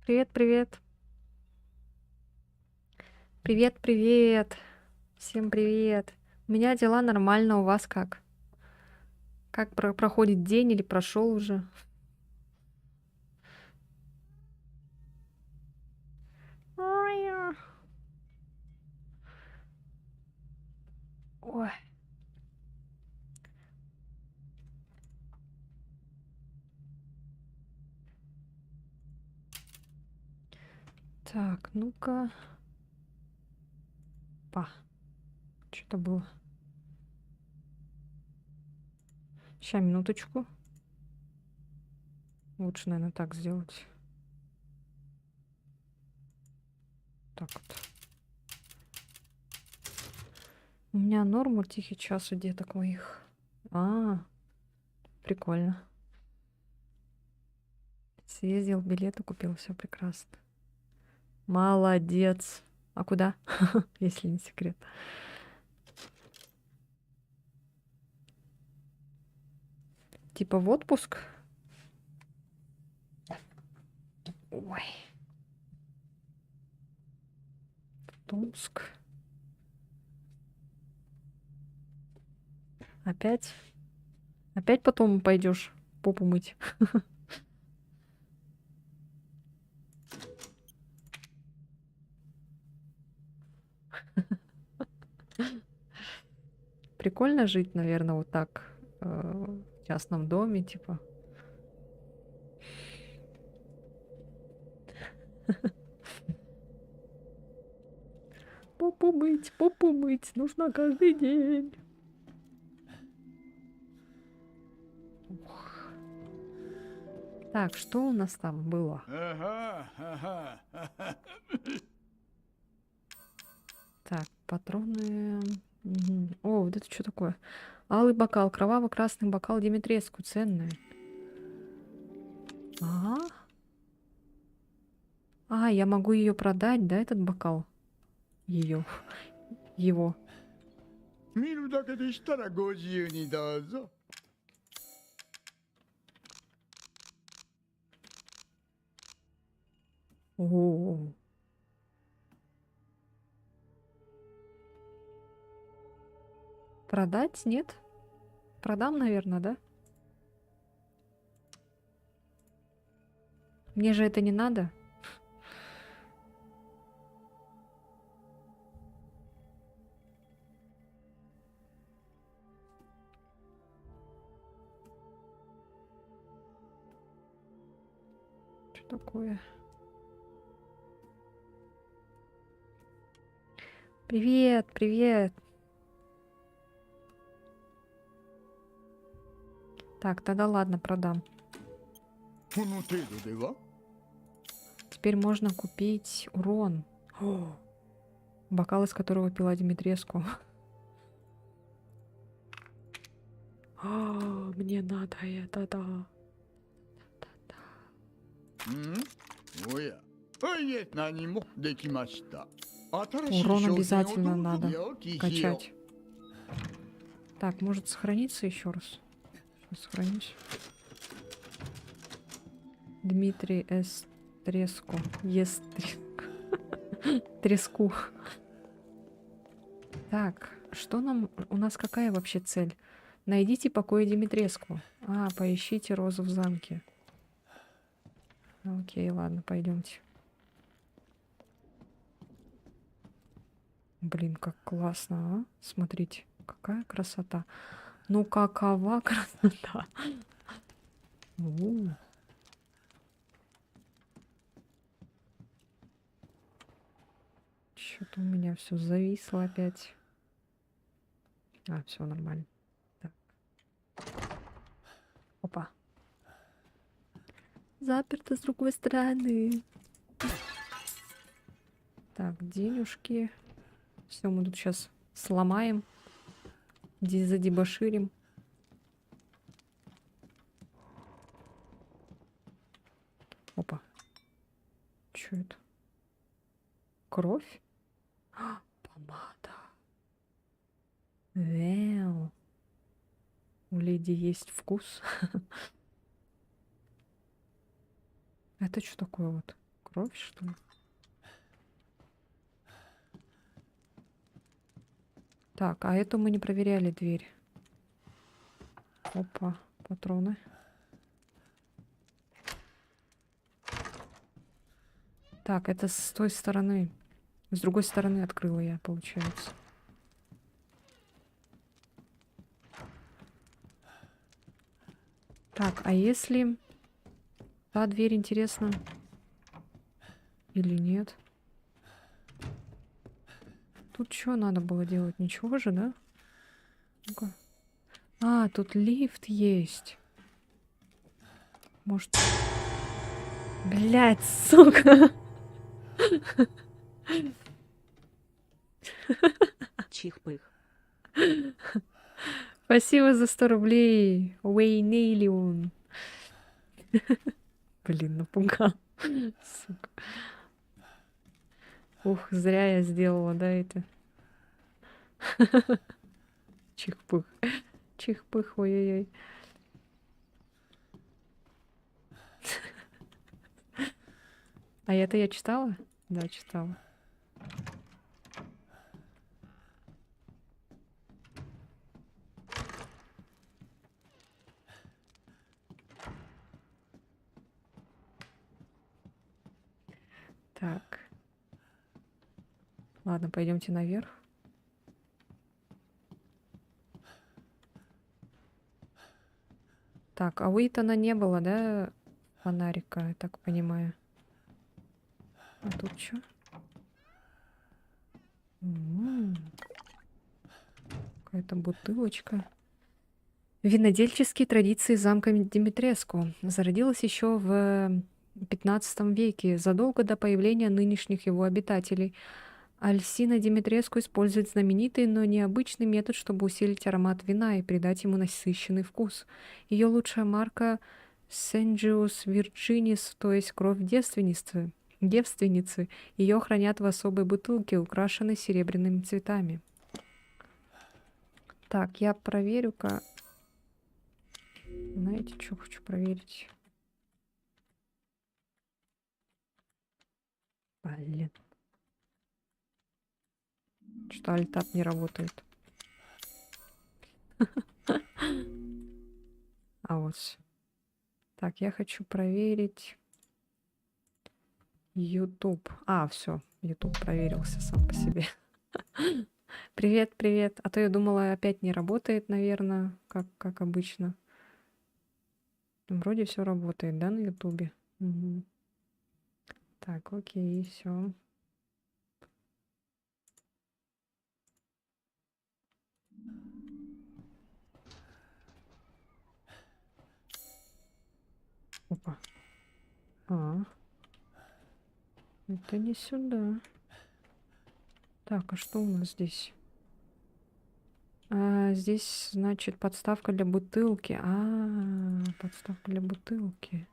Привет, привет. Привет, привет. Всем привет. У меня дела нормально, у вас как? Как проходит день или прошел уже? Ой, ой. Так, ну-ка. Па, что-то было. Сейчас, минуточку. Лучше, наверное, так сделать. Так вот. У меня норма тихий час у деток моих. Прикольно. Съездил, билеты купил, все прекрасно. Молодец. А куда? Если не секрет. Типа в отпуск? Ой, Томск. Опять? Опять потом пойдешь попу мыть? Прикольно жить, наверное, вот так в частном доме, типа. Попу мыть нужно каждый день. Ух. Так, что у нас там было? Так, патроны. Мгм. О, вот это что такое? Алый бокал, кроваво-красный бокал Димитреску, ценный. Ага. Я могу ее продать, да, этот бокал? Ее. Его. 見るだけでしたらご自由にどうぞ。О. Продать? Нет? Продам, наверное, да? Мне же это не надо. Что такое? Привет, привет. Так, тогда ладно, продам. この程度では Теперь можно купить урон. О, бокал, из которого пила Димитреску. Мне надо это, да. おや。いえ、何もできました。新しい Урон 商品を обязательно どうぞ надо よき日を。 качать. Так, может сохраниться еще раз? Сейчас сохранюсь. Дмитрий С. Треску. Ест треску. Так, что нам... У нас какая вообще цель? Найдите покой Димитреску. Поищите розу в замке. Окей, ладно, пойдемте. Блин, как классно, а? Смотрите, какая красота. Ну, какова красота. Что-то у меня все зависло опять. Все нормально. Так. Опа. Заперто с другой стороны. Так, денежки. Все, мы тут сейчас сломаем. Задебоширим. Опа. Что это? Кровь? Помада. Вау. У леди есть вкус. Это что такое вот? Кровь, что ли? Так, а эту мы не проверяли дверь. Опа, патроны. Так, это с той стороны. С другой стороны открыла я, получается. Так, а если... Та дверь, интересно, или нет? Тут что надо было делать? Ничего же, да? Ну-ка. А, тут лифт есть. Может... Блядь, сука! Чих-пых. Спасибо за 100 рублей. Уэйнейлион. Блин, напугал. Сука. Ух, зря я сделала, да, это? Чих-пых. Чих-пых, ой-ой-ой. А это я читала? Да, читала. Так. Ладно, пойдемте наверх. Так, а у Итана не было, да, фонарика, я так понимаю. А тут что? Какая-то бутылочка. Винодельческие традиции замка Димитреску зародилась еще в 15 веке, задолго до появления нынешних его обитателей. Альсина Димитреску использует знаменитый, но необычный метод, чтобы усилить аромат вина и придать ему насыщенный вкус. Ее лучшая марка Сенджиус Вирджинис, то есть кровь девственницы. Ее хранят в особой бутылке, украшенной серебряными цветами. Так, я проверю-ка. Знаете, что хочу проверить? Блин. Что альтап не работает. А вот. Так, я хочу проверить YouTube. А, все, YouTube проверился сам по себе. Привет, привет. А то я думала, опять не работает, наверное, как обычно. Вроде все работает, да, на Ютубе? Угу. Так, окей, все. Опа. А. Это не сюда. Так, а что у нас здесь? Здесь, значит, подставка для бутылки. Подставка для бутылки.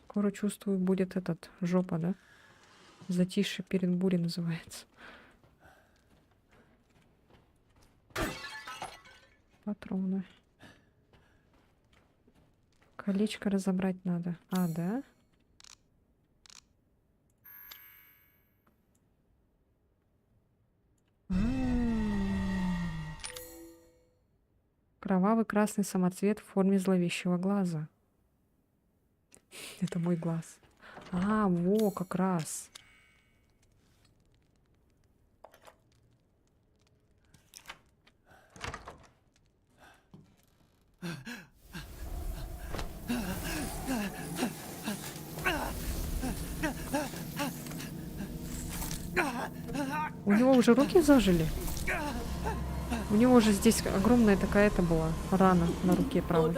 Скоро, чувствую, будет этот жопа, да? Затишье перед бурей называется. Патроны. Колечко разобрать надо. А, да? Кровавый красный самоцвет в форме зловещего глаза. Это мой глаз. Во, как раз. У него уже руки зажили? У него же здесь огромная такая-то была рана на руке правой.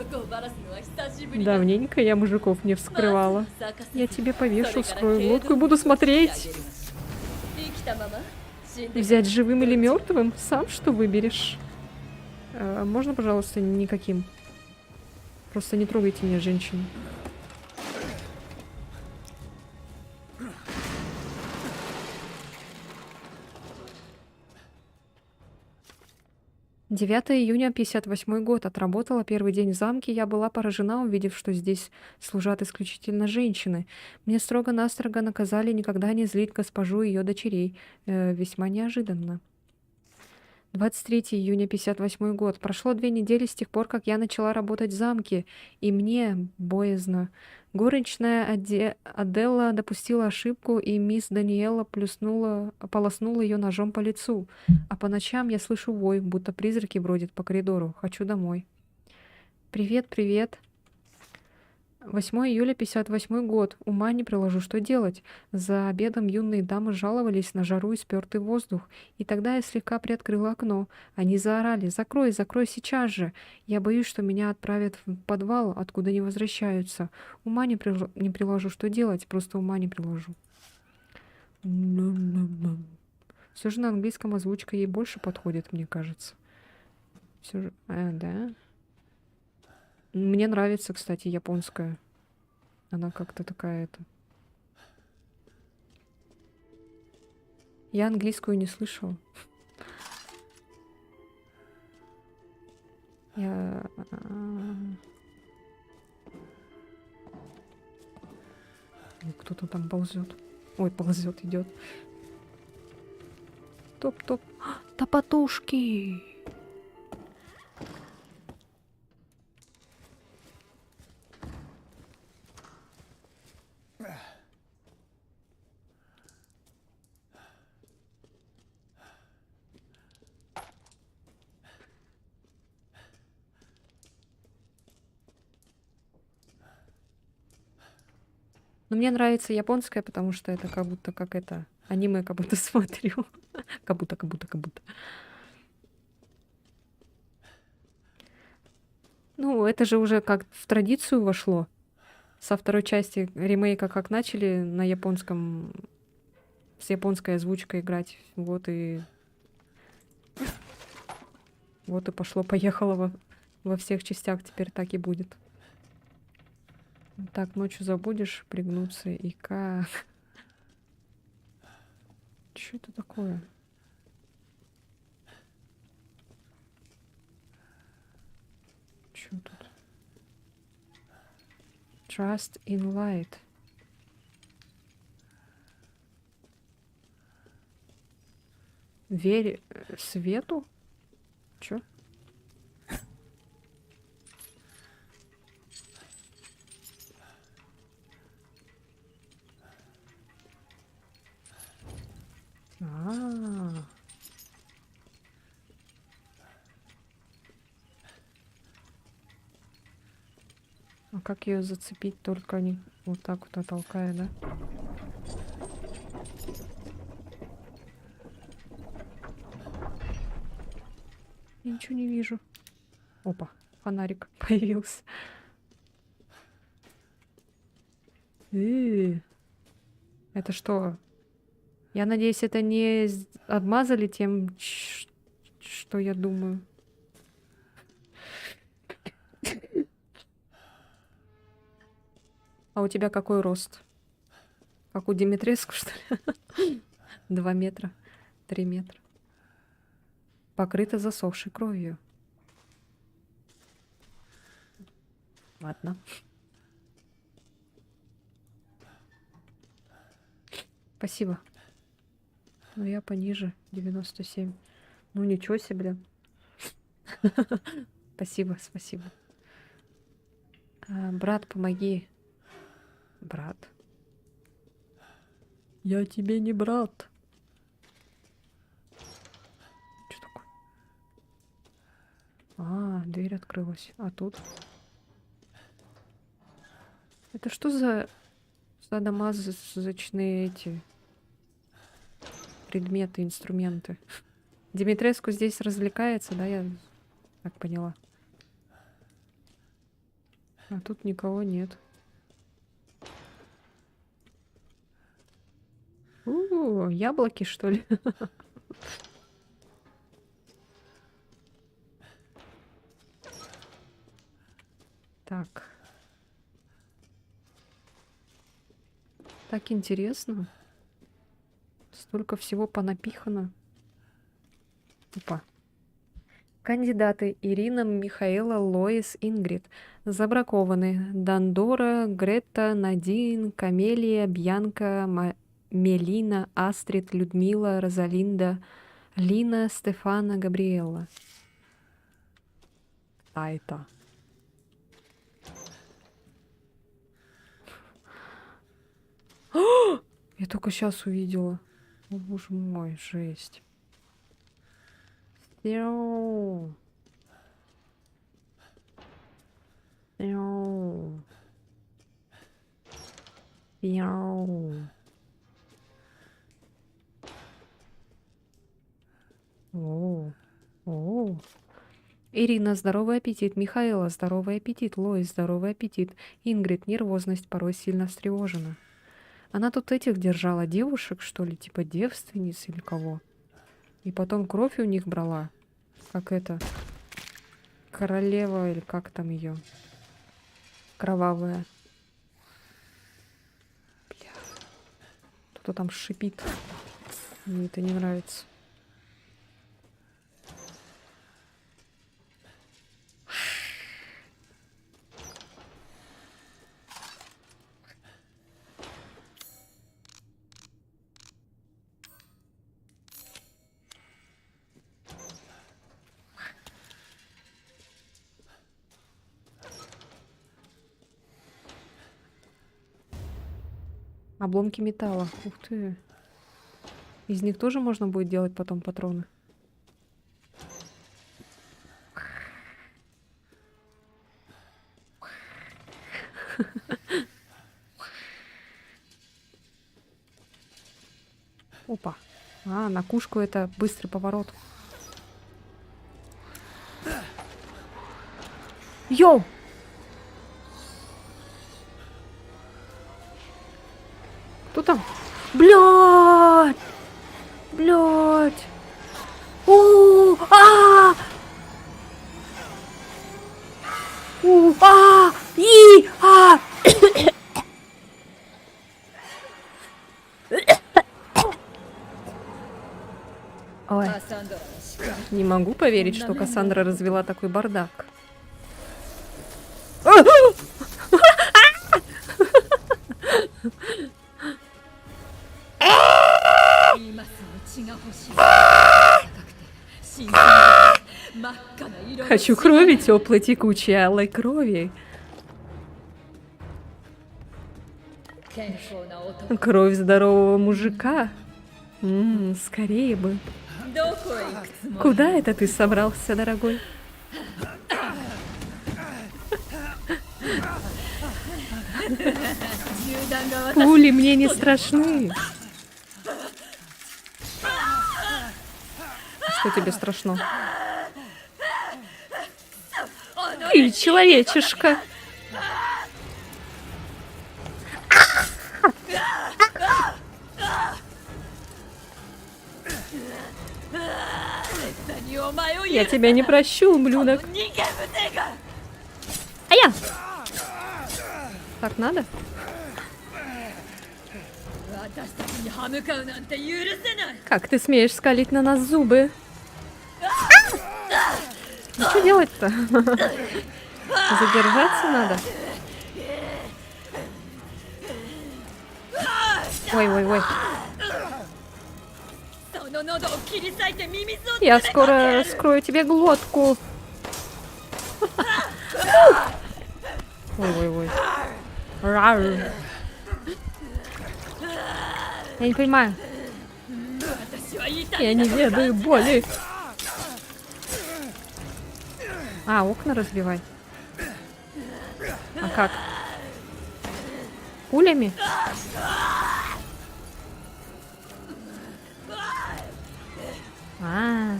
Давненько я мужиков не вскрывала. Я тебе повешу, вскрою глотку и буду смотреть. Взять живым или мертвым? Сам что выберешь? Можно, пожалуйста, никаким? Просто не трогайте меня, женщина. 9 июня 58 год. Отработала первый день в замке. Я была поражена, увидев, что здесь служат исключительно женщины. Мне строго-настрого наказали никогда не злить госпожу и ее дочерей. Весьма неожиданно. 23 июня 58 год. Прошло 2 недели с тех пор, как я начала работать в замке, и мне боязно. Горничная Аделла допустила ошибку, и мисс Даниэла полоснула ее ножом по лицу. А по ночам я слышу вой, будто призраки бродят по коридору. Хочу домой. Привет, привет. 8 июля 58 год. Ума не приложу, что делать. За обедом юные дамы жаловались на жару и спёртый воздух. И тогда я слегка приоткрыла окно. Они заорали: «Закрой, закрой сейчас же!» Я боюсь, что меня отправят в подвал, откуда не возвращаются. Ума не приложу, что делать. Просто ума не приложу. Все же на английском озвучка ей больше подходит, мне кажется. Все же... да. Мне нравится, кстати, японская. Она как-то такая это. Я английскую не слышала. Я... Кто-то там ползет. Ой, ползет, идет. Топ-топ. Топотушки! Но мне нравится японская, потому что это как будто как это аниме, как будто смотрю. Как будто. Ну, это же уже как в традицию вошло. Со второй части ремейка как начали на японском, с японской озвучкой играть. Вот и пошло-поехало во всех частях. Теперь так и будет. Так, ночью забудешь пригнуться и как... Что это такое? Что тут? Trust in light. Верь свету? Чё? А-а-а. А как ее зацепить, только не вот так вот оттолкая, да? Я ничего не вижу. Опа, фонарик появился. Это что? Я надеюсь, это не обмазали тем, что я думаю. А у тебя какой рост? Как у Димитреску, что ли? 2 метра, 3 метра. Покрыта засохшей кровью. Ладно. Спасибо. Но я пониже, 97. Ну ничего себе. Спасибо, спасибо. Брат, помоги. Брат. Я тебе не брат. Что такое? Дверь открылась. А тут? Это что за садомазочные эти предметы, инструменты? Димитреску здесь развлекается, да, я так поняла. А тут никого нет. Яблоки, что ли? Так. Так интересно. Столько всего понапихано. Опа. Кандидаты Ирина, Михаила, Лоис, Ингрид. Забракованы Дандора, Гретта, Надин, Камелия, Бьянка, Мелина, Астрид, Людмила, Розалинда, Лина, Стефана, Габриэлла. А это? Я только сейчас увидела. О, боже мой, жесть. Мяу. Мяу. Мяу. О. О. Ирина, здоровый аппетит. Михаила, здоровый аппетит. Лоис, здоровый аппетит. Ингрид, нервозность, порой сильно встревожена. Она тут этих держала, девушек, что ли, типа девственниц или кого? И потом кровь у них брала. Как это? Королева или как там ее? Кровавая. Бля. Кто-то там шипит. Мне это не нравится. Обломки металла. Ух ты. Из них тоже можно будет делать потом патроны. Опа. А, на кушку это быстрый поворот. Йоу! Кто там? Блядь! Блядь! У! А! У! А! И! А! Ой, не могу поверить, что Кассандра развела такой бардак. Хочу крови теплой, текучей, алой крови. Кровь здорового мужика. Скорее бы. Куда это ты собрался, дорогой? Пули мне не страшны. Что тебе страшно? Ты человечишка. Я тебя не прощу, ублюдок. А я! Так надо? Как ты смеешь скалить на нас зубы? Ну что делать-то? Задержаться надо. Ой-ой-ой. Я скоро раскрою тебе глотку. Ой-ой-ой. Я не понимаю. Я не ведаю боли. А, окна разбивай. А как? Пулями? А.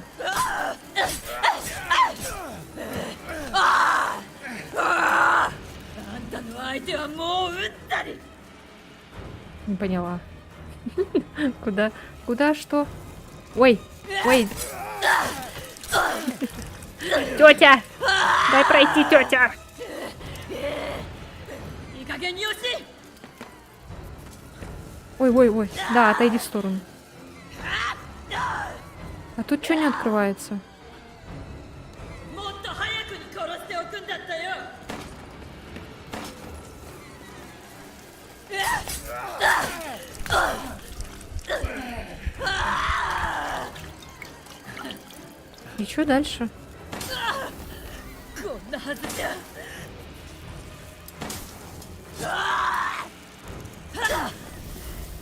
Не поняла. Куда? Куда что? Ой, ой. Тетя! Дай пройти, тетя! Ой, ой, ой. Да, отойди в сторону. А тут что не открывается? что дальше? こんなはずじゃ。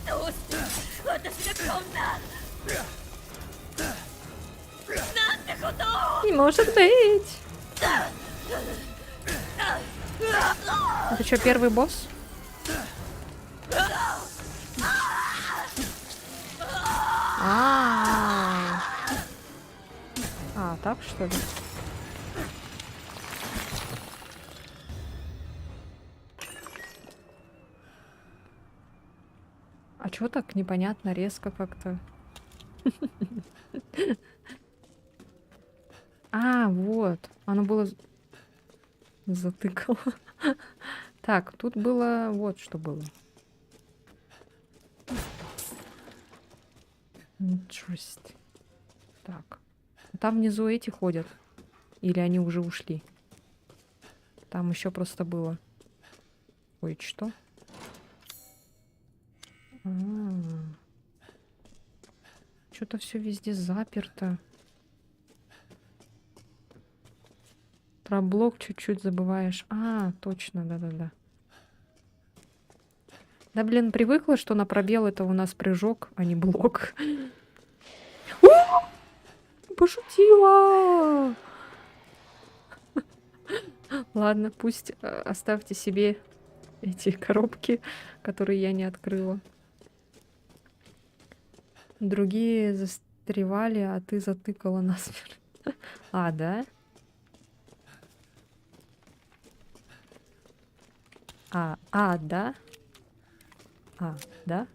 どうして私がこんな。なんてことを。 Не может быть! Это что, первый босс? А, так что ли? А чё так непонятно, резко как-то? А, вот. Оно было затыкало. Так, тут было вот что было. Ничего себе. Так. Там внизу эти ходят. Или они уже ушли? Там еще просто было. Ой, что? Что-то все везде заперто. Про блок чуть-чуть забываешь. А, точно, да-да-да. Да, блин, привыкла, что на пробел это у нас прыжок, а не блок. Пошутила! Ладно, пусть оставьте себе эти коробки, которые я не открыла. Другие застревали, а ты затыкала насмерть. А, да? Да? Да? Да?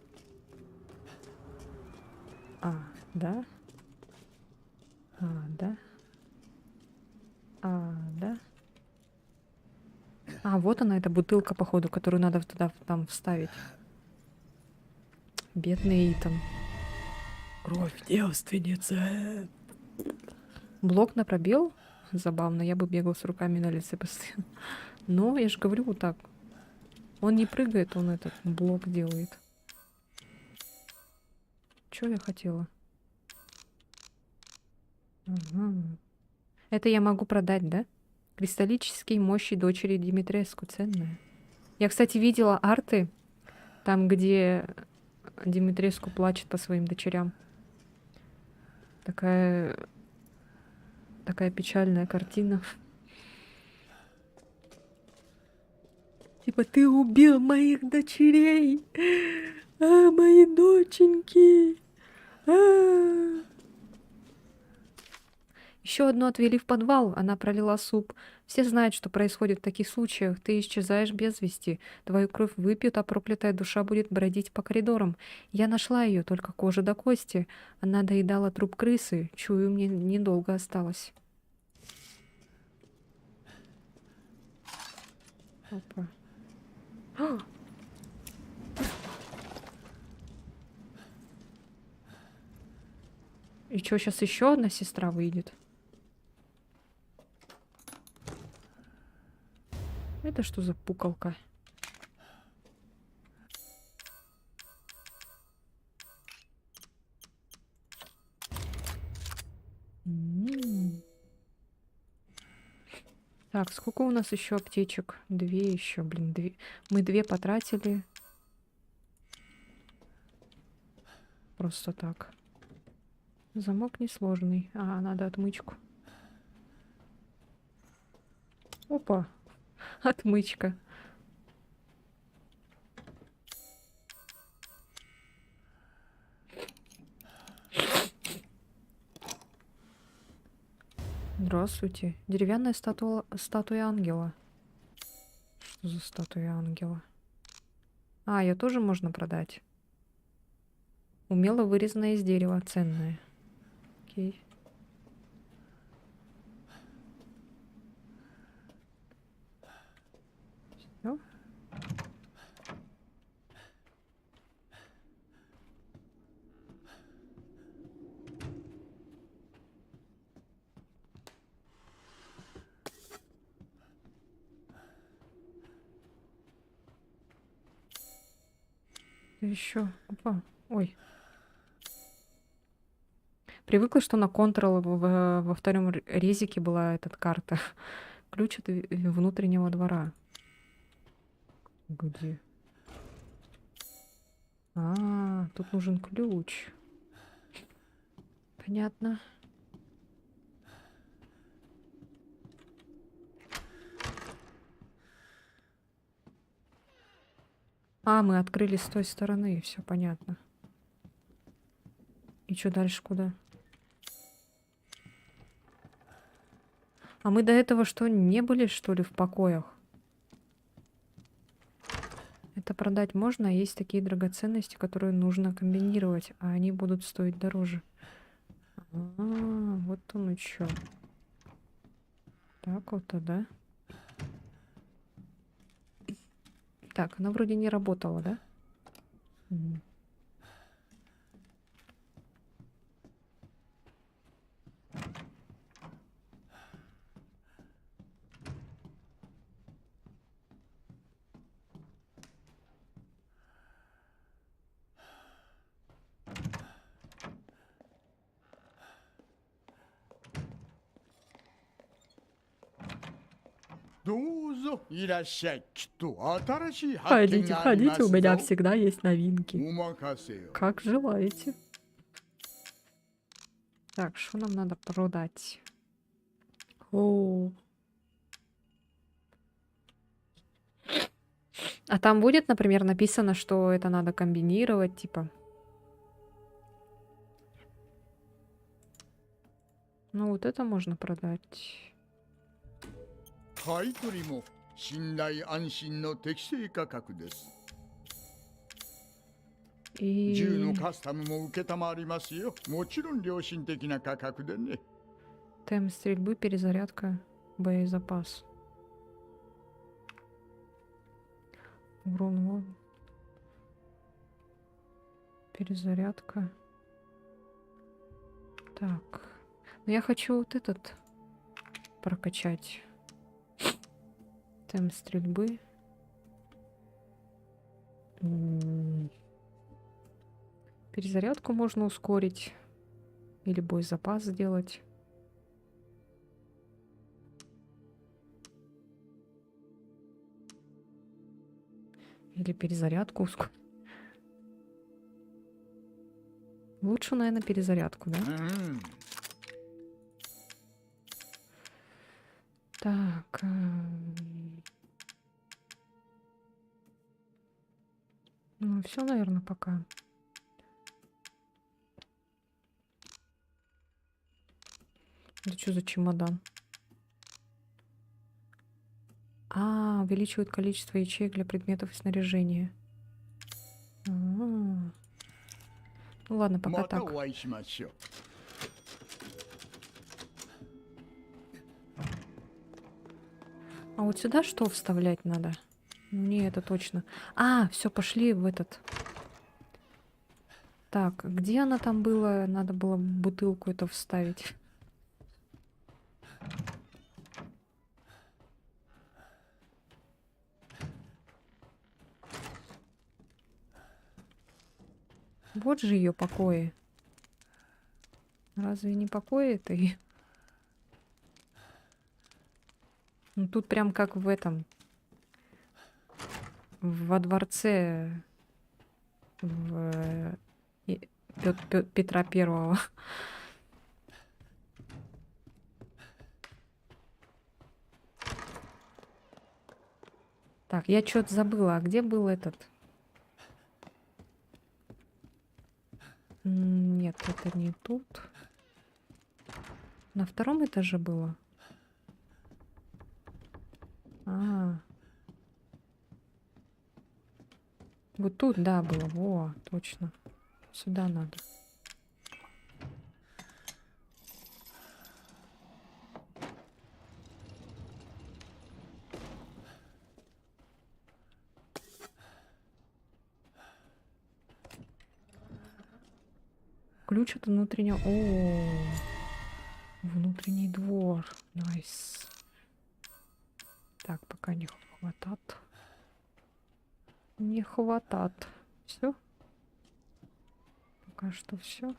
Да? Да? Да? Вот она, эта бутылка, походу, которую надо туда там вставить. Бедный Итан. Кровь девственницы. Блок на пробел? Забавно, я бы бегал с руками на лице постоянно. Но я же говорю вот так. Он не прыгает, он этот блок делает. Что я хотела? Ага. Это я могу продать, да? Кристаллические мощи дочери Димитреску. Ценные. Я, кстати, видела арты, там, где Димитреску плачет по своим дочерям. Такая печальная картина. Типа, ты убил моих дочерей! Мои доченьки! Еще одну отвели в подвал, она пролила суп. Все знают, что происходит в таких случаях. Ты исчезаешь без вести. Твою кровь выпьют, а проклятая душа будет бродить по коридорам. Я нашла ее, только кожа до кости. Она доедала труп крысы. Чую, мне недолго осталось. Опа. И что, сейчас еще одна сестра выйдет? Это что за пукалка? Так, сколько у нас еще аптечек? 2 еще, блин, 2. Мы 2 потратили. Просто так. Замок несложный. Надо отмычку. Опа, отмычка. Здравствуйте. Деревянная статуя ангела. Что за статуя ангела? Ее тоже можно продать. Умело вырезанная из дерева. Ценная. Окей. Всё. Еще. Опа. Ой. Привыкла, что на Ctrl во втором резике была эта карта. Ключ от внутреннего двора. Где? А, тут нужен ключ. Понятно. А, мы открыли с той стороны, все понятно. И что дальше куда? А мы до этого что, не были, что ли, в покоях? Это продать можно, а есть такие драгоценности, которые нужно комбинировать, а они будут стоить дороже. А, вот оно что. Так вот-то, да? Так, она вроде не работала, да? М.どうぞいらっしゃい。きっと新しい発見 Ходите, がありま ходите, す у меня ぞ。 всегда есть новинки. お任せよ。 Как желаете. Так, что нам надо продать? О. А там будет, например, написано, что это надо комбинировать, типа. Ну, вот это можно продать. 買い取りも信頼安心の適正価格です。銃の И カスタムも承りますよ。もちろん良心的な価格でね。 темп стрельбы, перезарядка, боезапас. Урон вон. Перезарядка. Так. Но я хочу вот этот прокачать. Темп стрельбы. Перезарядку можно ускорить. Или боезапас сделать. Или перезарядку ускорить. Лучше, наверное, перезарядку, да? うん。 Так. Ну, все, наверное, пока. Это что за чемодан? А, увеличивает количество ячеек для предметов и снаряжения. Ну ладно, пока また так. お会いしましょう。 А вот сюда что вставлять надо? Ну, не, это точно. А, все, пошли в этот. Так, где она там была? Надо было бутылку эту вставить. Вот же ее покои. Разве не покои это? Ну, тут прям как в этом. Во дворце Петра Первого. Так, я что-то забыла. А где был этот? Нет, это не тут. На втором этаже было. А. Вот тут, да, было. Во, точно. Сюда надо. Ключ от внутреннего... О, внутренний двор. Найс. Так, пока не хватает. Не хватает. Все? Пока что все.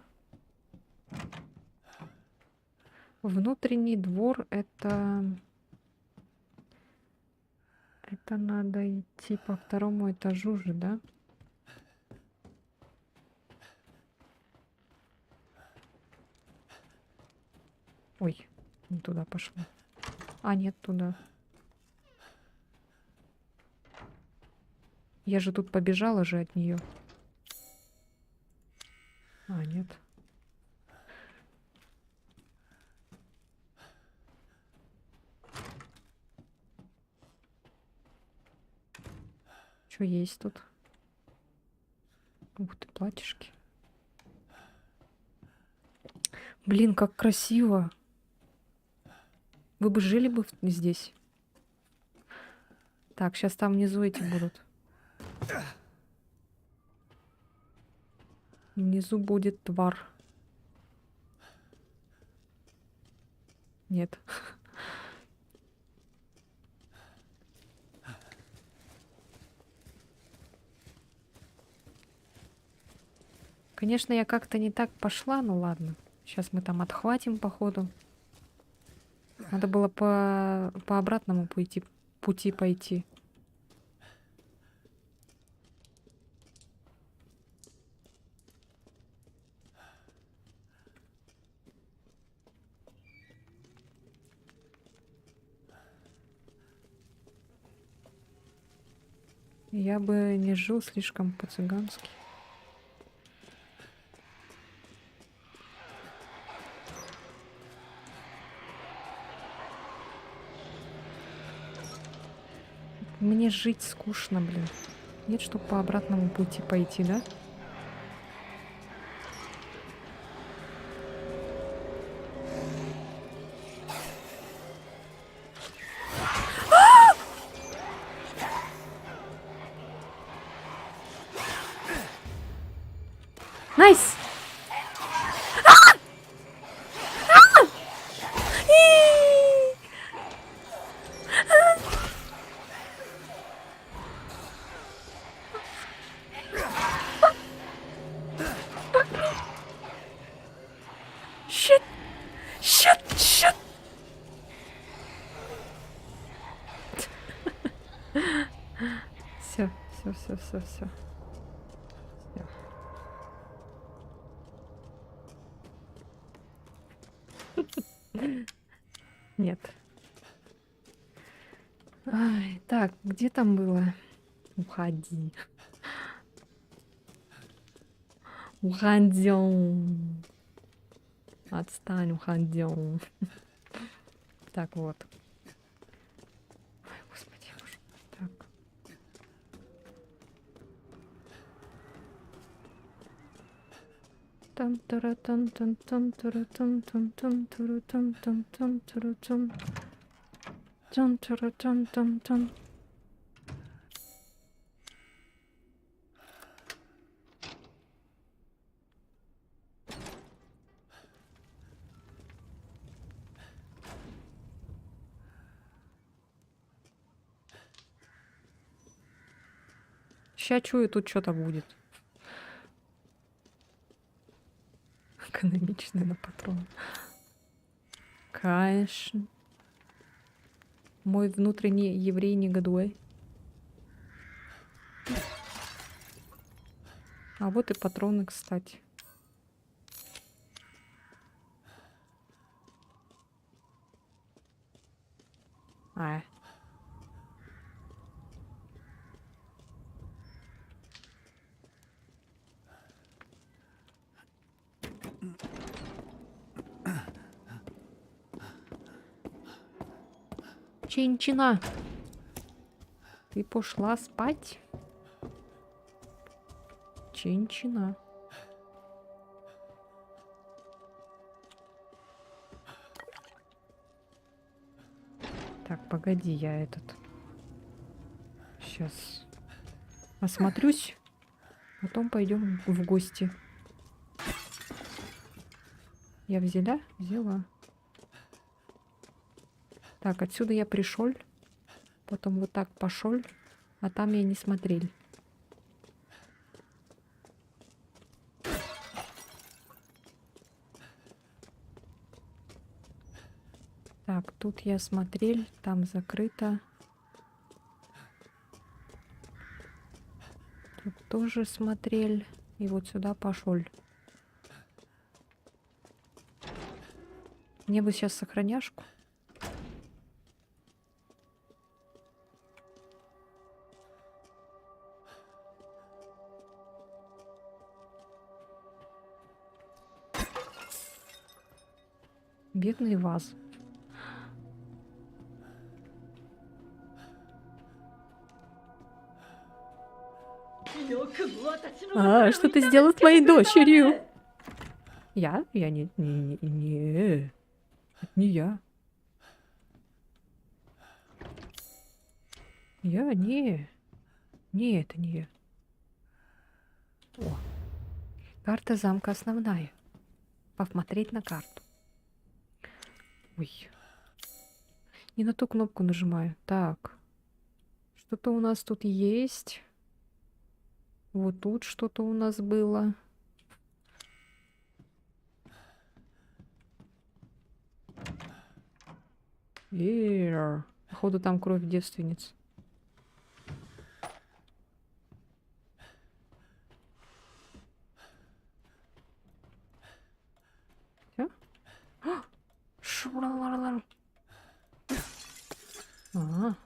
Внутренний двор это... Это надо идти по второму этажу же, да? Ой, не туда пошла. А, нет, туда. Я же тут побежала же от нее. А, нет. Что есть тут? Ух ты, платьишки. Блин, как красиво. Вы бы жили бы здесь. Так, сейчас там внизу эти будут. Внизу будет твар. Нет. Конечно, я как-то не так пошла, ну ладно. Сейчас мы там отхватим, походу. Надо было по обратному пути пойти. Я бы не жил слишком по-цыгански. Мне жить скучно, блин. Нет, чтобы по обратному пути пойти, да? Найс! Щит! Щит! Щит! Все. Нет. Ай, так, где там было? Уходи. Уходим. Отстань, уходим. Так, вот. Ой, господи, боже мой. Так. Там тара там там тара там там тара там тара там тара там. Ща чую, тут что-то будет. Экономичный на патрон. Конечно. Мой внутренний еврей негодуй. А вот и патроны, кстати. А. Чинчина. Ты пошла спать? Чинчина. Так, погоди, я этот... Сейчас осмотрюсь. Потом пойдем в гости. Я взяла? Взяла. Так, отсюда я пришел. Потом вот так пошел. А там я не смотрел. Так, тут я смотрел, там закрыто. Тут тоже смотрел. И вот сюда пошел. Мне бы сейчас сохраняшку. Бедный ваз. А, что ты сделал с моей дочерью? Я? Я не. Это не я. Я не. Не, это не я. О. Карта замка основная. Посмотреть на карту. Ой. Не на ту кнопку нажимаю. Так. Что-то у нас тут есть. Вот тут что-то у нас было. Походу там кровь девственниц. Всё? А! Шуралалалал. Ага.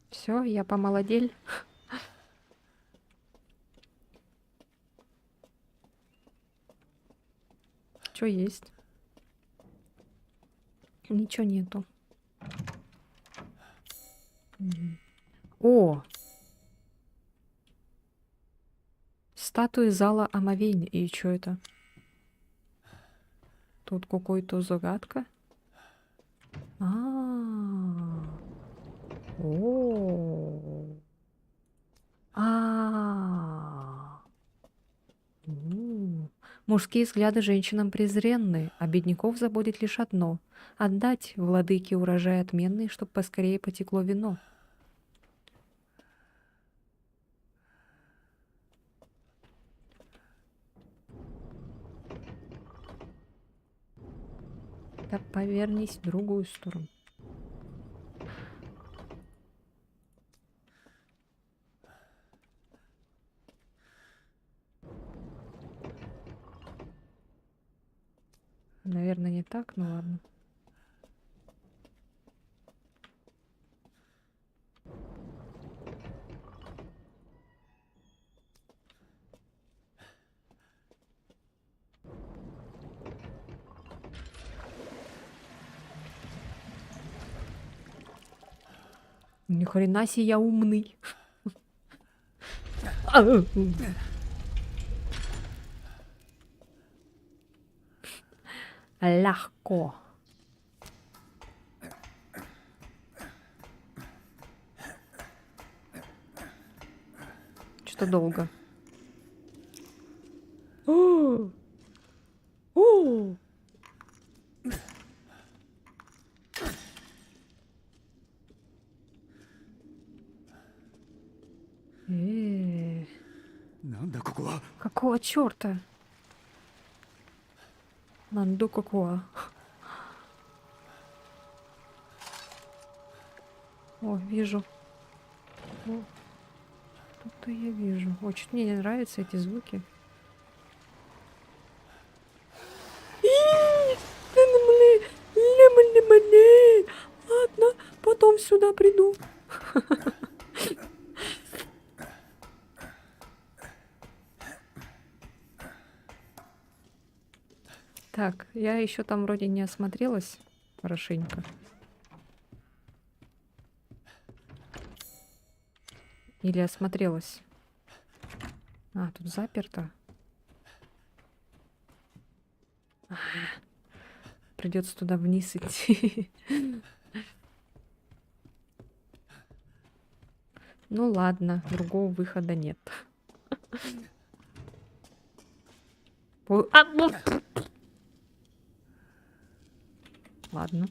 Все, я помолодель. Что есть? Ничего нету. О! Статуи зала омовения. И что это? Тут какой-то загадка. О. А. Мужские взгляды женщинам презренны, а бедняков заботит лишь одно — отдать владыке урожай отменный, чтоб поскорее потекло вино. Да повернись в другую сторону. Наверное, не так, ну ладно. Ни хрена себе я умный. Легко. Что долго? О! О! Какого черта? Нанду какого? О, вижу. О, что-то я вижу. Очень мне не нравятся эти звуки. Ладно, потом сюда приду. Так, я еще там вроде не осмотрелась хорошенько. Или осмотрелась? А, тут заперто. Придется туда вниз идти. Ну ладно, другого выхода нет. Ладно.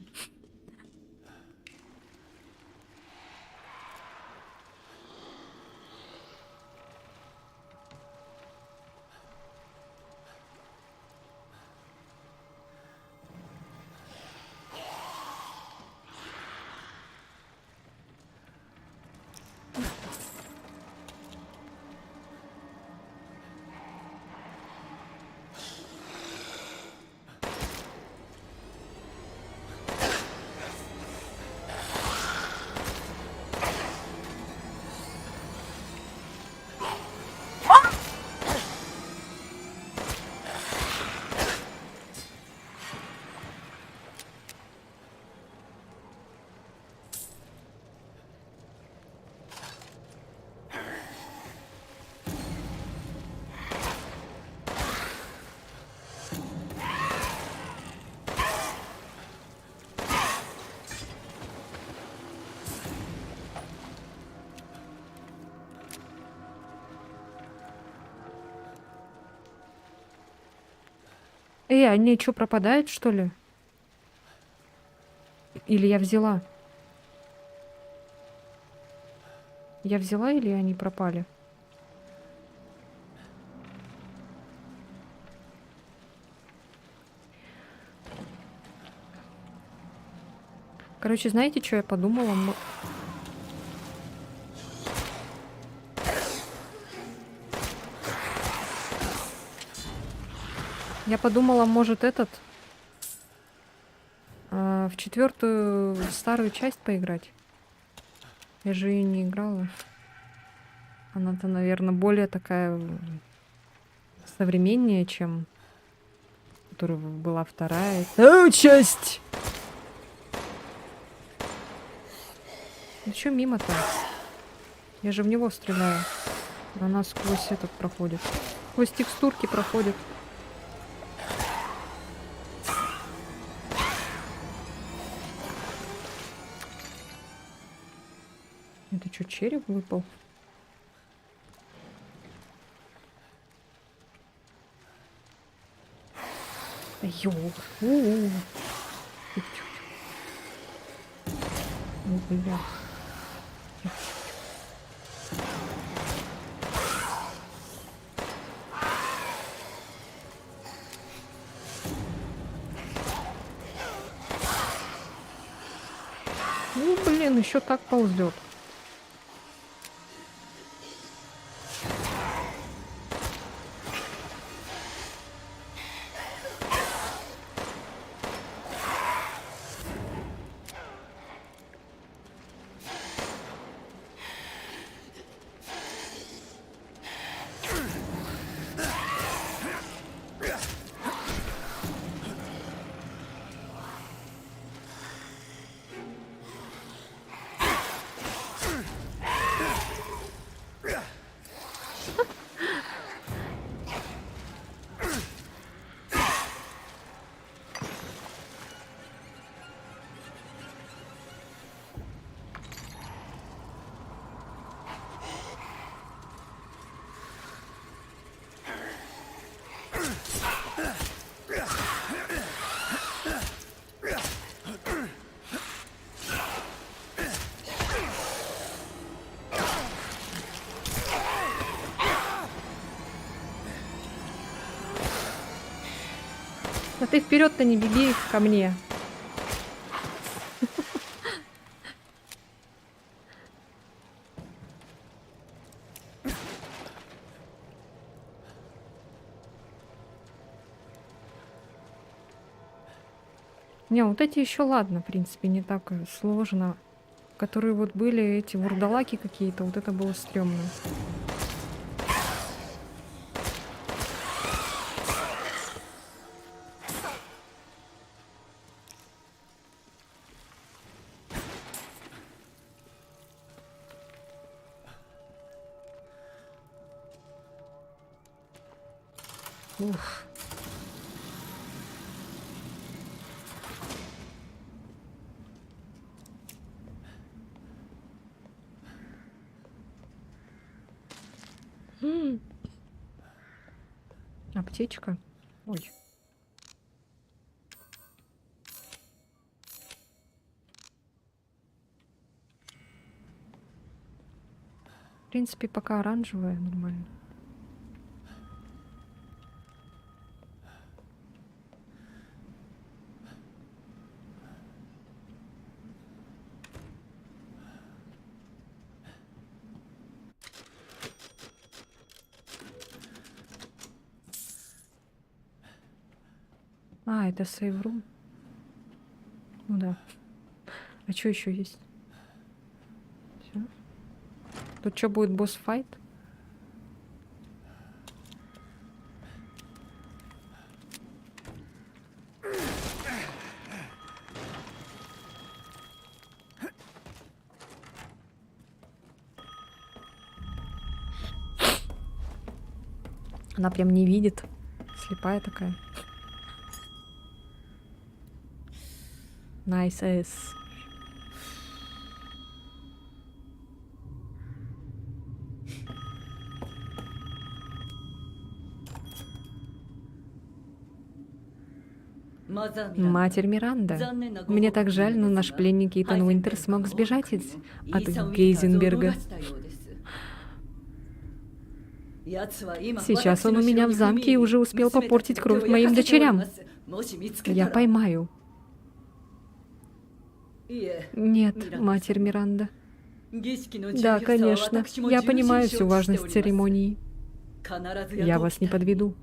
Они что, пропадают, что ли? Или я взяла? Я взяла или они пропали? Короче, знаете, что я подумала? Я подумала, может, в 4-ю старую часть поиграть. Я же ее не играла. Она-то, наверное, более такая современнее, чем которая была вторая часть. Ну чё мимо-то? Я же в него стреляю. Она сквозь этот проходит. Сквозь текстурки проходит. Это что, череп выпал? Ёлка. Ну, бля. Ну, блин, еще так ползет. А ты вперед-то не беги ко мне. Не, вот эти еще ладно, в принципе, не так сложно. Которые вот были эти вурдалаки какие-то, вот это было стрёмно. Ух. М. Аптечка. Ой. В принципе, пока оранжевая, нормально. А, это сейврум. Ну да. А что еще есть? Всё. Тут что будет босс-файт? Она прям не видит. Слепая такая. Nice ass. Матерь Миранда. Мне так жаль, но наш пленник Итан Уинтер смог сбежать от Гейзенберга. Сейчас он у меня в замке и уже успел попортить кровь моим дочерям. Я поймаю. Нет, Матерь Миранда. Да, конечно. Я понимаю всю важность церемонии. Я вас не подведу.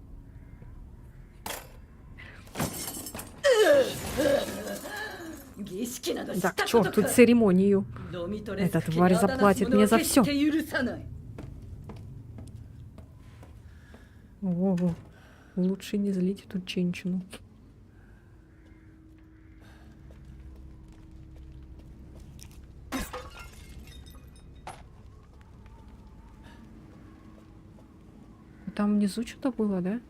Да к черту церемонию. Эта тварь заплатит мне за все. О, лучше не злить эту женщину. Там внизу что-то было, да?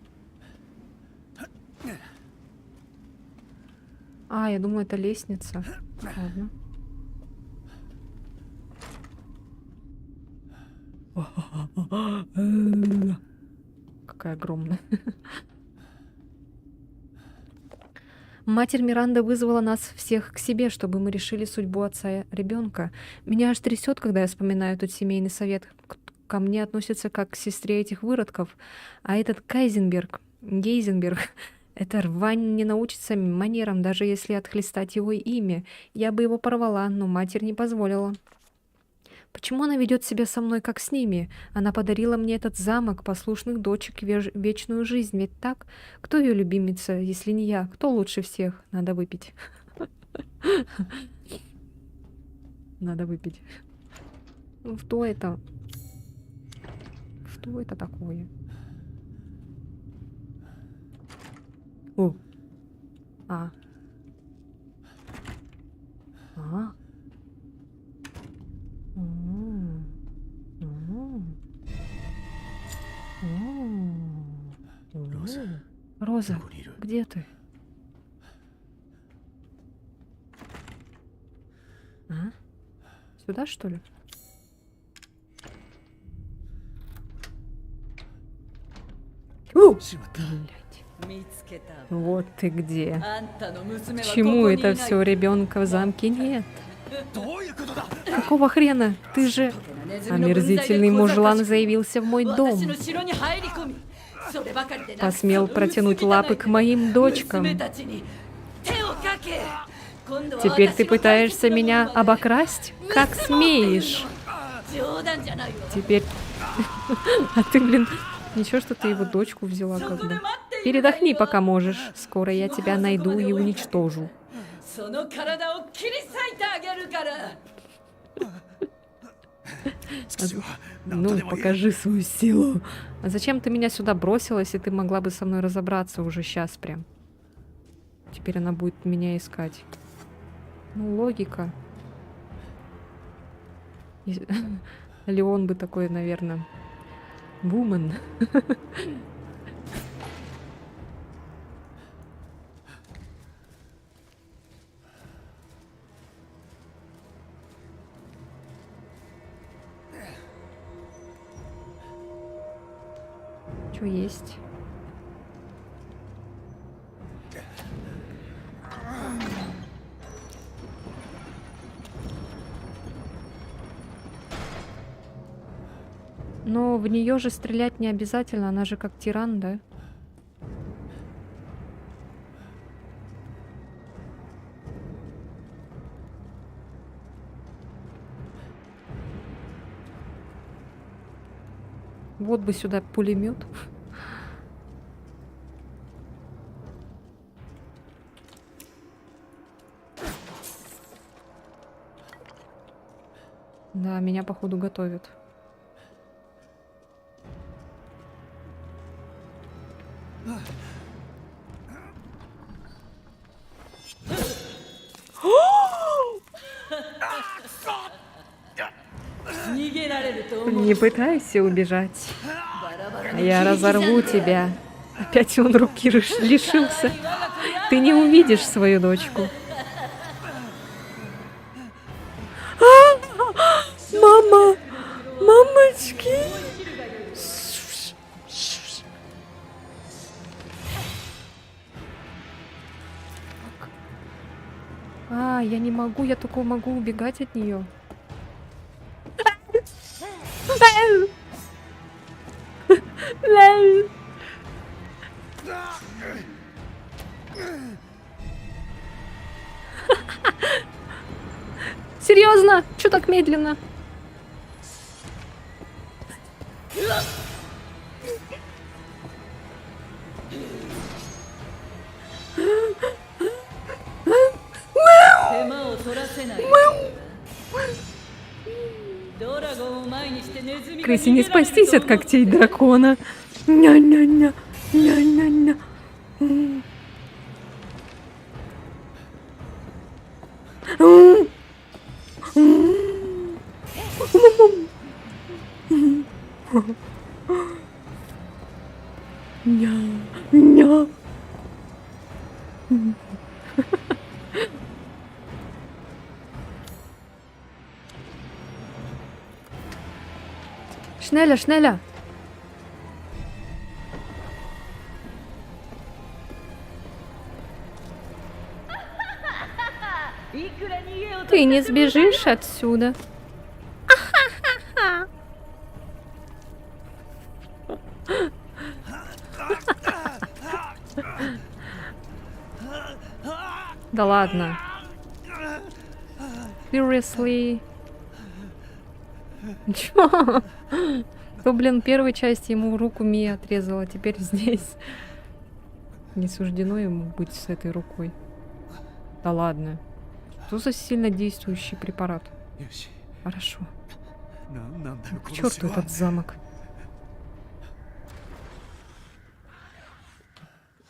А, я думаю, это лестница. Ладно. Какая огромная. Матерь Миранда вызвала нас всех к себе, чтобы мы решили судьбу отца ребенка. Меня аж трясет, когда я вспоминаю тот семейный совет. Ко мне относятся как к сестре этих выродков. А этот Гейзенберг, эта рвань не научится манерам, даже если отхлестать его имя. Я бы его порвала, но матерь не позволила. Почему она ведет себя со мной, как с ними? Она подарила мне этот замок, послушных дочек, вечную жизнь. Ведь так? Кто ее любимица, если не я? Кто лучше всех? Надо выпить. Надо выпить. Что это? Что это такое? О. А. А. Роза. Роза, где ты? А? Сюда, что ли? Блядь. Вот ты где. Почему это все ребенка в замке нет? Какого хрена? Ты же... Омерзительный мужлан заявился в мой дом. Посмел протянуть лапы к моим дочкам. Теперь ты пытаешься меня обокрасть? Как смеешь? Теперь... А ты, блин, ничего, что ты его дочку взяла как бы. Передохни, пока можешь. Скоро я тебя найду и уничтожу. Ну, покажи свою силу. А зачем ты меня сюда бросила, если ты могла бы со мной разобраться уже сейчас прям? Теперь она будет меня искать. Ну, логика. Леон бы такой, наверное, вумен. Что есть? Но в нее же стрелять не обязательно, она же как тиран, да? Вот бы сюда пулемет. Да, меня походу готовят. Не пытайся убежать. Я разорву тебя. Опять он руки лишился. Ты не увидишь свою дочку. Мама! Мамочки! Я не могу, я только могу убегать от нее. Серьезно? Чё так медленно? Крысе не спастись от когтей дракона. Ня-ня-ня, ня-ня-ня. Ня-ня. Шнеля, Шнеля. Ты не сбежишь отсюда. Да ладно. Seriously. Чё? То, блин, первой части ему руку Мия отрезала, теперь здесь. Не суждено ему быть с этой рукой. Да ладно. Что за сильно действующий препарат? Хорошо. К черту этот замок.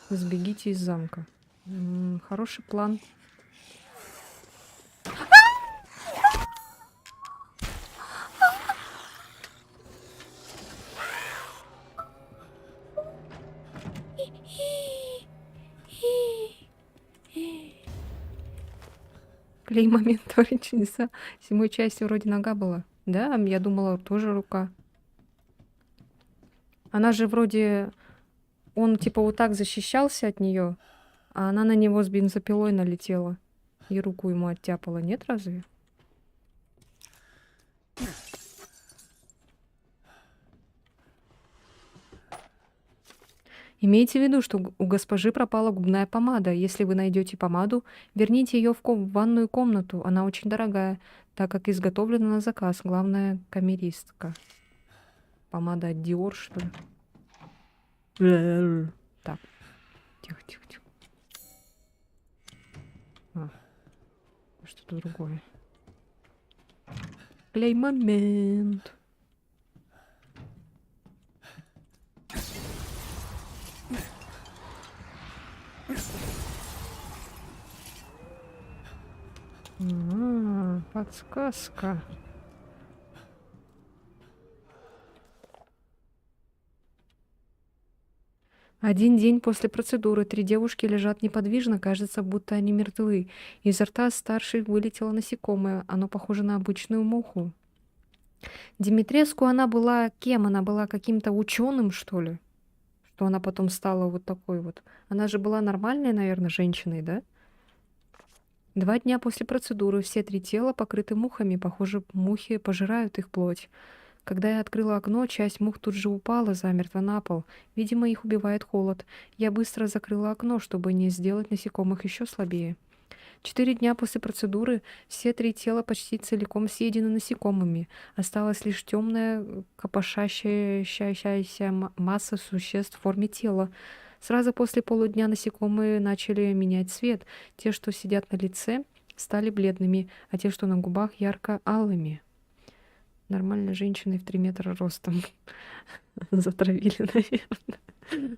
Сбегите из замка. Хороший план. Клей момент творит чудеса. В 7-й части вроде нога была. Да, я думала, тоже рука. Она же вроде... Он типа вот так защищался от нее, а она на него с бензопилой налетела. И руку ему оттяпала. Нет, разве? Имейте в виду, что у госпожи пропала губная помада. Если вы найдете помаду, верните ее в ванную комнату. Она очень дорогая, так как изготовлена на заказ. Главная камеристка. Помада от Dior, что ли? Так. Тихо, тихо, тихо. Что-то другое. Клей момент. Подсказка. Один день после процедуры 3 девушки лежат неподвижно, кажется, будто они мертвы. Изо рта старшей вылетело насекомое, оно похоже на обычную муху. Димитреску она была кем? Она была каким-то ученым, что ли? Что она потом стала вот такой вот. Она же была нормальной, наверное, женщиной, да? 2 дня после процедуры все 3 тела покрыты мухами. Похоже, мухи пожирают их плоть. Когда я открыла окно, часть мух тут же упала замертво на пол. Видимо, их убивает холод. Я быстро закрыла окно, чтобы не сделать насекомых еще слабее. 4 дня после процедуры все 3 тела почти целиком съедены насекомыми. Осталась лишь темная, копошащаяся масса существ в форме тела. Сразу после полудня насекомые начали менять цвет. Те, что сидят на лице, стали бледными, а те, что на губах, ярко-алыми. Нормальной женщиной в 3 метра ростом. Затравили, наверное.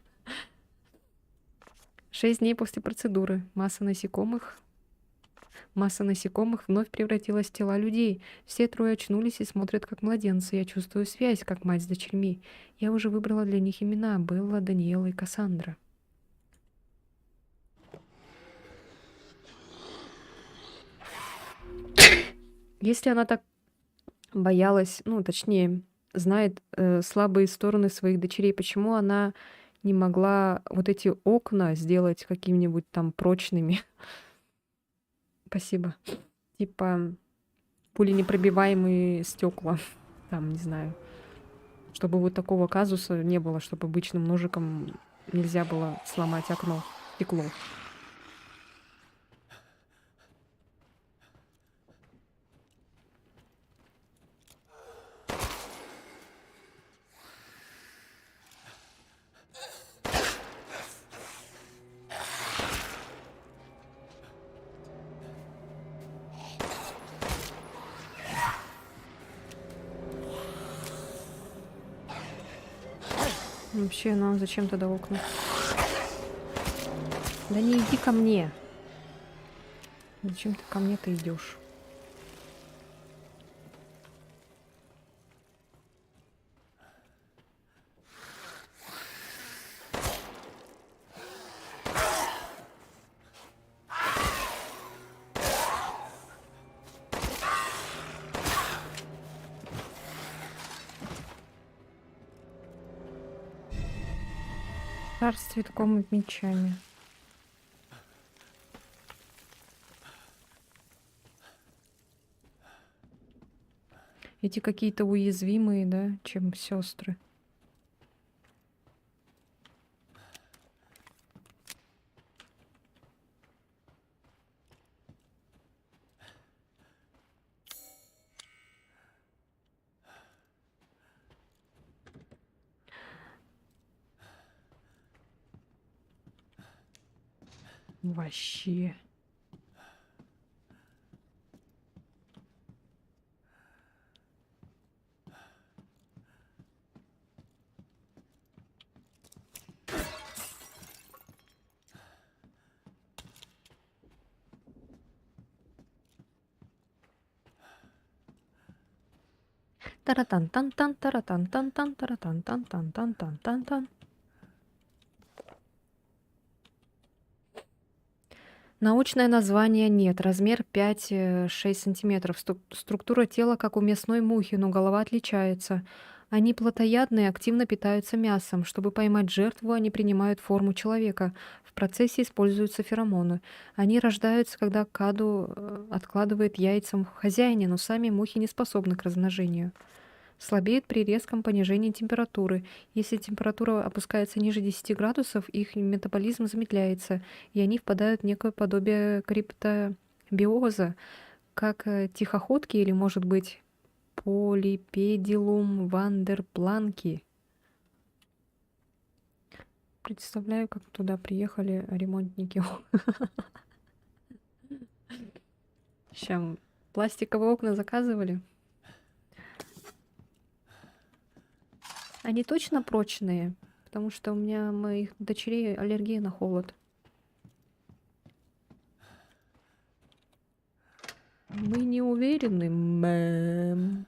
6 дней после процедуры. Масса насекомых вновь превратилась в тела людей. Все 3 очнулись и смотрят как младенцы. Я чувствую связь, как мать с дочерьми. Я уже выбрала для них имена. Белла, Даниэла и Кассандра. Если она так боялась, ну, точнее, знает слабые стороны своих дочерей, почему она не могла вот эти окна сделать какими-нибудь там прочными? Спасибо. Типа пуленепробиваемые стекла. Там, не знаю. Чтобы вот такого казуса не было, чтобы обычным ножиком нельзя было сломать окно, стекло. Вообще, ну зачем тогда окна? Да не иди ко мне. Зачем ты ко мне-то идешь? Шар с цветком и мечами. Эти какие-то уязвимые, да, чем сестры. Вообще. Таратан-тан-тан, таратан-тан-тан, таратан-тан-тан-тан-тан-тан-тан. Научное название нет. Размер 5-6 сантиметров. Структура тела, как у мясной мухи, но голова отличается. Они плотоядные, активно питаются мясом. Чтобы поймать жертву, они принимают форму человека. В процессе используются феромоны. Они рождаются, когда каду откладывает яйцам в хозяине, но сами мухи не способны к размножению. Слабеют при резком понижении температуры. Если температура опускается ниже 10 градусов, их метаболизм замедляется, и они впадают в некое подобие криптобиоза, как тихоходки или, может быть, полипедилум вандерпланки. Представляю, как туда приехали ремонтники. Сейчас пластиковые окна заказывали. Они точно прочные, потому что у меня моих дочерей аллергия на холод. Мы не уверены, мэм.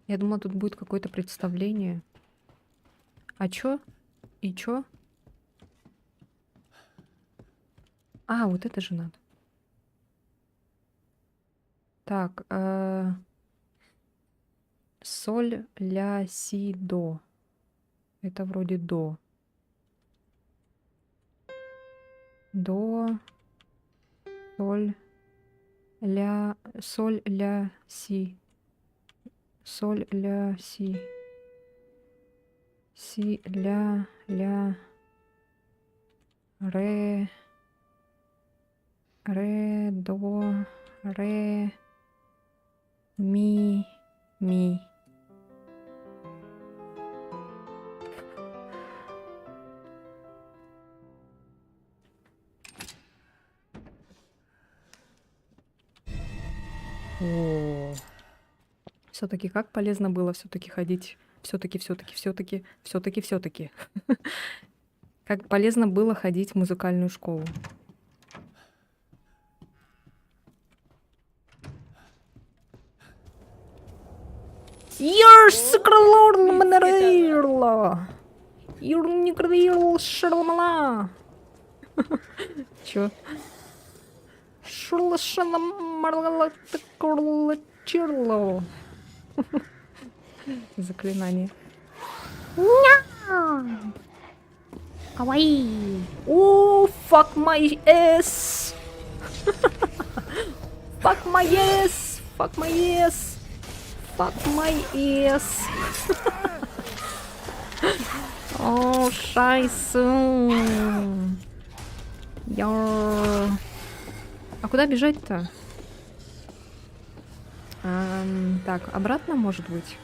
Я думала, тут будет какое-то представление. А чё? И чё? А, вот это же надо. Так, соль, ля, си, до. Это вроде до. До, соль, ля, си. Соль, ля, си. Си, ля, ре. Ре, до, ре, ми. О, все-таки как полезно было все-таки ходить, все-таки. Как полезно было ходить в музыкальную школу. Чё? Черло. Заклинание. Кавай. О, fuck my ass. Fuck my ass. Fuck my ass. Fuck my ass. О, шайсу. Я. А куда бежать-то? Так, обратно, может быть?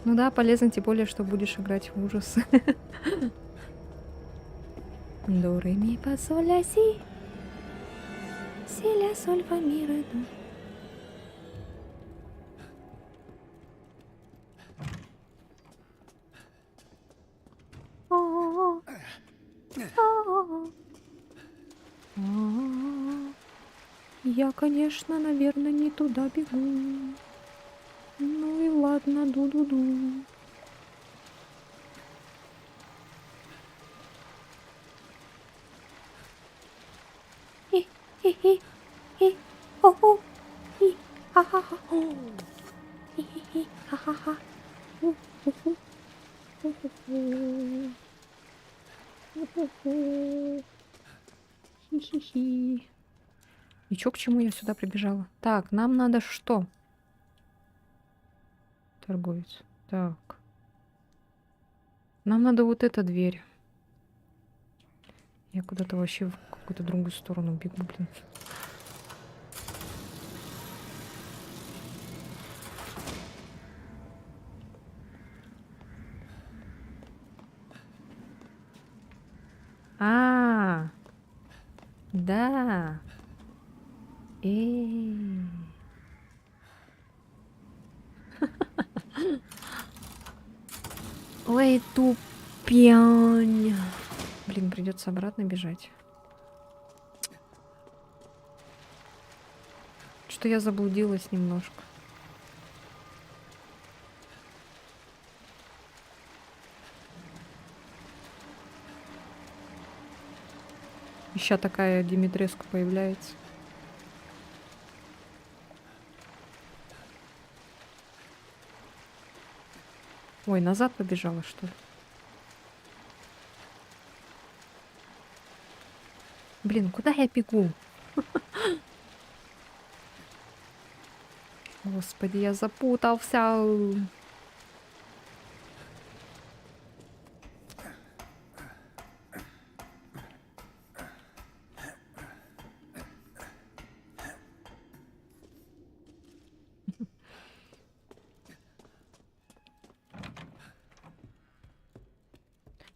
Ну да, полезно, тем более, что будешь играть в ужасы. До, ре, ми, фа, соль, ля, си. Си, ля, соль, фа, ми, ре, до. Я, конечно, наверное, не туда бегу. Ну и ладно, ду-ду-ду. Хи-хи-хи. Хо-хо. Хи. Ха-ха-ха. Хи-хи-хи. Ха-ха-ха. Ху-ху-ху. Ху-ху-ху. Ху-ху-ху. Хи-хи-хи. И чё, к чему я сюда прибежала? Так, нам надо что? Торговец. Так. Нам надо вот эта дверь. Я куда-то вообще в какую-то другую сторону бегу, блин. А, да. Эй. Ой, тупень. Блин, придется обратно бежать. Что я заблудилась немножко. Еще такая Димитреску появляется. Ой, назад побежала, что ли? Блин, куда я бегу? Господи, я запутался.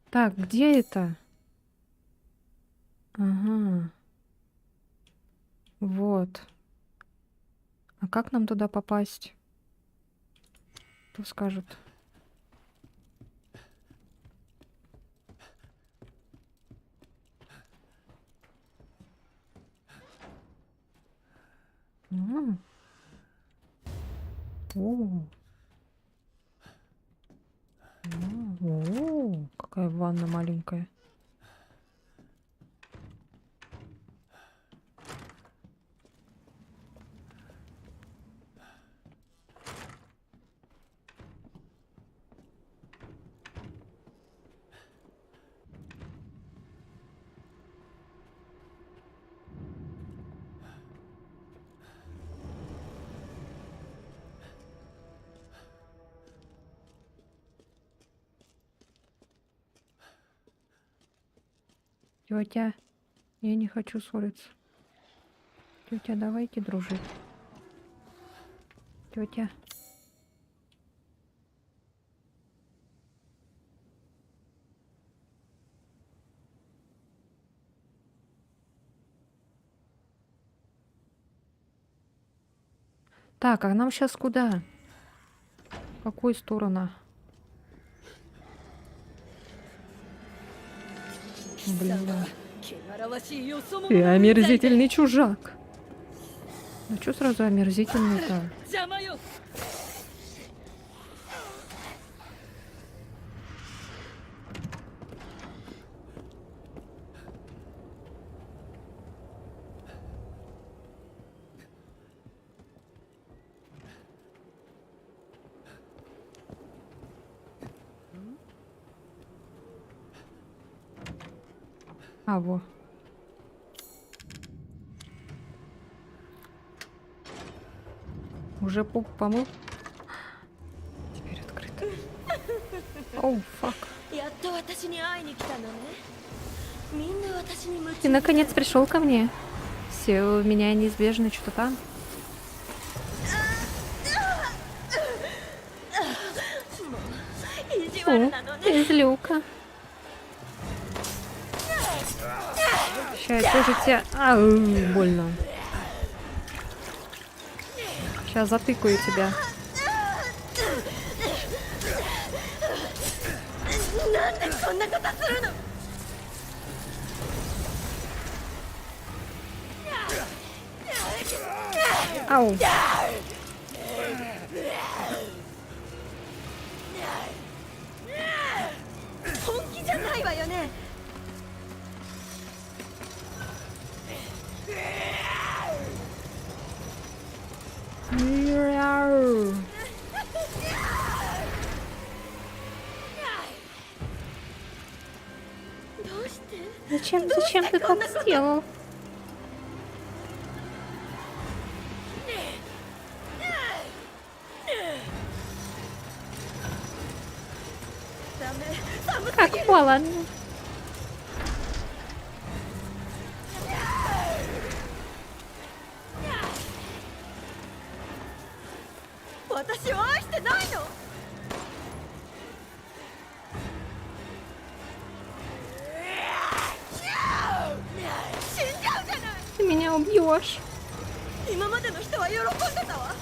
Так, где это? Ага. Вот. А как нам туда попасть? Кто скажет? М. О. О, какая ванна маленькая. Тетя, я не хочу ссориться. Тетя, давайте дружить. Тетя. Так, а нам сейчас куда? В какую сторону? Блин. 汚らわしいよそ者 Ты のうんざりで омерзительный чужак. Ну что сразу омерзительный-то? 邪魔よ А А, во. Уже помыл? Теперь открыто. Оу, фак. やっと私に会いに来たのね。みんな私に夢中 Ты наконец пришел ко мне. Все у меня неизбежно что-то там. 意地悪なの О, ね。 из люка. Сейчас я тоже тебя... Ау, больно. Сейчас затыкаю тебя. なんでこんなことするの。 Ау. 本気じゃないわよね。 Мяу. どうして。 Зачем ты так сделал? ダメ。寒す Как холодно. 私を愛してないの。 死んじゃうじゃない。 Ты меня убьешь. 今までの人は喜んでたわ。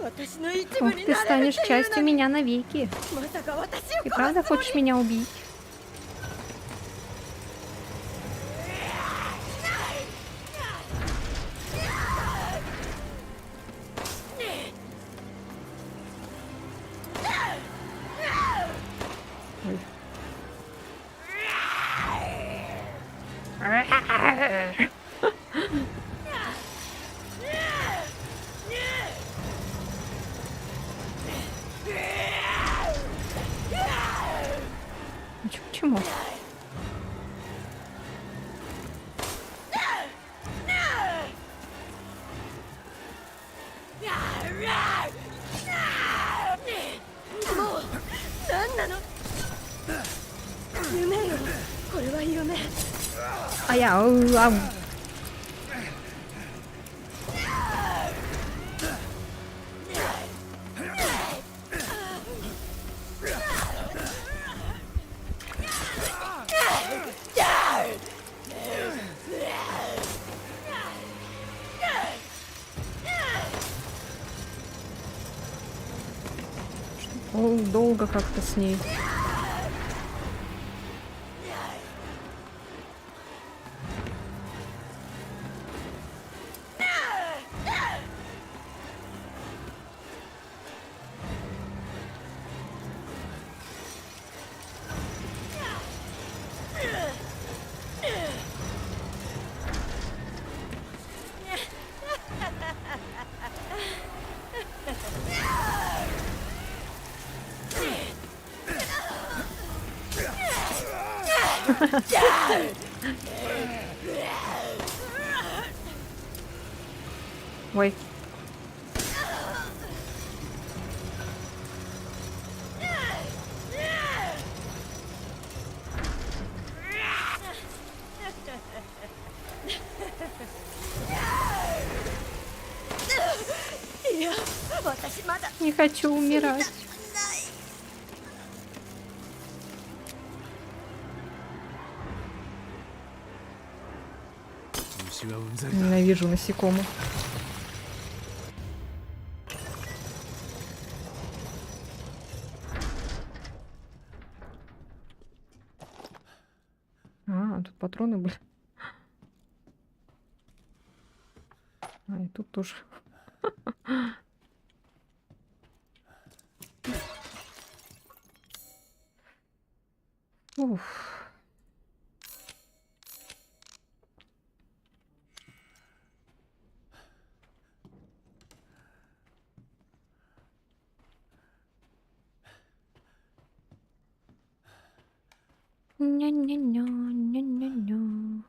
私の一部 Ох, に ты なれる станешь っていうの частью に меня навеки. まさか私を Ты 殺 правда すつも хочешь り。 меня убить? Почему? А я... ау. О, долго как-то с ней. Ой. Не хочу умирать. Ненавижу насекомых. А, тут патроны были. А, и тут тоже. Уф. Ня-ня-ня, ня-ня-ня.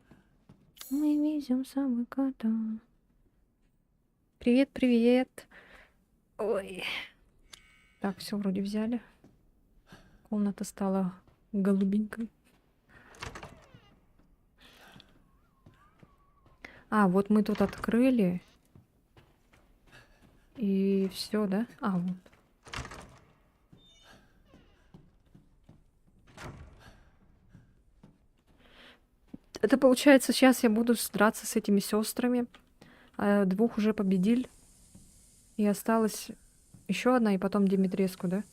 Мы везем самоката. Привет, привет. Ой. Так, все вроде взяли. Комната стала голубенькой. А, вот мы тут открыли. И все, да? А, вот. Это получается, сейчас я буду драться с этими сестрами. Двух уже победили. И осталась еще одна, и потом Димитреску, да?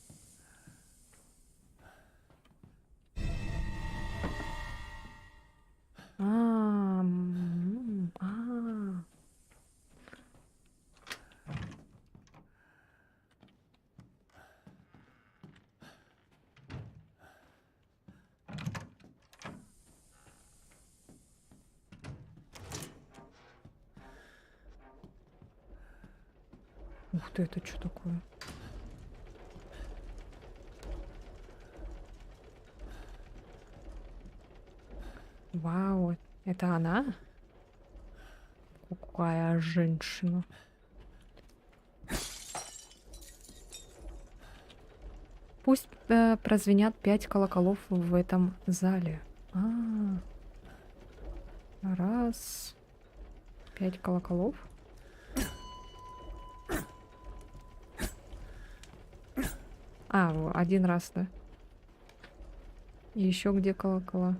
А. Ух ты, это что такое? Вау, это она? Какая женщина. Пусть прозвенят 5 колоколов в этом зале. Раз. 5 колоколов. Один раз, да? И еще где колокола?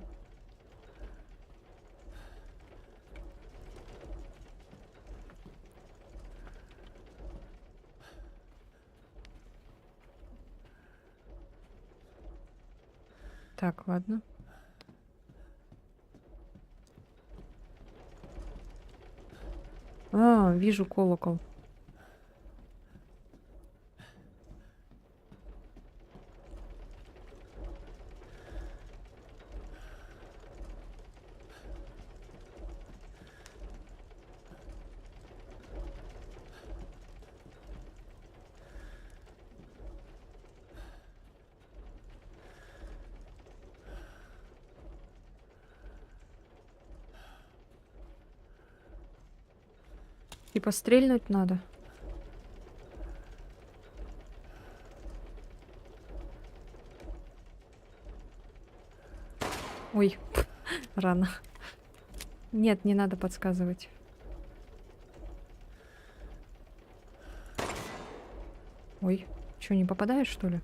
Так, ладно. Вижу колокол. Типа стрельнуть надо. Ой, рано. Нет, не надо подсказывать. Ой, что, не попадаешь, что ли?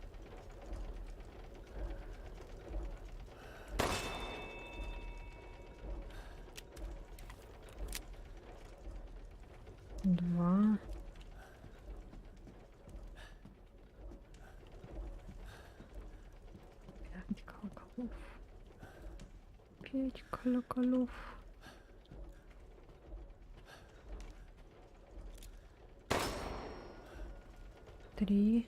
Два. Пять колоколов. 5 колоколов. Три.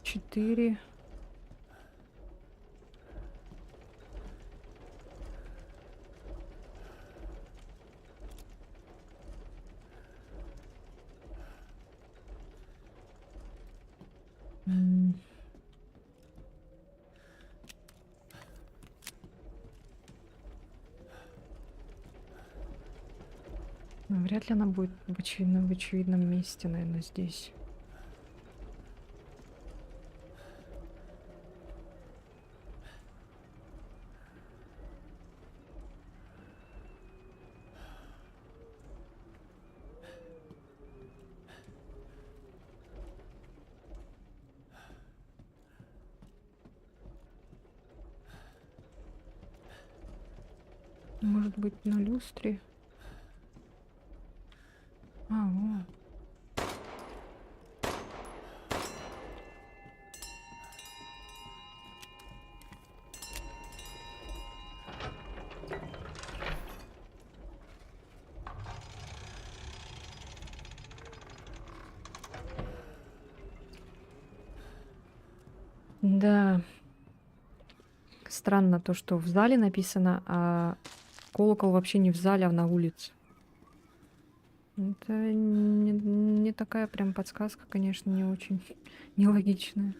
Четыре. Вряд ли она будет в очевидном месте, наверное, здесь. Может быть, на люстре? Да, странно то, что в зале написано, а колокол вообще не в зале, а на улице. Это не такая прям подсказка, конечно, не очень нелогичная.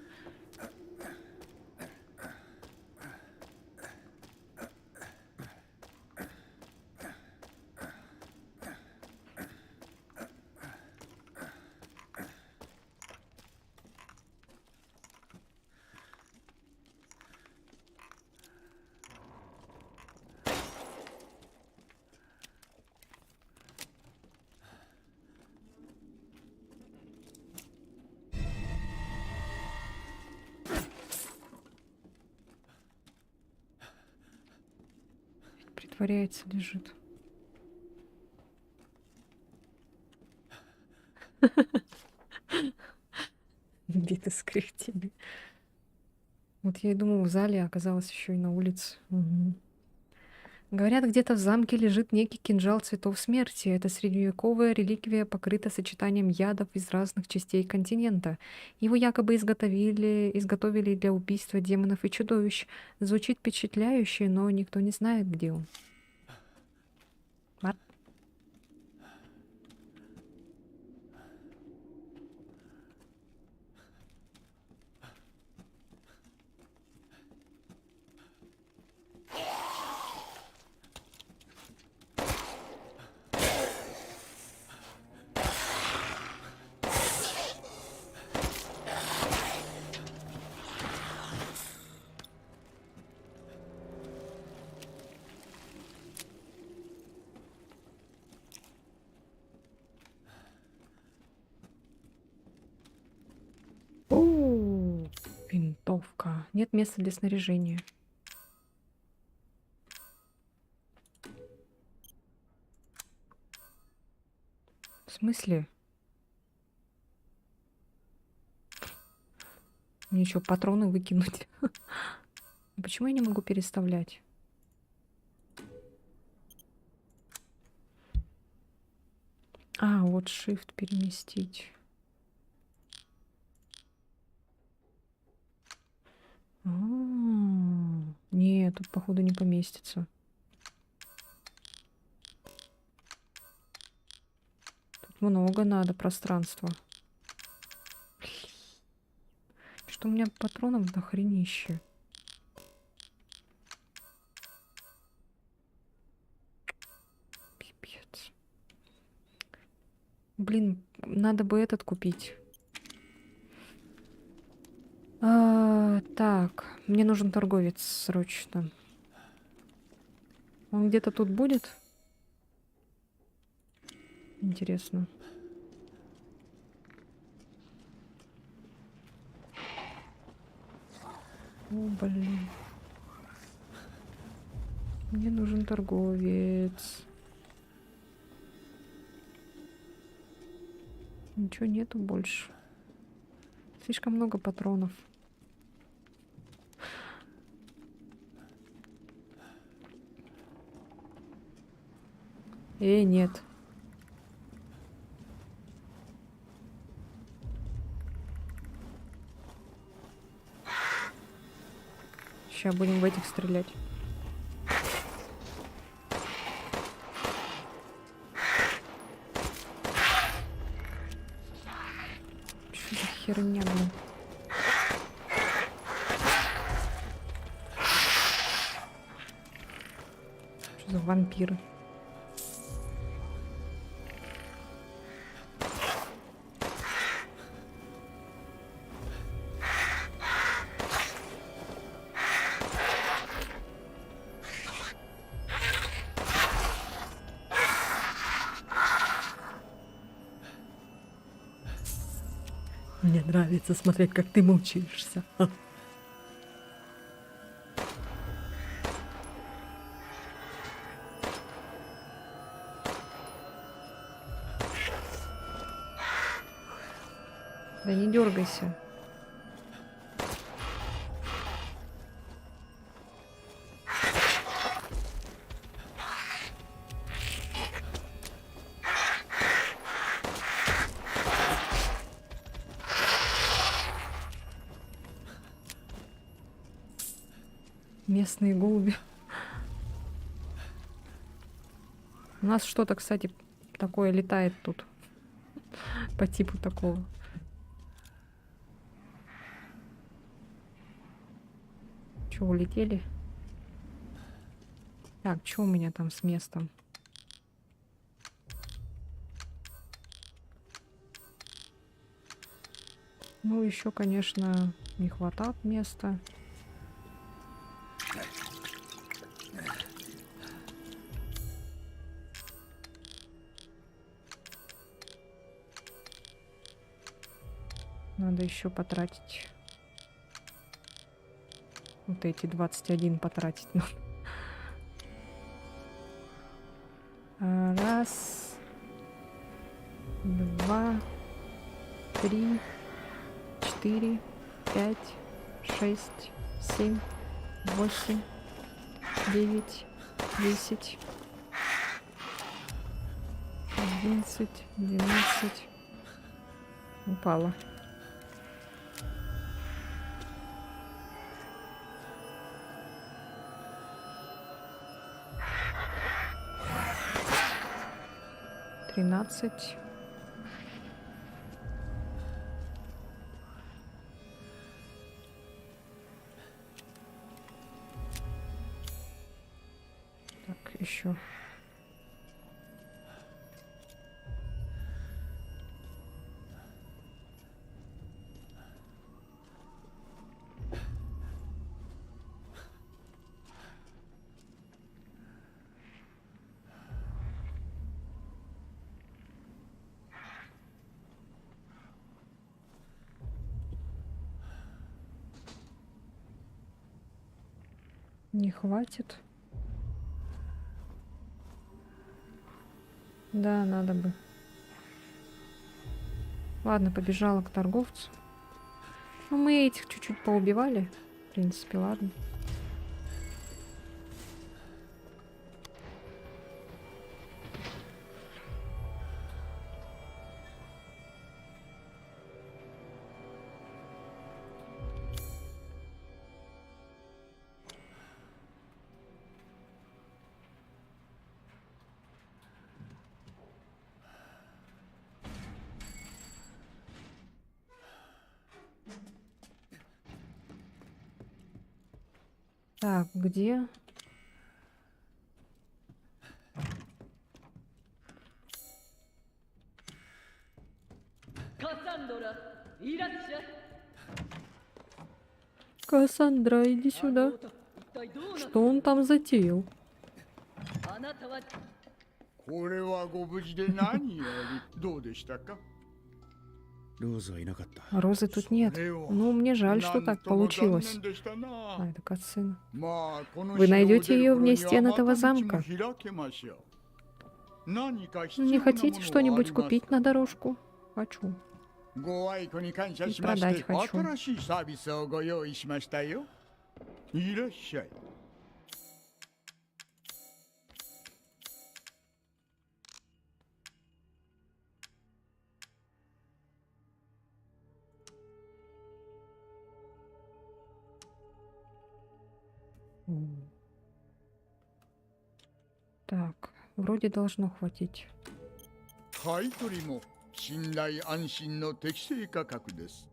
Притворяется, лежит. Биты с кряхтями. Вот я и думала в зале, а оказалось еще и на улице. Мгм. Говорят, где-то в замке лежит некий кинжал цветов смерти. Это средневековая реликвия, покрыта сочетанием ядов из разных частей континента. Его якобы изготовили для убийства демонов и чудовищ. Звучит впечатляюще, но никто не знает, где он. What? О, винтовка. Нет места для снаряжения. В смысле? Мне что, патроны выкинуть? Почему я не могу переставлять? А, вот Shift переместить. Нет, тут походу не поместится. Тут много надо пространства. Что у меня патронов до хренища. Пипец. Блин, надо бы этот купить. Так, мне нужен торговец срочно. Он где-то тут будет? Интересно. О, блин. Мне нужен торговец. Ничего нету больше. Слишком много патронов. Нет. Сейчас будем в этих стрелять. Что за херня, блин? Что за вампиры? Мне нравится смотреть, как ты мучаешься. Да не дергайся. Местные голуби. У нас что-то, кстати, такое летает тут. По типу такого. Че, улетели? Так, что у меня там с местом? Ну, еще, конечно, не хватает места. Надо еще потратить. Вот эти 21 потратить надо. Раз, два, три, 4, 5, 6, 7, 8, 9, 10, 11, 12. Упала. Тринадцать. Так, еще. Не хватит. Да, надо бы. Ладно, побежала к торговцу. Ну, мы этих чуть-чуть поубивали. В принципе, ладно. Так, где? Кассандра, иди сюда. Что он там затеял? これはご無事で何よりどうでしたか？ Розы тут нет. Ну, мне жаль, что так получилось. А, это катсцена. Вы найдете ее вне стен этого замка. Не хотите что-нибудь купить на дорожку? Хочу. И продать хочу. いらっしゃい。 Так, вроде должно хватить. 買い取りも信頼安心の適正価格です。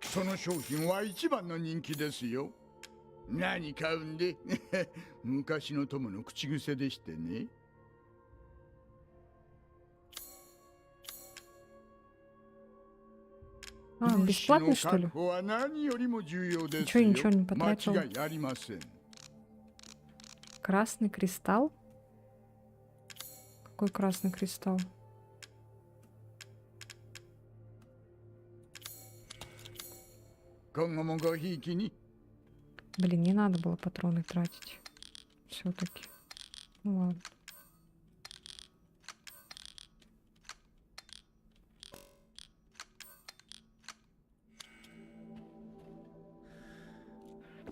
その商品は一番の人気ですよ。何買うんで昔の友の口癖でしてね。 А, бесплатно, что ли? Чё, я ничего не потратил? Красный кристалл? Какой красный кристалл? Блин, не надо было патроны тратить. Все-таки. Ну ладно.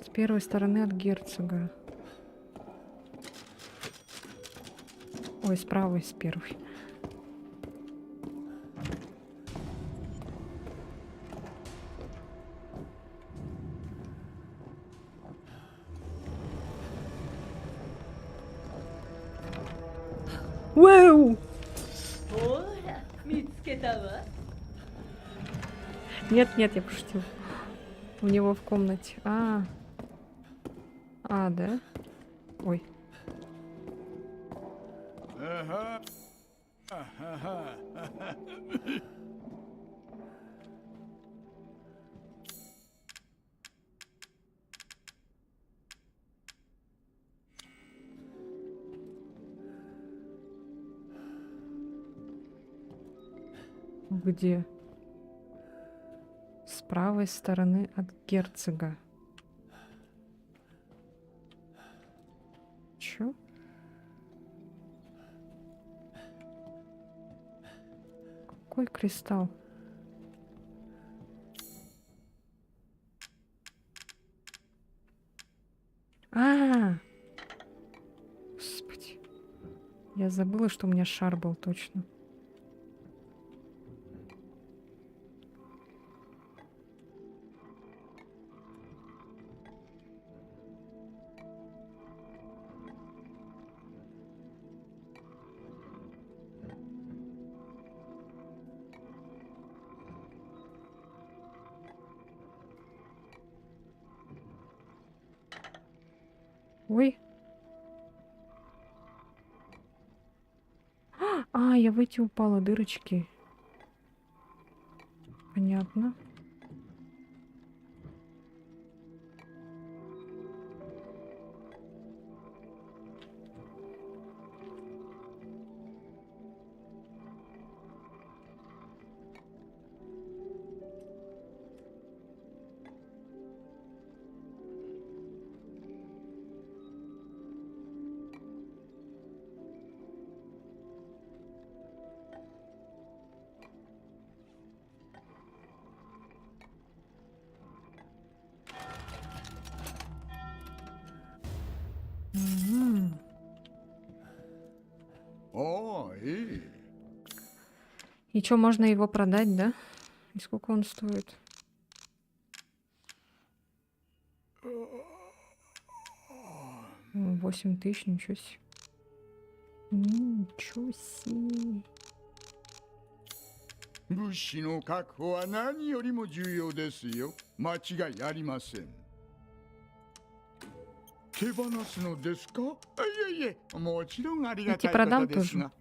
С первой стороны от герцога. Ой, с правой, с первой. Вау! ほら見つけたわ。 Нет, нет, я пошутил. У него в комнате. Да? Ой. あはあはは Где? С правой стороны от герцога. Чё? Какой кристалл? Господи. Я забыла, что у меня шар был точно. Ой. Я в эти упала дырочки. Понятно. Мгм. おーいい И чё, можно его продать, да? И сколько он стоит? 8000, ничего себе. Ничего себе. 物資の確保は何よりも重要ですよ。間違いありません。手放すのですか？いえいえ、もちろんありがたいことですが。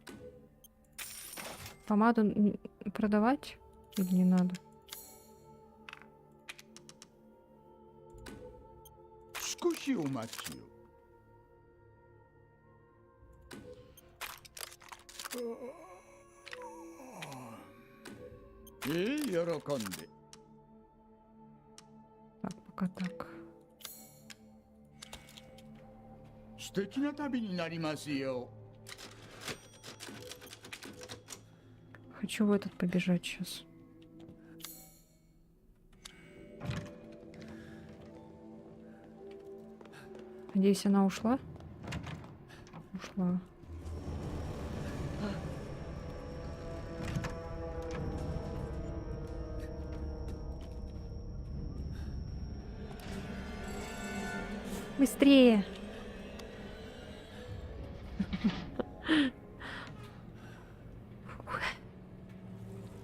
Помаду продавать или не надо? 少しお待ちを。喜んで。 Так, пока так. 素敵な旅になりますよ。 Хочу в этот побежать сейчас. Надеюсь, она ушла? Ушла. Быстрее!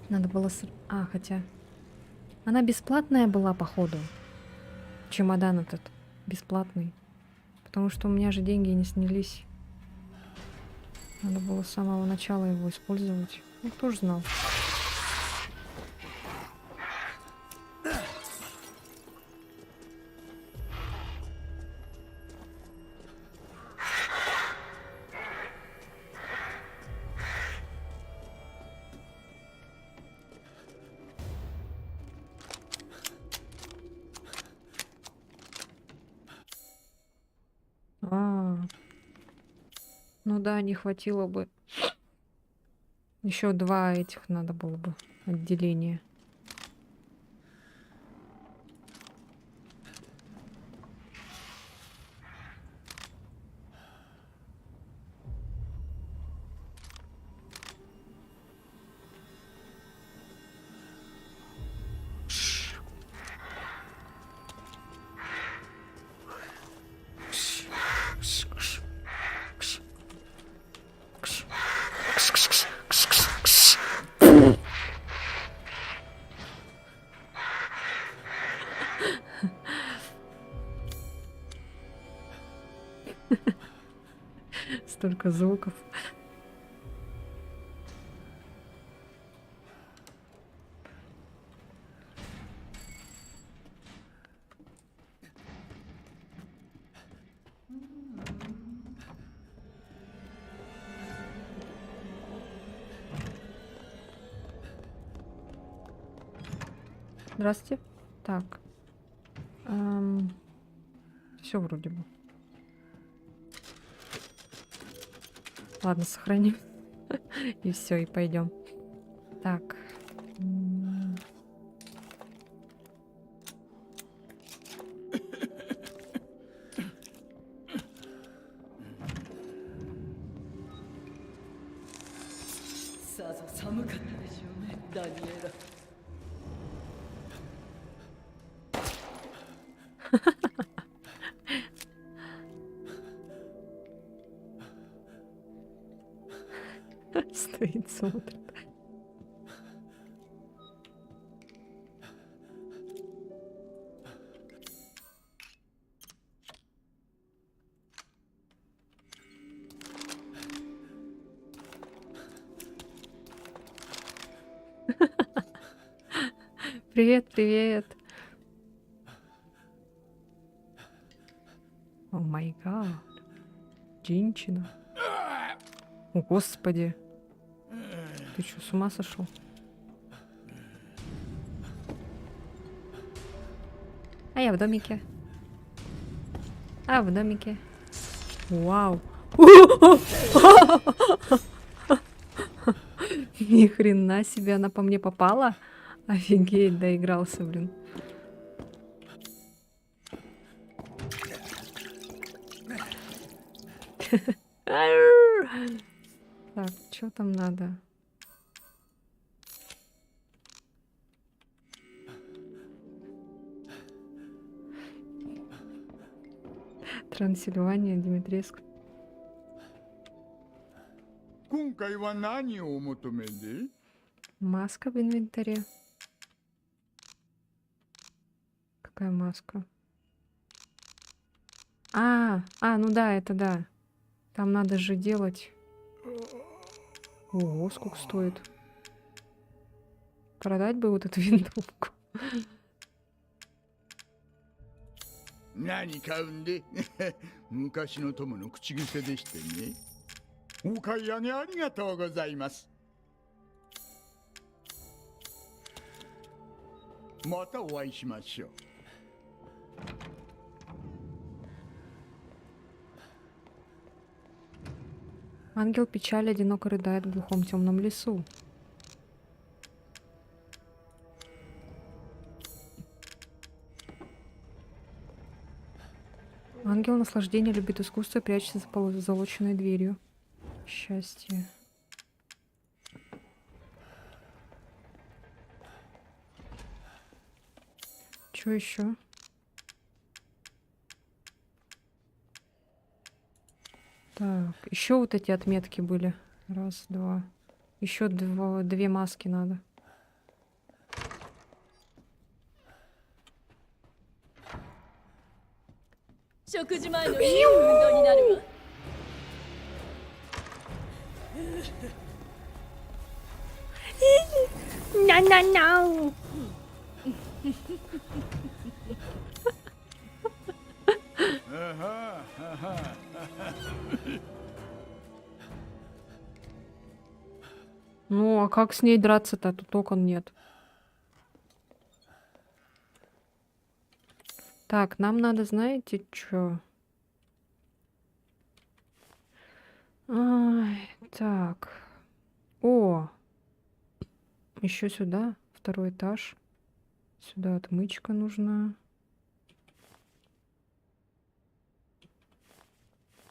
Надо было... хотя... Она бесплатная была, походу. Чемодан этот. Бесплатный. Потому что у меня же деньги не снялись. Надо было с самого начала его использовать. Ну, кто ж знал. Ну да, не хватило бы. Еще 2 этих надо было бы отделения. Столько звуков. Здравствуйте. Так. Все вроде бы. Ладно, сохраним. И все, и пойдем. Так. Стоит, смотрит. Привет, привет. О май гад. Женщина. О, господи. Ты что, с ума сошел? А я в домике. А в домике. Вау. Ни хрена себе, она по мне попала. Офигеть, доигрался, блин. Так, что там надо? Трансильвания, Димитреск. 今回は何をお求めで？ Маска в инвентаре. Какая маска? Ну да, это да. Там надо же делать. Ого, сколько стоит. Продать бы вот эту винтовку. 何買うんで？昔の友の口癖でしてね。お買い上げありがとうございます。またお会いしましょう。 Ангел печали одиноко рыдает в глухом темном лесу. Ангел наслаждения любит искусство и прячется за позолоченной дверью. Счастье. Что еще? Так, еще вот эти отметки были. Раз, два. Еще две маски надо. No. Ну, а как с ней драться-то? Тут окон нет. Так, нам надо, знаете, что? Так. О! Еще сюда. Второй этаж. Сюда отмычка нужна.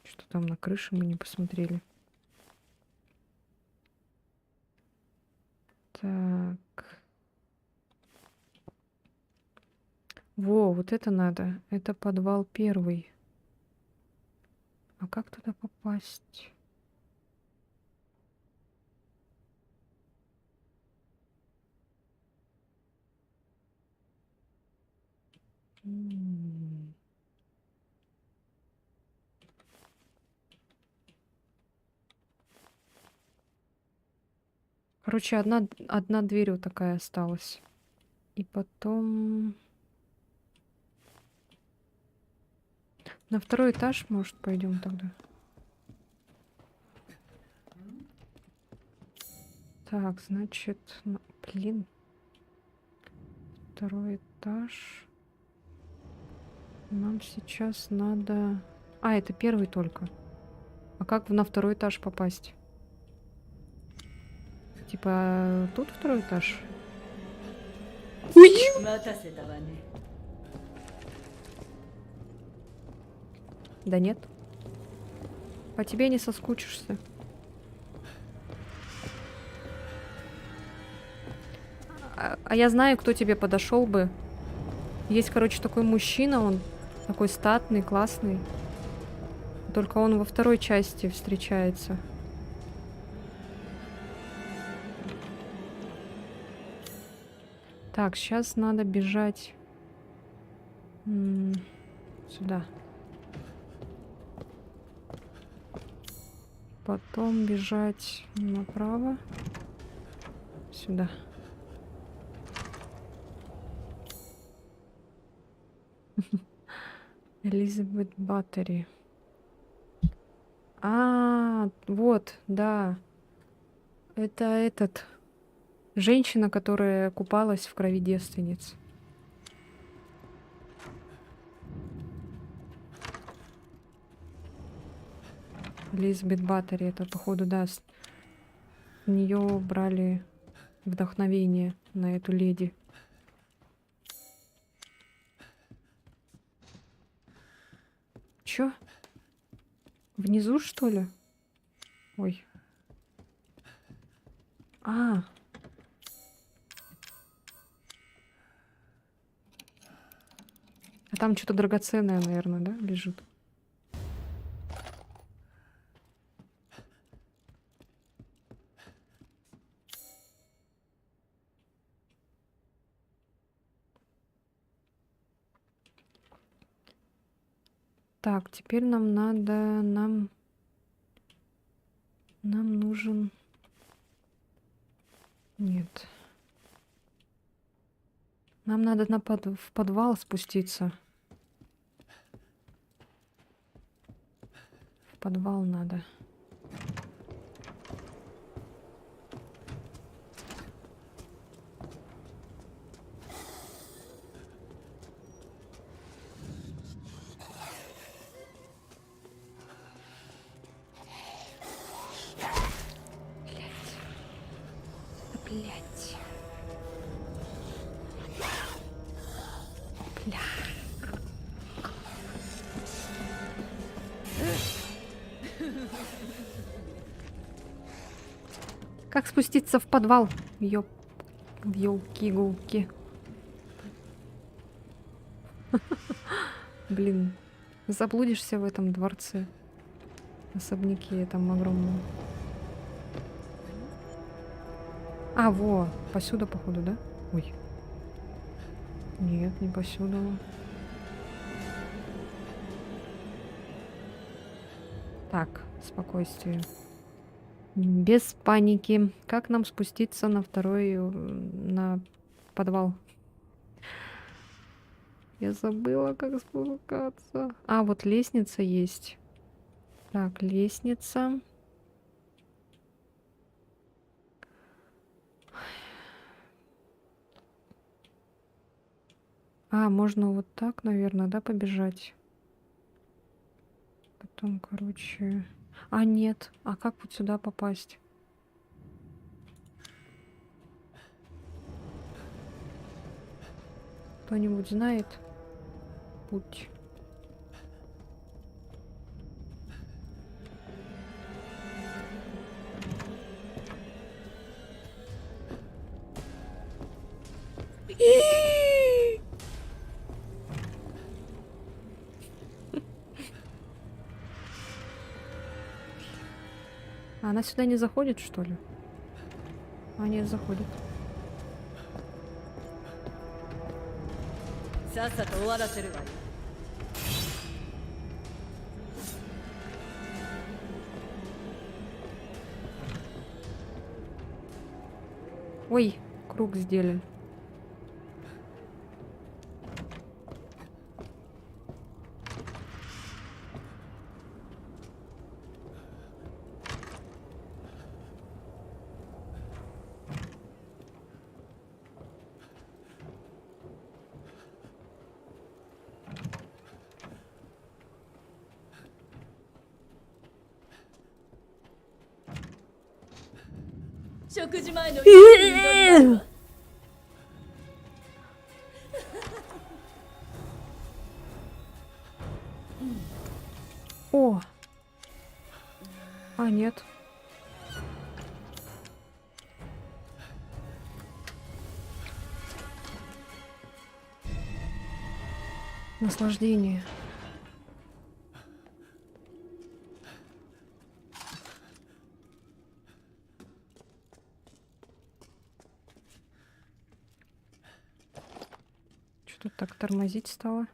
Что там на крыше мы не посмотрели. Так. Во, вот это надо. Это подвал первый. А как туда попасть? М. Короче, одна дверь вот такая осталась. И потом на второй этаж, может, пойдем тогда. Так, значит, блин, второй этаж. Нам сейчас надо... А, это первый только. А как на второй этаж попасть? Типа, тут второй этаж? Ой! 待たせたわね。 Да нет. По тебе не соскучишься. А я знаю, кто тебе подошел бы. Есть, короче, такой мужчина, он такой статный, классный. Только он во второй части встречается. Так, сейчас надо бежать сюда. Потом бежать направо. Сюда. Элизабет Баттери. А, вот, да. Это этот. Женщина, которая купалась в крови девственниц. Элизабет Баттери. Это, походу, да. С нее брали вдохновение на эту леди. Чё? Внизу, что ли? Ой. А. А там что-то драгоценное, наверное, да, лежит? Так, теперь нам надо... Нам нужен... Нет. Нам надо в подвал спуститься. В подвал надо. Блять. Бля. Как спуститься в подвал? Ёлки-гулки. Блин. Заблудишься в этом дворце. Особняке там огромном. А, во, посюда, походу, да? Ой. Нет, не посюда. Так, спокойствие. Без паники. Как нам спуститься на второй, на подвал? Я забыла, как спускаться. А, вот лестница есть. Так, лестница. А, можно вот так, наверное, да, побежать? Потом, короче... А, нет. А как вот сюда попасть? Кто-нибудь знает путь? А она сюда не заходит, что ли? А, нет, заходит. さっさと終わらせるわよ。Ой, круг сделали. О! А, нет. Наслаждение. Что тут так тормозить стало?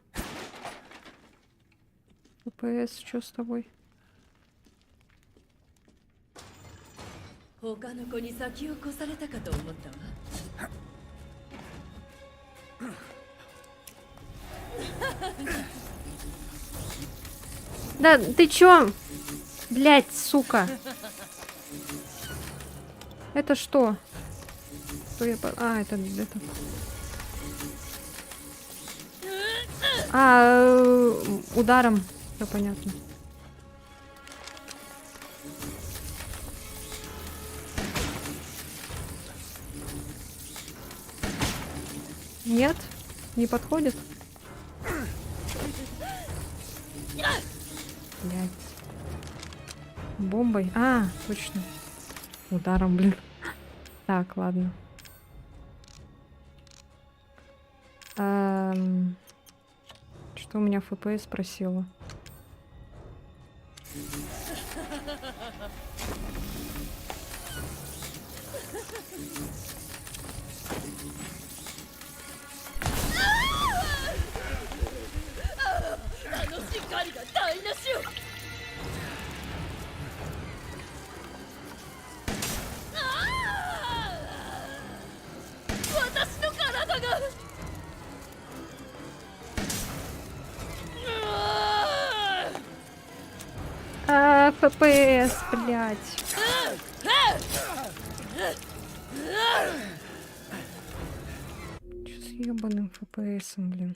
ППС, что с тобой? 他の子に先を越されたかと思ったわ。Да ты чё? Блять, сука. Это что? Что я А, это... Ударом. Все понятно. Нет? Не подходит? Блять. Бомбой? А, точно. Ударом, блин. Так, ладно. Что у меня FPS спросила? FPS, блядь. Чё с ебаным FPS, блин?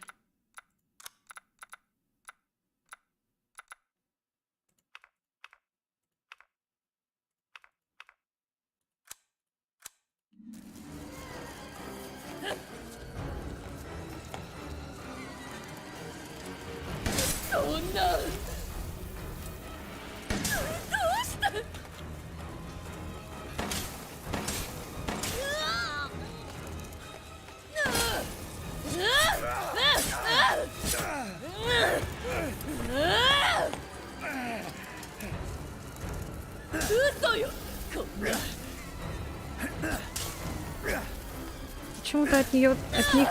Почему-то от них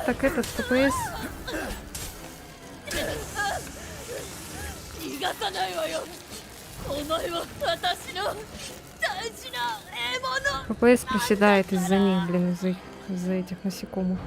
так этот FPS. FPS проседает из-за них, блин, из-за этих насекомых.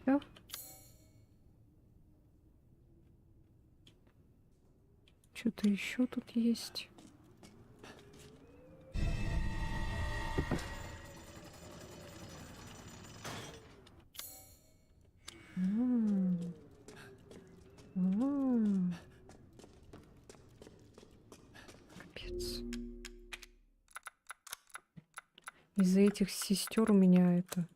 Всё. Что-то еще тут есть. Капец. Из-за этих сестер у меня это...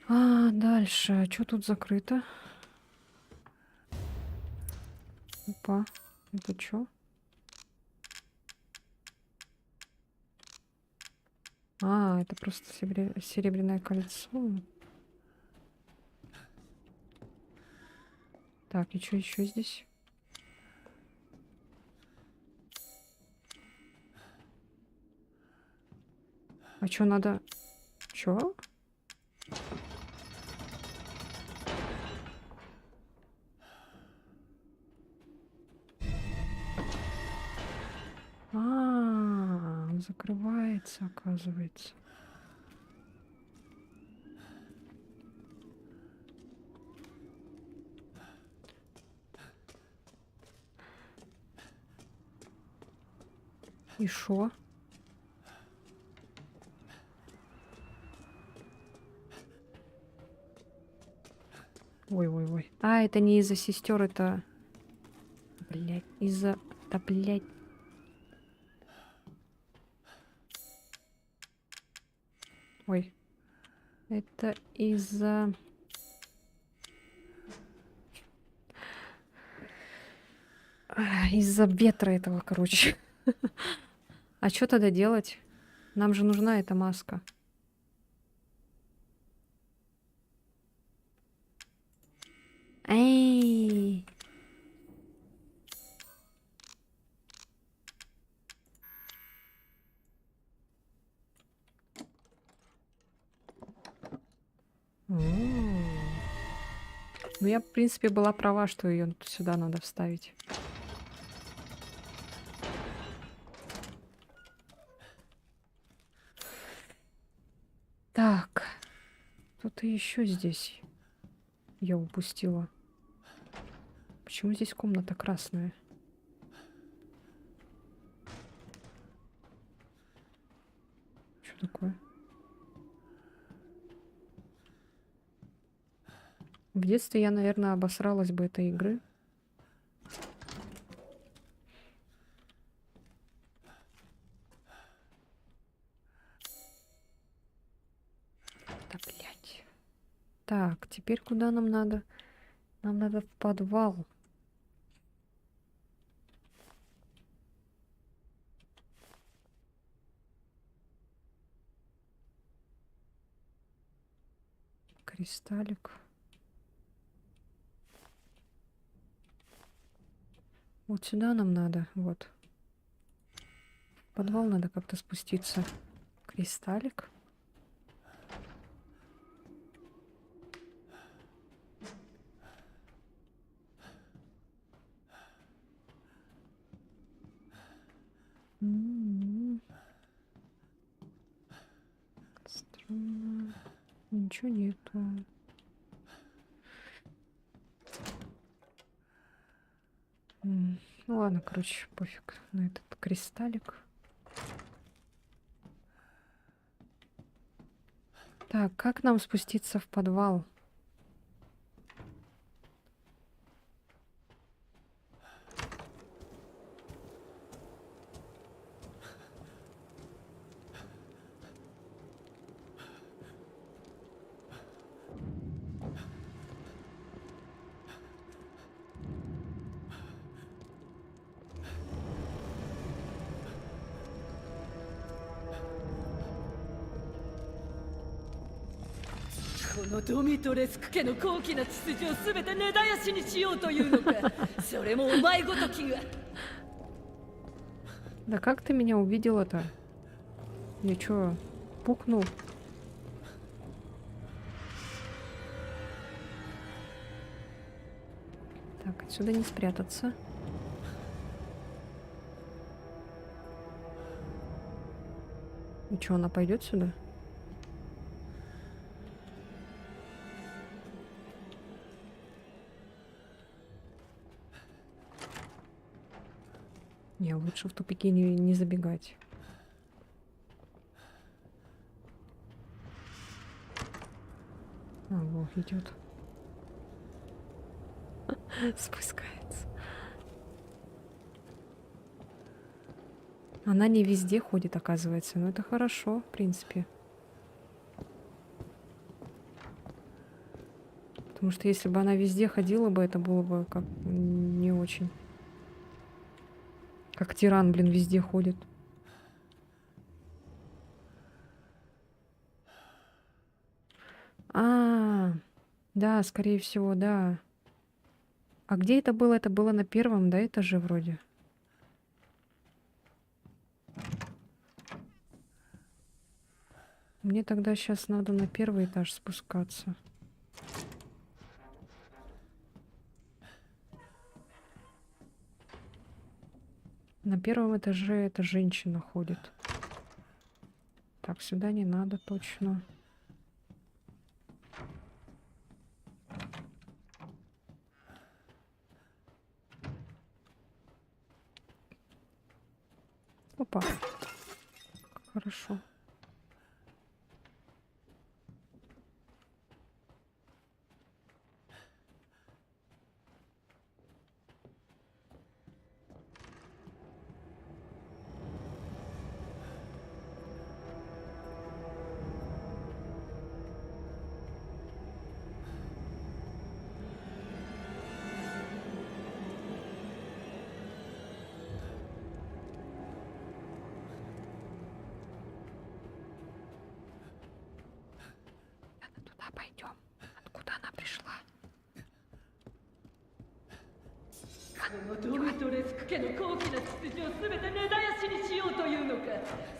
Дальше. Что тут закрыто? Опа. Это что? Это просто серебряное кольцо. Так, и что еще здесь? А что надо? Чё? Он закрывается, оказывается. И шо? Ой-ой-ой. Это не из-за сестер, это... Блять, из-за... Да, блять. Ой. Это из-за... Из-за ветра этого, короче. А что тогда делать? Нам же нужна эта маска. Эй! Ну, я, в принципе, была права, что ее сюда надо вставить. Так. Что-то еще здесь я упустила. Почему здесь комната красная? Что такое? В детстве я, наверное, обосралась бы этой игры. Да, блядь. Так, теперь куда нам надо? Нам надо в подвал. Кристаллик. Вот сюда нам надо. Вот. В подвал надо как-то спуститься. Кристаллик. Странно. Ничего нету. Ну ладно, короче, пофиг на этот кристаллик. Так, как нам спуститься в подвал?このドミトレスク家の高貴な血筋を全て根絶やしにしようというのか。それもお前ごときが。 Да как ты меня увидела-то? Я чё, пукнул? Так, отсюда не спрятаться. И чё, она пойдет сюда? Не, лучше в тупике не забегать. Во, идет. Спускается. Она не везде ходит, оказывается. Но это хорошо, в принципе. Потому что если бы она везде ходила бы, это было бы как не очень. Как тиран, блин, везде ходит. А, да, скорее всего, да. А где это было? Это было на первом, да, этаже вроде? Мне тогда сейчас надо на первый этаж спускаться. На первом этаже эта женщина ходит. Так, сюда не надо точно. Опа. Хорошо. Туда пойдем. Откуда она пришла? このドミトレスク家の高貴な秩序を全て根絶やしにしようというのか。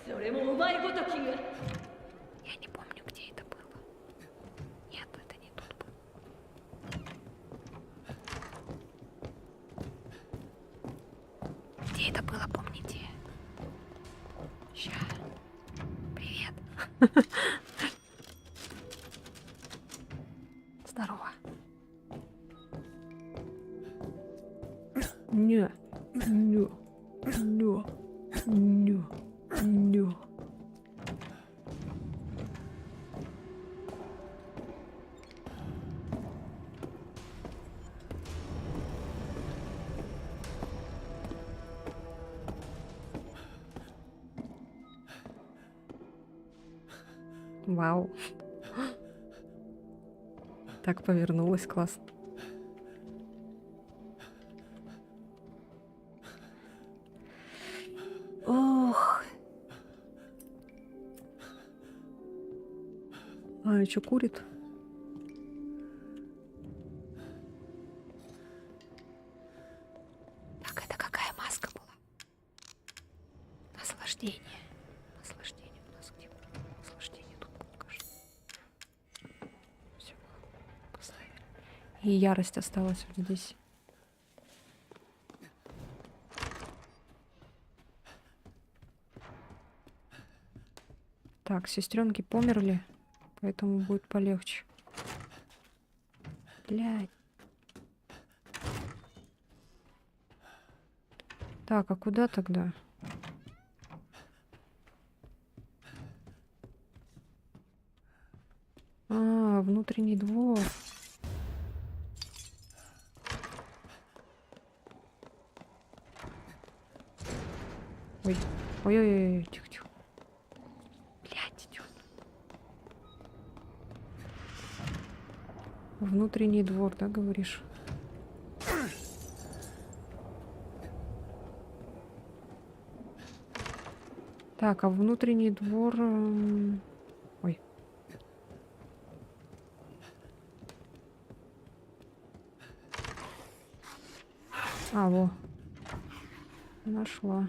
それもお前ごときが。 Я не помню, где это было. Нет, это не тут было. Где это было, помните? Ща. Привет. Здорово. Не, не, не, не, не. Вау. Так повернулась, классно. Ох. А, что курит? Так, это какая маска была? Наслаждение. Наслаждение у нас где? Наслаждение тут было, кажется. Все, поставили. И ярость осталась вот здесь. Так, сестренки померли, поэтому будет полегче. Блядь. Так, а куда тогда? А, внутренний двор. Ой, ой-ой-ой, тихо-тихо. Блядь, идёт. Внутренний двор, да, говоришь? Так, а внутренний двор... Ой. А, во. Нашла.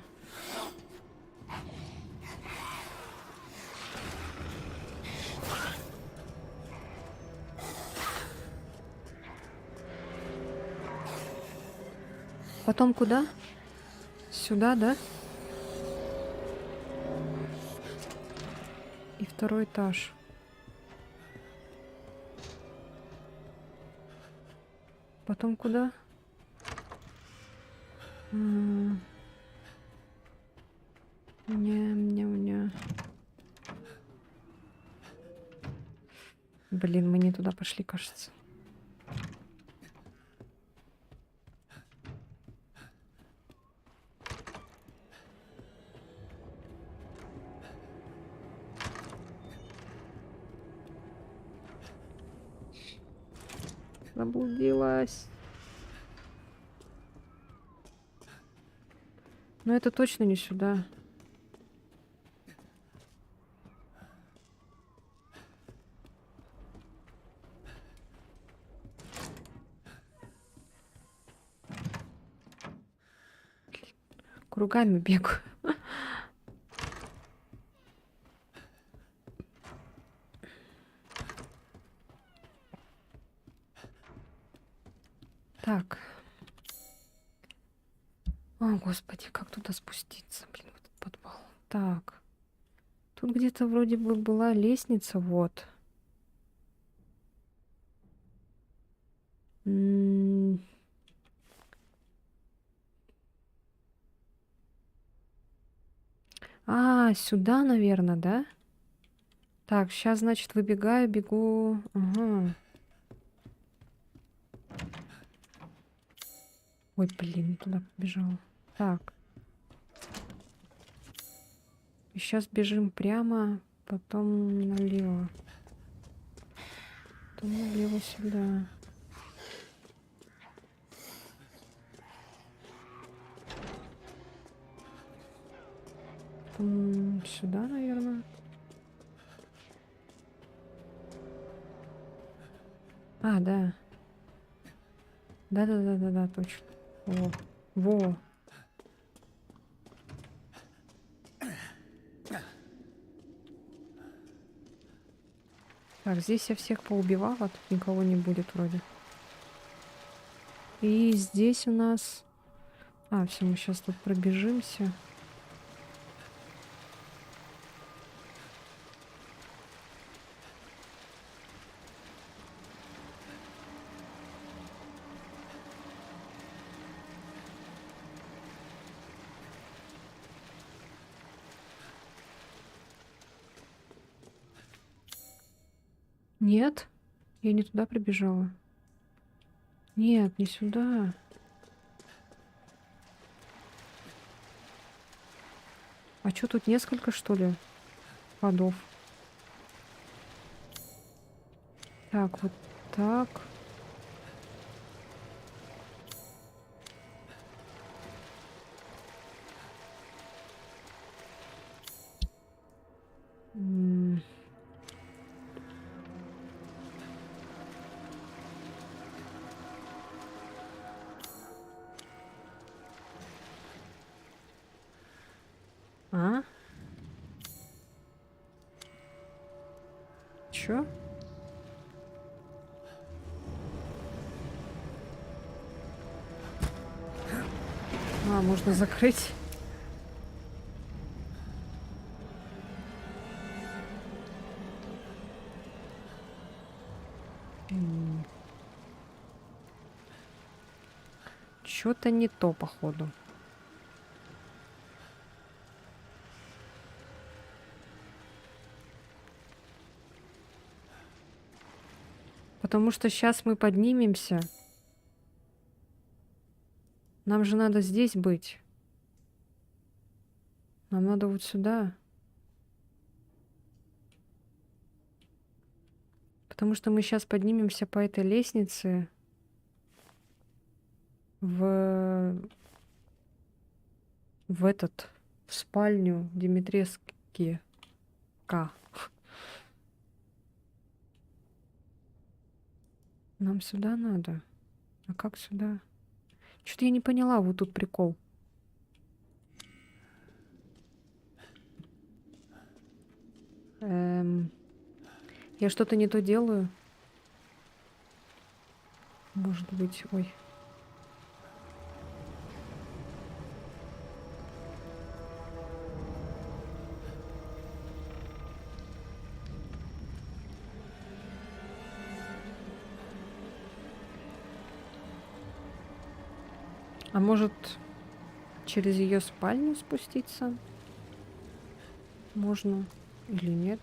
Потом куда? Сюда, да? И второй этаж. Потом куда? Ня-ня-ня. Блин, мы не туда пошли, кажется. Заблудилась. Но это точно не сюда. Кругами бегаю. Так. О, господи, как туда спуститься? Блин, в этот подвал. Так. Тут где-то вроде бы была лестница, вот. М. А, сюда, наверное, да? Так, сейчас, значит, выбегаю, бегу. Ага. Ой, блин, не туда побежала. Так. И сейчас бежим прямо, потом налево. Потом налево сюда. Потом сюда, наверное. А, да. Да-да-да-да-да, точно. Во. Во. Так, здесь я всех поубивала, тут никого не будет вроде. И здесь у нас... А, все, мы сейчас тут пробежимся. Нет, я не туда прибежала. Нет, не сюда. А что, тут несколько, что ли, ходов? Так, вот так. М. А? Чё? А, можно закрыть. Чё-то не то, походу. Потому что сейчас мы поднимемся. Нам же надо здесь быть. Нам надо вот сюда. Потому что мы сейчас поднимемся по этой лестнице в этот, в спальню Димитрески. Нам сюда надо. А как сюда? Что-то я не поняла, вот тут прикол. Я что-то не то делаю. Может быть, ой. А может, через ее спальню спуститься? Можно или нет?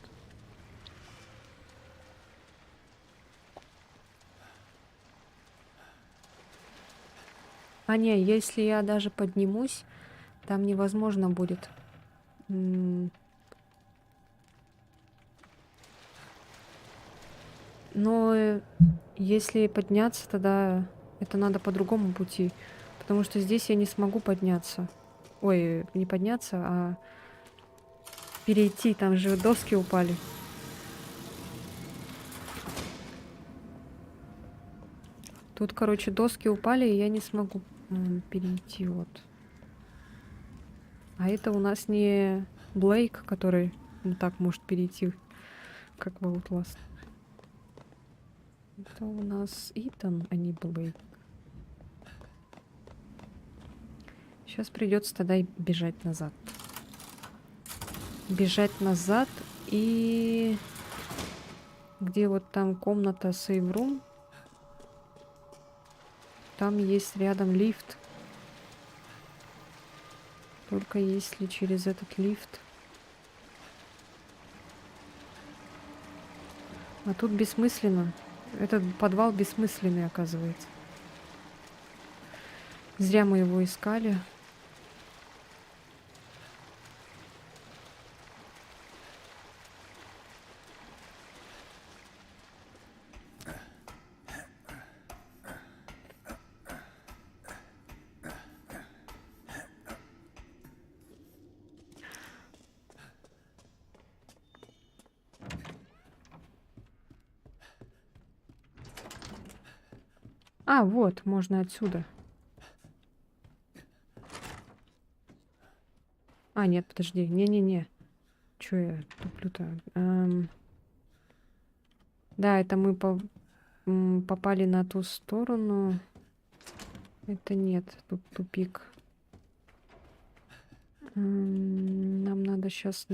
А не, если я даже поднимусь, там невозможно будет. Но Если подняться, тогда это надо по другому пути. Потому что здесь я не смогу подняться. Ой, не подняться, а перейти. Там же доски упали. Тут, короче, доски упали, и я не смогу перейти. Вот. А это у нас не Блейк, который вот так может перейти, как в Outlast. Это у нас Итан, а не Блейк. Сейчас придется тогда и бежать назад. Бежать назад и... Где вот там комната Save Room? Там есть рядом лифт. Только если через этот лифт. А тут бессмысленно. Этот подвал бессмысленный, оказывается. Зря мы его искали. А, вот, можно отсюда. А, нет, подожди. Не-не-не. Чё я туплю-то? Да, это мы попали на ту сторону. Это нет, тут тупик. Нам надо сейчас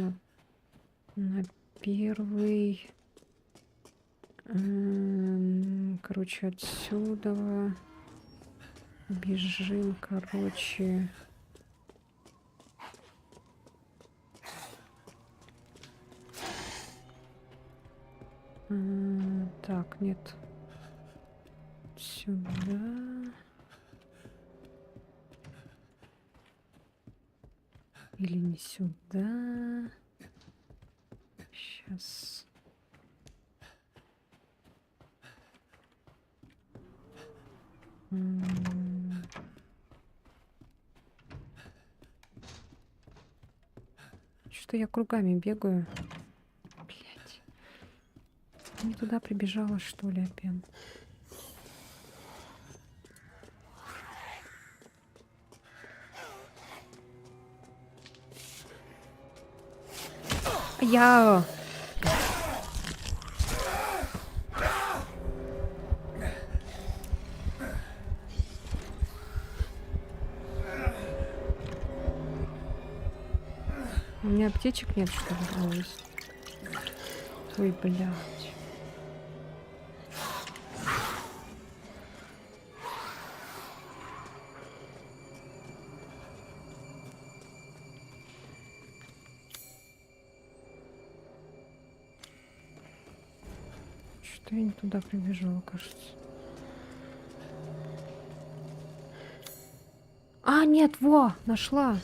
на первый. Короче, отсюда бежим, короче. Так, нет. Сюда. Или не сюда. Сейчас. Что я кругами бегаю? Блять. Не туда прибежала, что ли, опять? Я... У меня аптечек нет, что ли? Ой, блядь. Что я не туда прибежала, кажется. А, нет, во, нашла.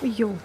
Йоу.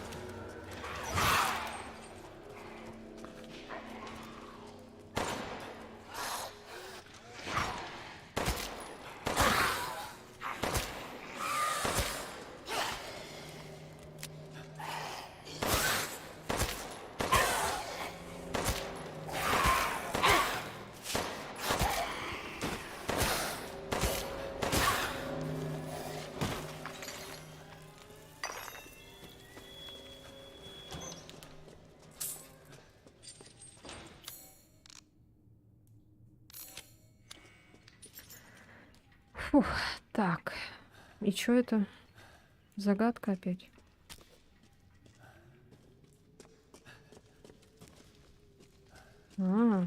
Фух, так. И что это? Загадка опять. А,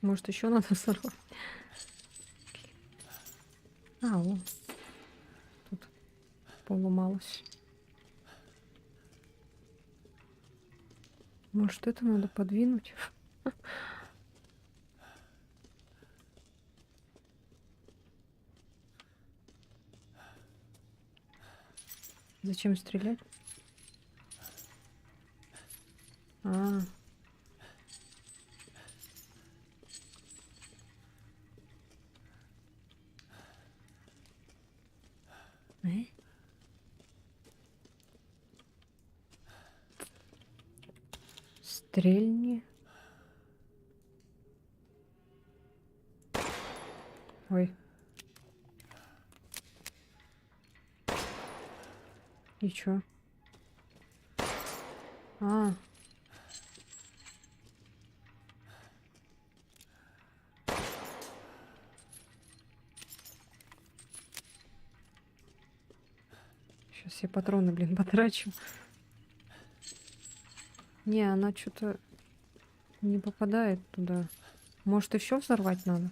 может, еще надо сорвать? А, о, тут поломалось. Может, это надо подвинуть? Зачем стрелять? А, э? Стрельни. Ой. И чё? А, сейчас все патроны, блин, потрачу. Не, она что-то не попадает туда. Может, еще взорвать надо?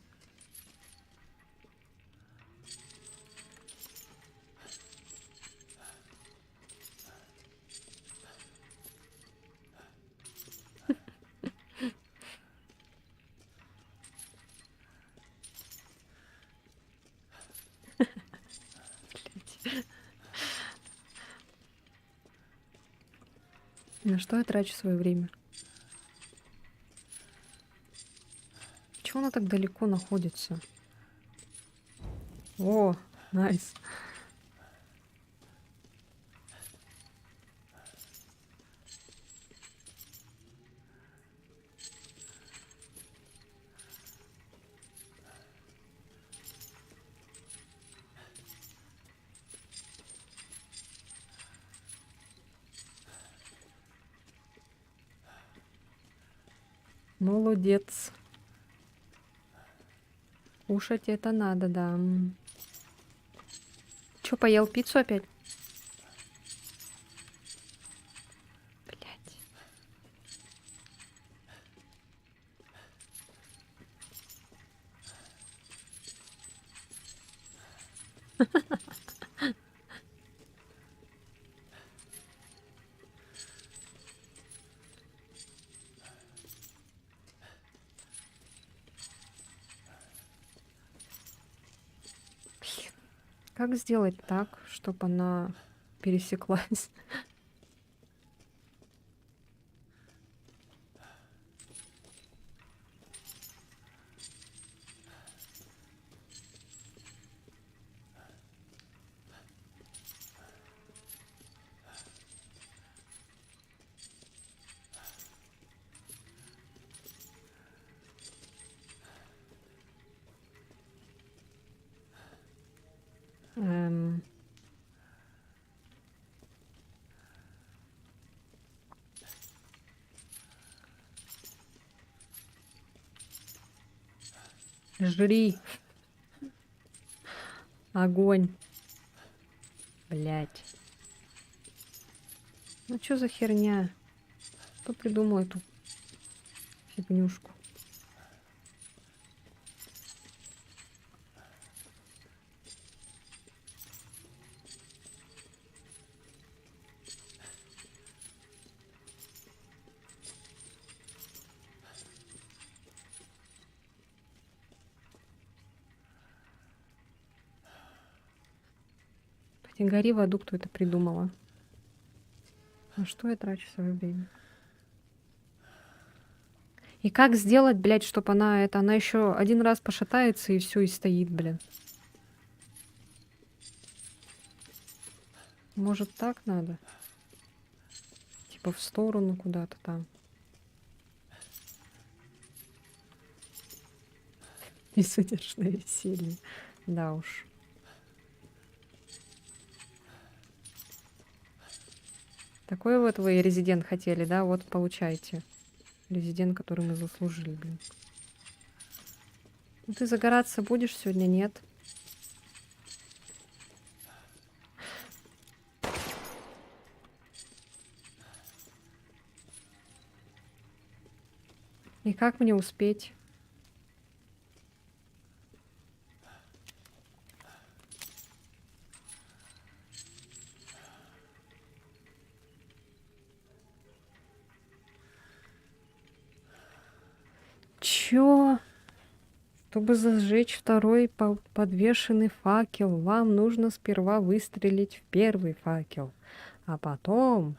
На что я трачу свое время? Чего она так далеко находится? О, найс. Молодец. Кушать это надо, да. Чё, поел пиццу опять? Блять. Как сделать так, чтобы она пересеклась? Эм, Жри. Огонь. Блять. Ну что за херня? Кто придумал эту фигнюшку? Гори в аду, кто это придумала. На что я трачу свое время? И как сделать, блядь, чтобы она еще один раз пошатается и все, и стоит, блин. Может, так надо? Типа в сторону куда-то там. Безудержное веселье. Да уж. Такой вот вы резидент хотели, да? Вот получайте. Резидент, который мы заслужили, блин. Ну ты загораться будешь сегодня? Нет. И как мне успеть? Чё? Чтобы зажечь второй подвешенный факел, вам нужно сперва выстрелить в первый факел, а потом,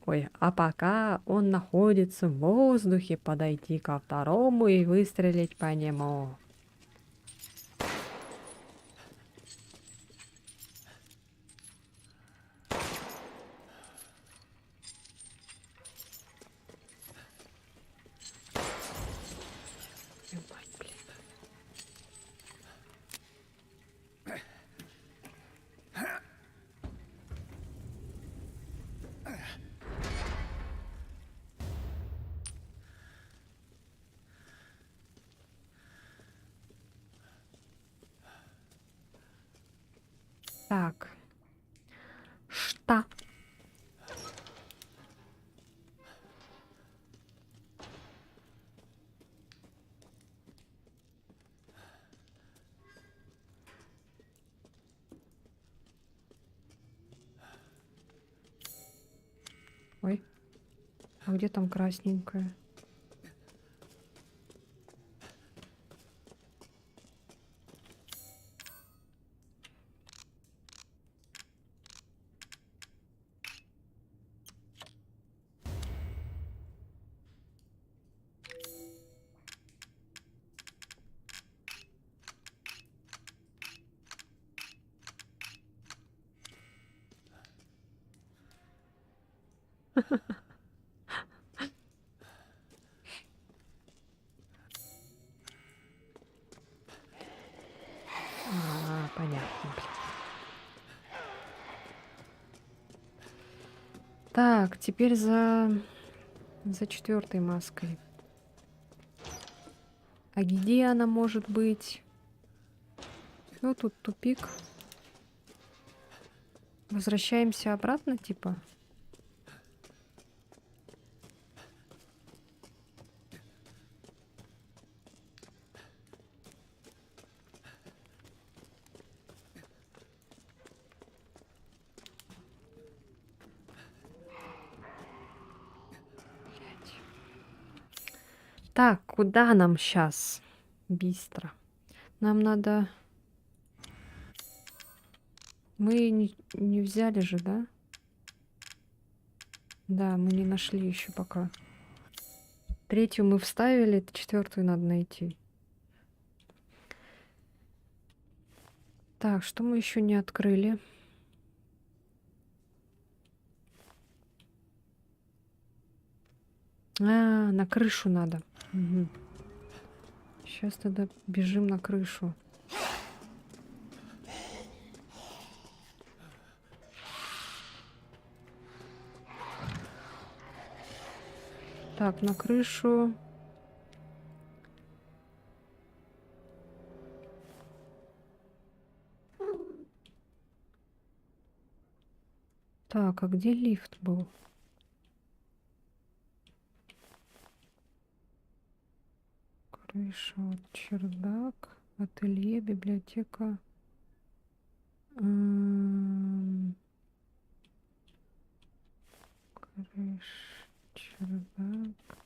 а пока он находится в воздухе, подойти ко второму и выстрелить по нему. Ебать, блин. Так, что? Ой, а где там красненькое? А, понятно, блин. Так, теперь за четвертой маской. А где она может быть? Ну, тут тупик. Возвращаемся обратно, типа. Так, куда нам сейчас? Быстро. Нам надо... Мы не взяли же, да? Да, мы не нашли еще пока. Третью мы вставили, четвертую надо найти. Так, что мы еще не открыли? А, на крышу надо. Угу. Сейчас тогда бежим на крышу. Так, на крышу. Так, а где лифт был? Крыша, вот чердак, ателье, библиотека. Крыша, чердак.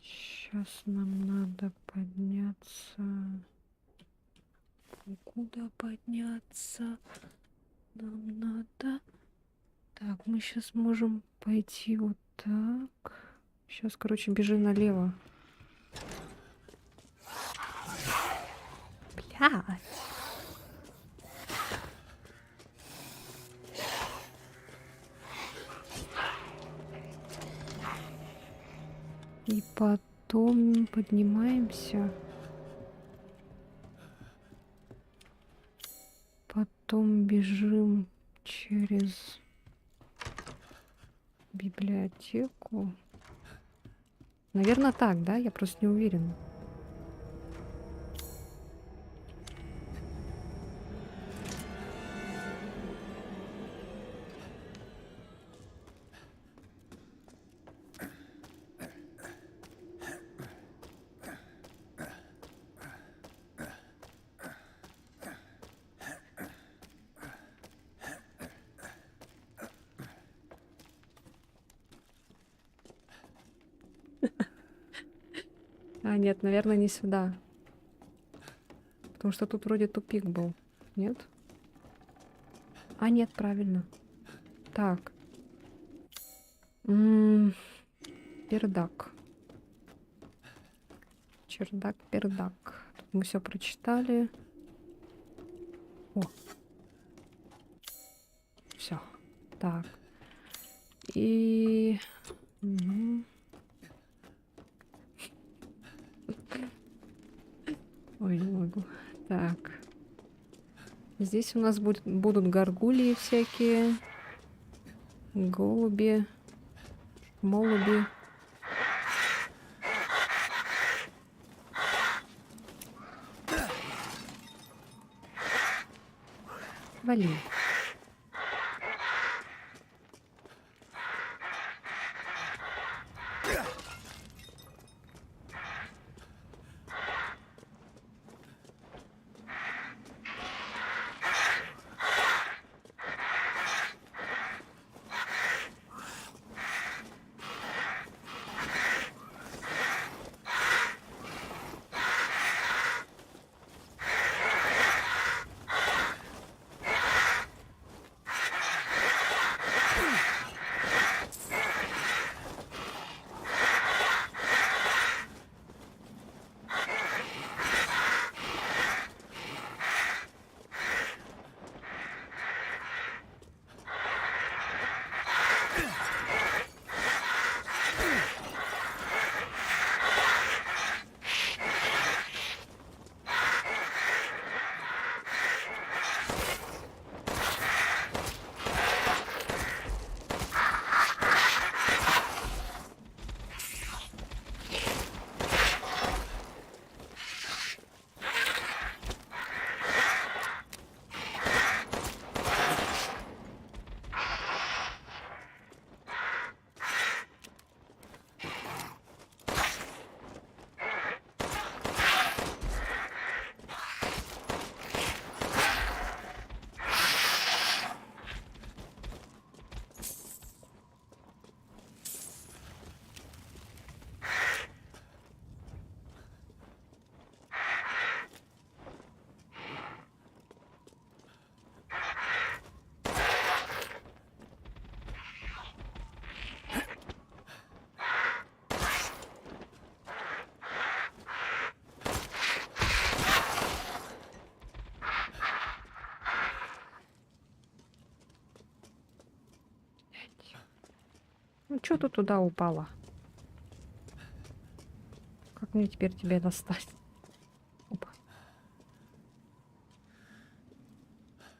Сейчас нам надо подняться. Куда подняться? Нам надо... Так, мы сейчас можем пойти вот так. Сейчас, короче, бежи налево. Блядь. И потом поднимаемся. Потом бежим через библиотеку. Наверное, так, да? Я просто не уверена. А, нет, наверное, не сюда. Потому что тут вроде тупик был. Нет? А, нет, правильно. Так. Пердак. Чердак, пердак. Тут мы все прочитали. О. Все. Так. И... Мгм. Ой, не могу. Так. Здесь у нас будут горгульи всякие. Голуби. Молуби. Вали. Ну, что ты туда упала? Как мне теперь тебя достать? Опа.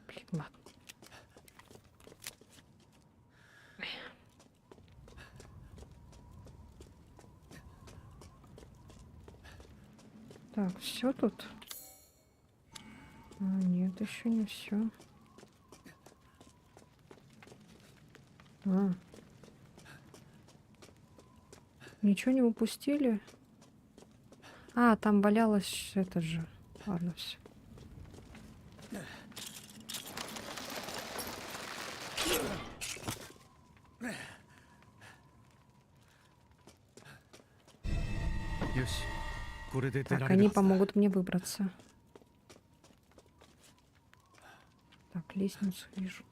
Блин, ладно. Так, все тут? А, нет, еще не все. А. Ничего не упустили? А, там валялось это же. Ладно, все. Так, они помогут мне выбраться. Так, лестницу вижу.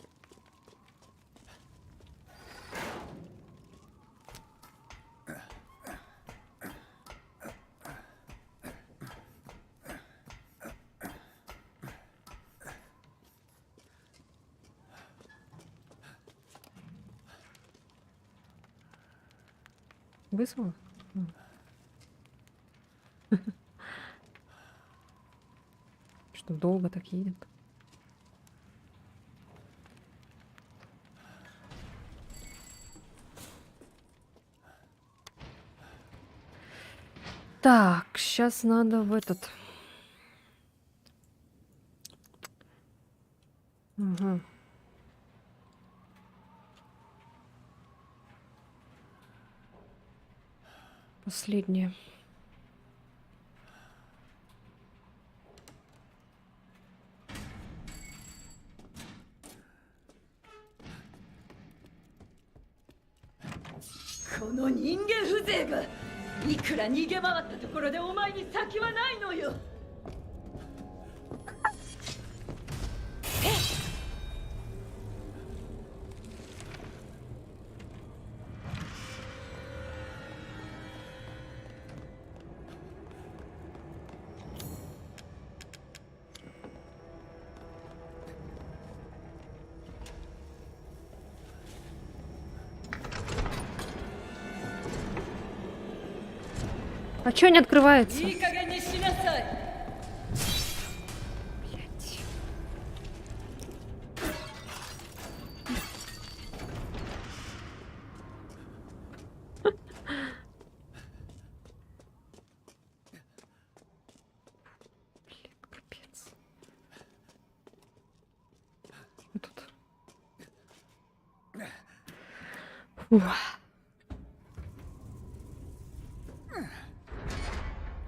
Вызвала? Что долго так едет? Так, сейчас надо в этот. Ага. Последнее.この人間風情がいくら逃げ回ったところでお前に先はないのよ。А чё не открывается? いい加減にしなさい。Блядь. Блин, капец. Что тут? Фух.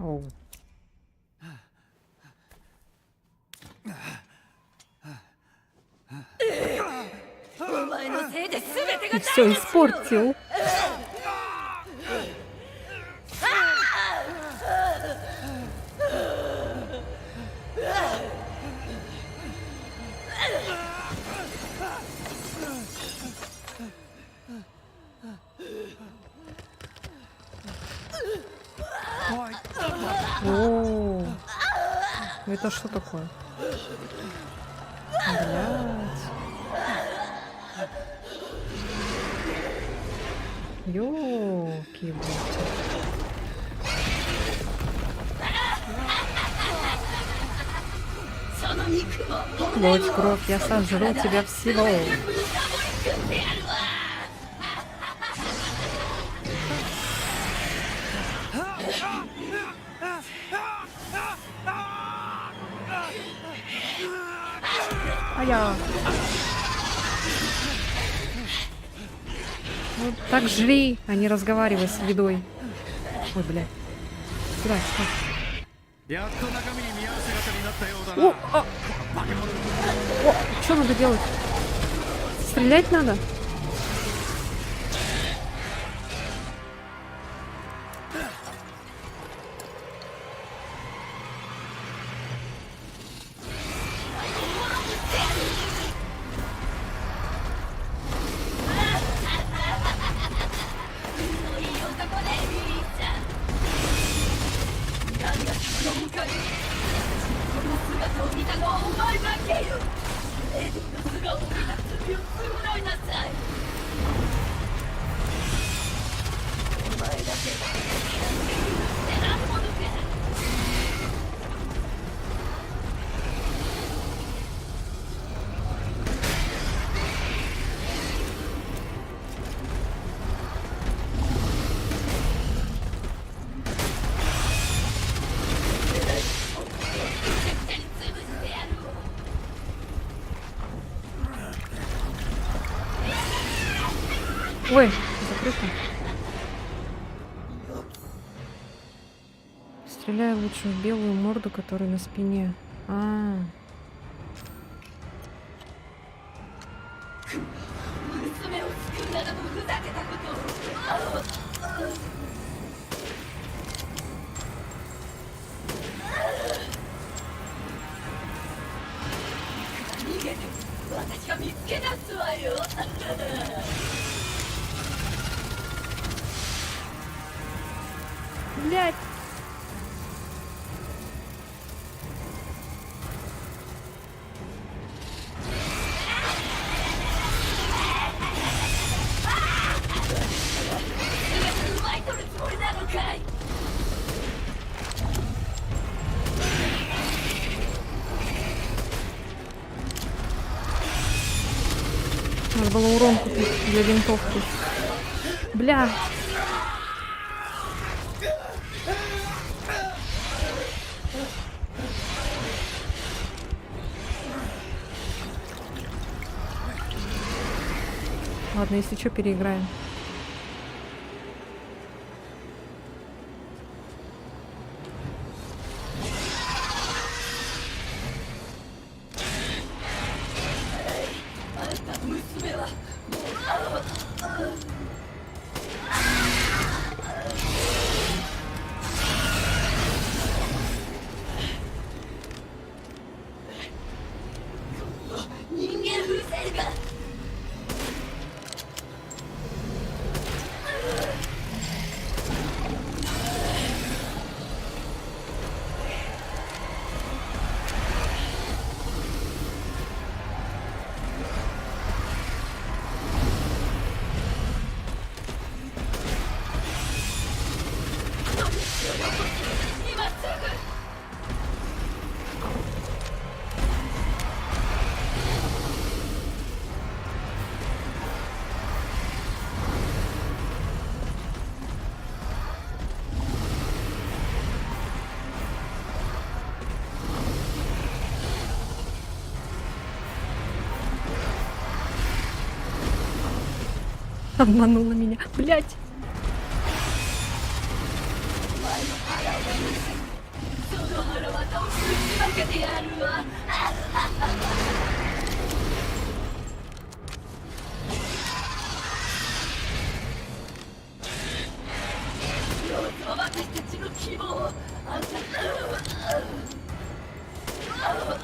Оу. お前のせいで全てが Ты все испортил. О, это что такое? Блядь. Ёлки-палки. Плоть, кровь, я сожру тебя всего. А я. Ну, так жри, а не разговаривай с едой. Ой, блядь. Сюда, сюда. やっと中身に見合う姿になったようだ О, な。 а. О, что надо делать? Стрелять надо? Ой, закрыто. Стреляю лучше в белую морду, которая на спине. А, 娘を救うなどとふざけたことを。逃げて私が見つけ出すわよ。 блядь. Надо было урон купить для винтовки. Бля. Ладно, если что, переиграем. Обманула меня. Блять.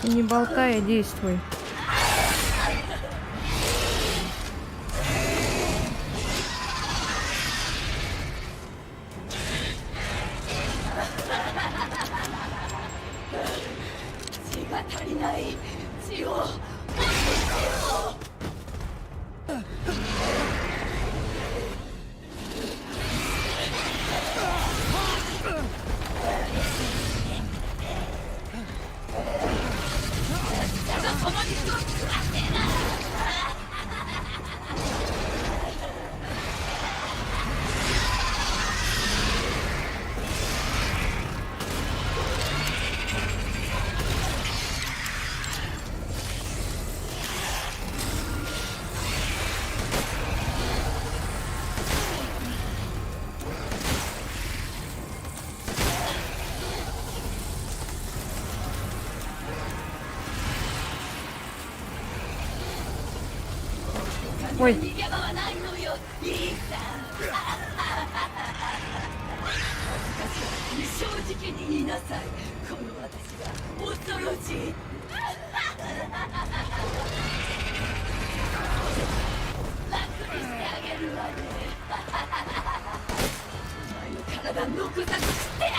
Ты не болтай, а действуй. Ой. 正直に言いなさい。この私が恐ろしい。楽にしてあげるわね。お前の体のくさくしてやる。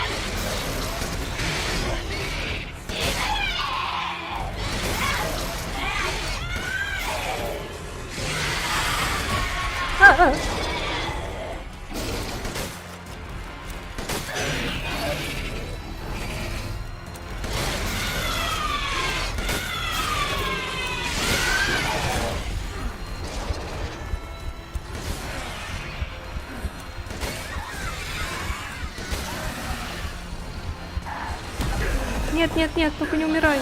Нет, нет, нет, только не умирай.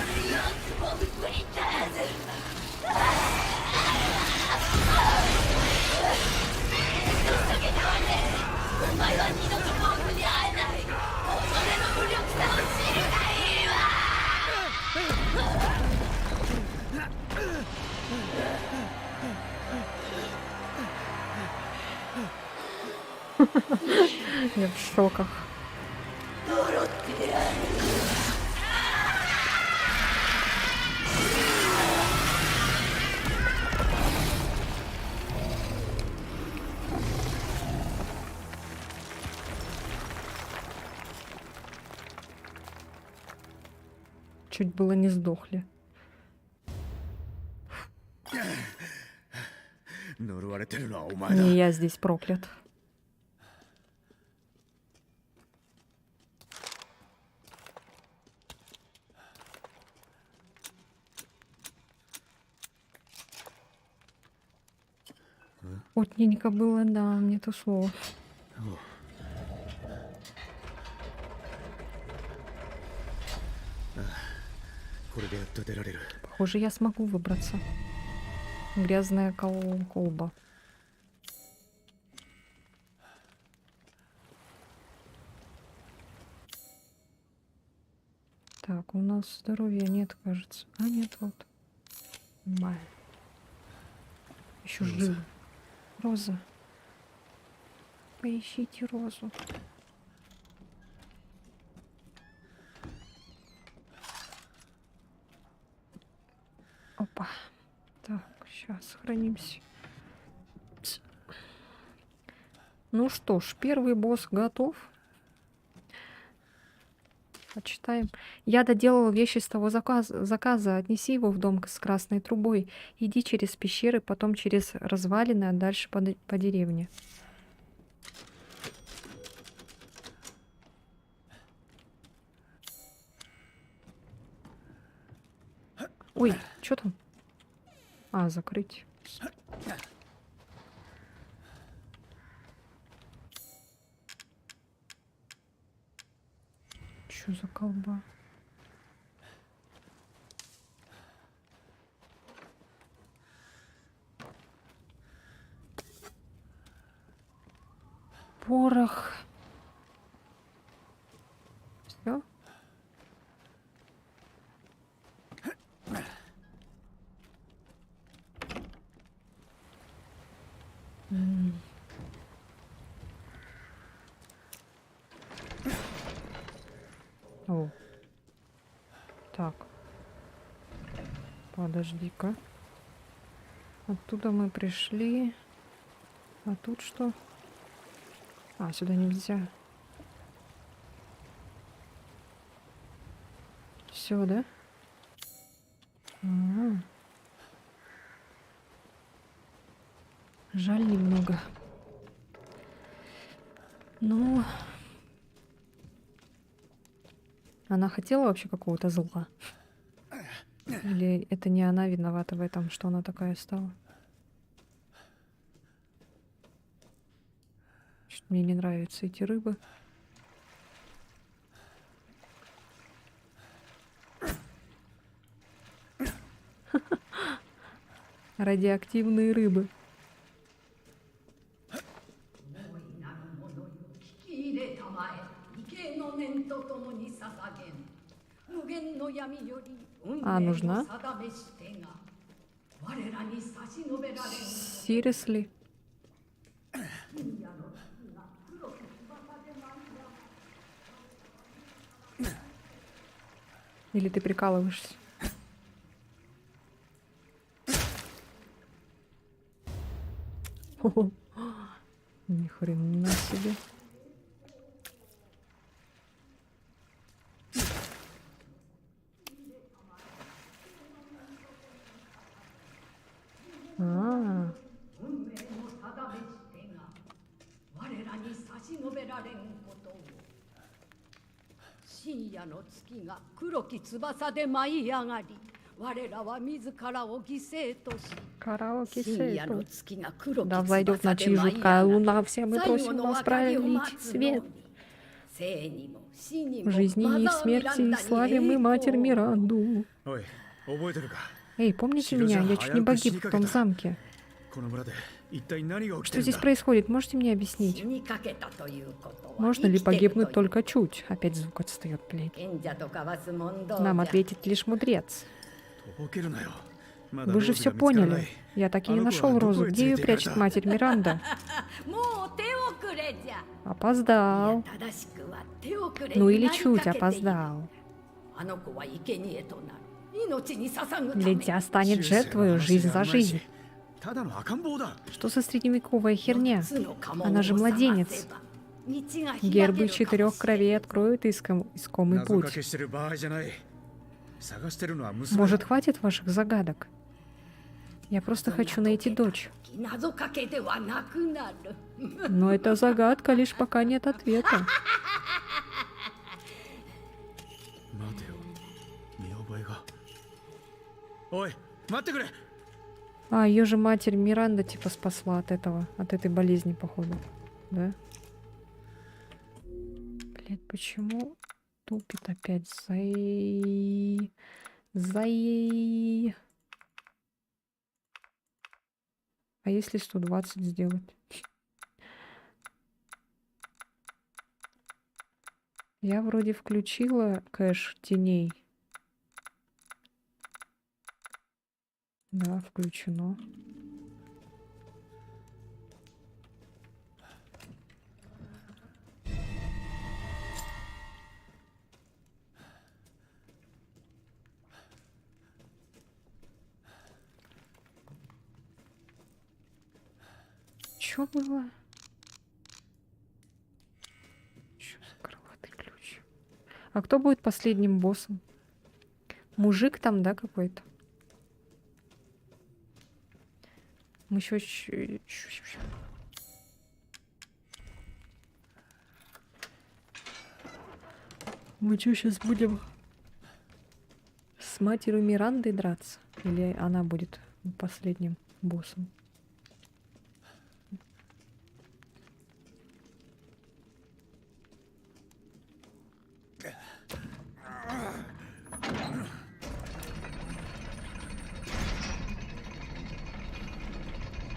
Я в шоках. Чуть было не сдохли. 呪われてるのはお前だ。 Не я здесь проклят. Плотненько было, да, не то слово. これでやっと出られる。 Похоже, я смогу выбраться. Грязная колба. Так, у нас здоровья нет, кажется. А, нет, вот. Нормально. Еще жив. Роза. Поищите розу. Опа. Так, сейчас сохранимся. Ну что ж, первый босс готов. Почитаем. Я доделала вещи с того заказа. Отнеси его в дом с красной трубой. Иди через пещеры, потом через развалины, а дальше по деревне. Ой, что там? А, закрыть. Что за колба? Порох. Все? О. Так. Подожди-ка. Оттуда мы пришли. А тут что? А, сюда нельзя. Все, да? А-а-а. Жаль немного. Ну... Она хотела вообще какого-то зла? Или это не она виновата в этом, что она такая стала? Что-то мне не нравятся эти рыбы. Радиоактивные рыбы. 無限の闇より運 А, 命 нужна? の定めし手が我らに差し伸べられる Seriously? Или ты прикалываешься? Хо-хо. Ни хрена себе. А, 運命の定めし手が我らに差し伸べられんことを深夜の月が黒き翼で舞い上がり我らは自らを犠牲とし караоке 深夜 сейф. の月が黒き Да взойдет 翼 ночи で舞い上 жуткая がり луна, все мы 最後 просим の вас 別れを пролить 待つの свет. に生にも死に В も жизни и マザー смерти ミ и ランダに славим мы 栄 Матерь 光を Миранду. おい、覚えてるか？ Эй, помните меня? Я чуть не погиб в том замке. この村で一体何が起き Что てるん здесь だ？ происходит? Можете мне объяснить? 死にかけたということは Можно ли 生きてるという погибнуть только чуть? Опять звук отстает, блядь. 賢者と交わす問答 Нам じゃ ответит лишь мудрец. とぼけるなよ。まだ Вы ロ же ーズ все が見つからな поняли. い。 Я так и не А ну-ка, нашел ну-ка, Розу. это Где ее тебе прячет это. Матерь Миранда? もう手遅れじゃ Опоздал. 正しくは手遅れ Ну に или なり чуть かけている опоздал. あの子は生贄となる命に捧ぐため Ледя станет 中世の жертвою 話 жизнь が за 甘いし жизнь. ただの赤ん坊だ。 Что за средневековая херня? 4つの家紋を Она же 探 младенец. せば道が開ける Гербы かもしれ четырех ん кровей откроют искомый 謎か путь. けしてる場合じゃない。探してるのは娘。 Может, хватит ваших загадок? Я просто хочу найти дочь. 謎かけではなくなる Но это загадка, лишь пока нет ответа. 待てよ。見覚えが。おい、待ってくれ。А, ее же матерь Миранда типа спасла от этого, от этой болезни, походу. Да? Блять, почему тупит опять? Зай. А если 120 сделать? Я вроде включила кэш теней. Да, включено. Чё было? Чё за крылатый ключ? А кто будет последним боссом? Мужик там, да, какой-то? Мы еще... Мы что, сейчас будем с матерью Мирандой драться? Или она будет последним боссом?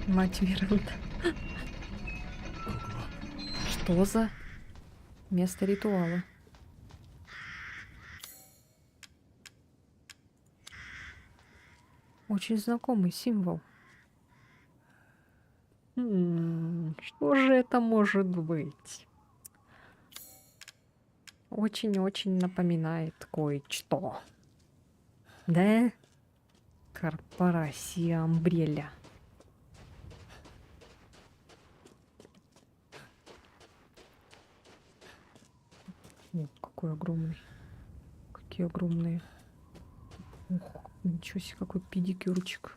Мать Миранда. Что за место ритуала? Очень знакомый символ. Что же это может быть? Очень-очень напоминает кое-что. Да? Корпорация Амбрелля. О, какой огромный. Какие огромные. Ух, ничего себе, какой педикюрчик.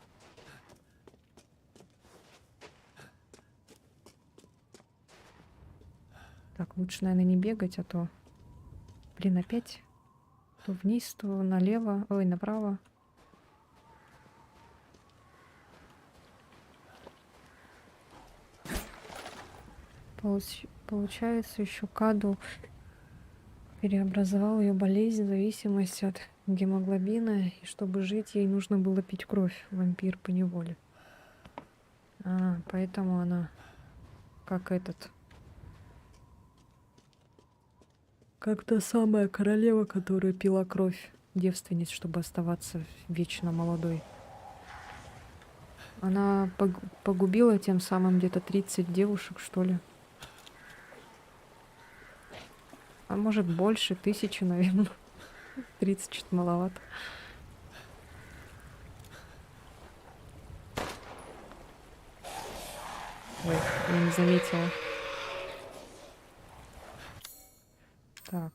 Так, лучше, наверное, не бегать, а то... Блин, опять то вниз, то налево. Ой, направо. Получается, еще Каду переобразовал ее болезнь, зависимость от гемоглобина, и чтобы жить, ей нужно было пить кровь. Вампир по неволе. А, поэтому она как этот... Как та самая королева, которая пила кровь девственниц, чтобы оставаться вечно молодой. Она погубила тем самым где-то 30 девушек, что ли. А может больше, 1000, наверное. 30 что-то маловато. Ой, я не заметила. Так.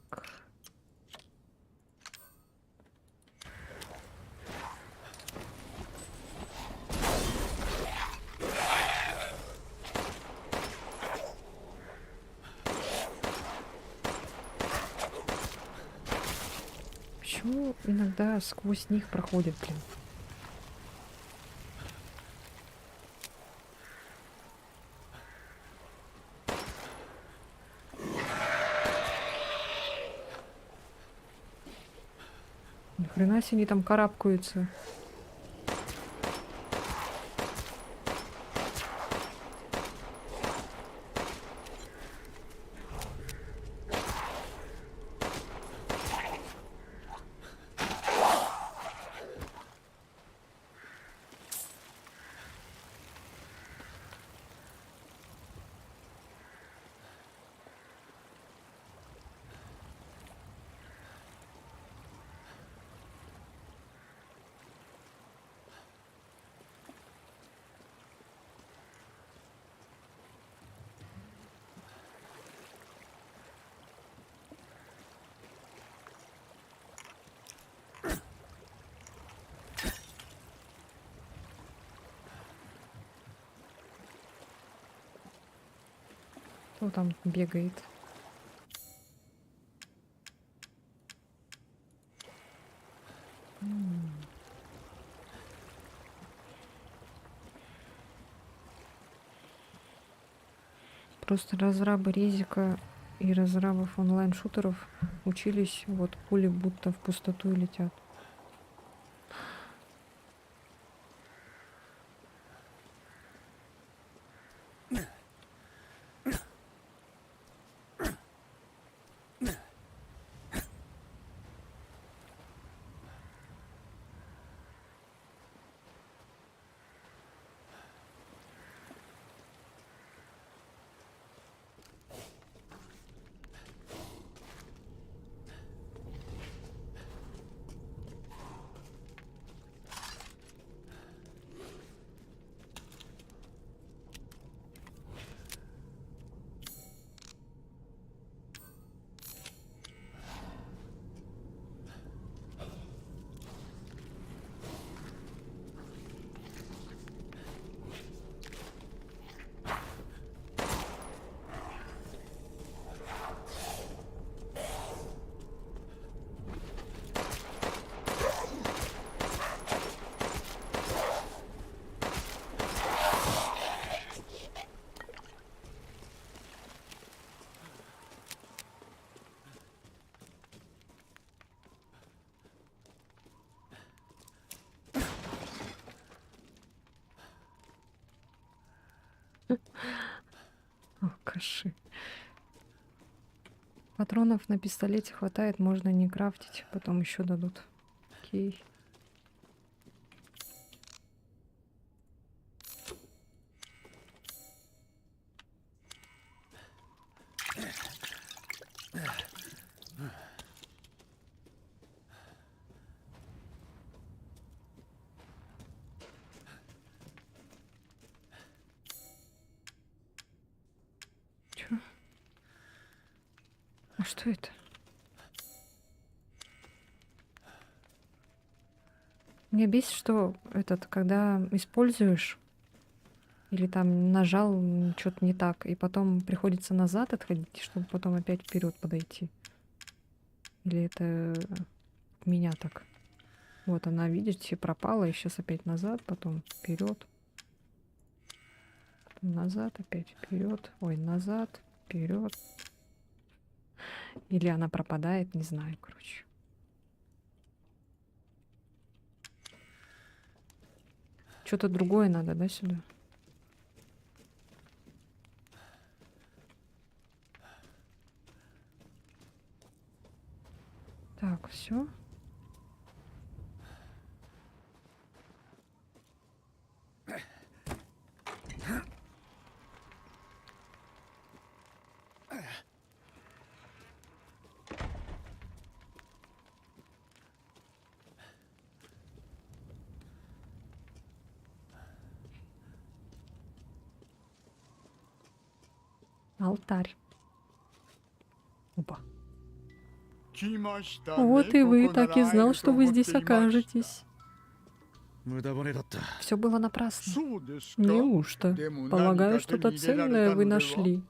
Почему иногда сквозь них проходит, блин? Ни хрена себе они там карабкаются. Кто там бегает? просто разрабы Резика и разрабов онлайн-шутеров учились, вот пули будто в пустоту и летят. О, каши. Патронов на пистолете хватает, можно не крафтить, потом еще дадут. Окей. Чё? А что это? Меня бесит, что когда используешь или там нажал что-то не так, и потом приходится назад отходить, чтобы потом опять вперед подойти. Или это у меня так? Вот она, видите, пропала, и сейчас опять назад, потом вперед. Назад, опять вперед. Ой, назад, вперед. Или она пропадает, не знаю, короче. Что-то другое надо, да, сюда? Так, все. Алтарь. Опа. Вот и вы, так и знал, что вы здесь окажетесь. 無駄骨だった。 Все было напрасно. そうですか。 Неужто? でも Полагаю, 何か手 что-то に入れられ ценное た вы のでは？ нашли.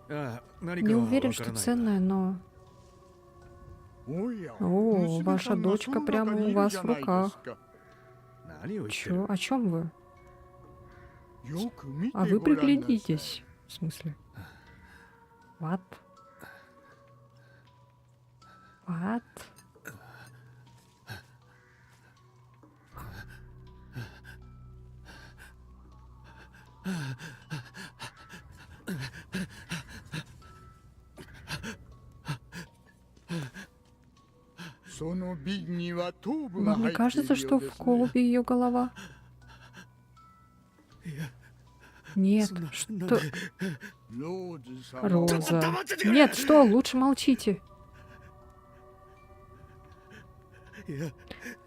ああ、何 Не かは уверен, わから что ないが。 ценное, но... おや、 О, 娘 ваша さんが дочка その прямо 中に у いる вас じゃ в ないです руках. か。 何を言ってる？ Чё? О чем вы? よく見て А ご вы らんなさい。 приглядитесь. В смысле? What? What? Вам не кажется, что в колбе ее голова? Нет, что... Роза. Нет, что, лучше молчите.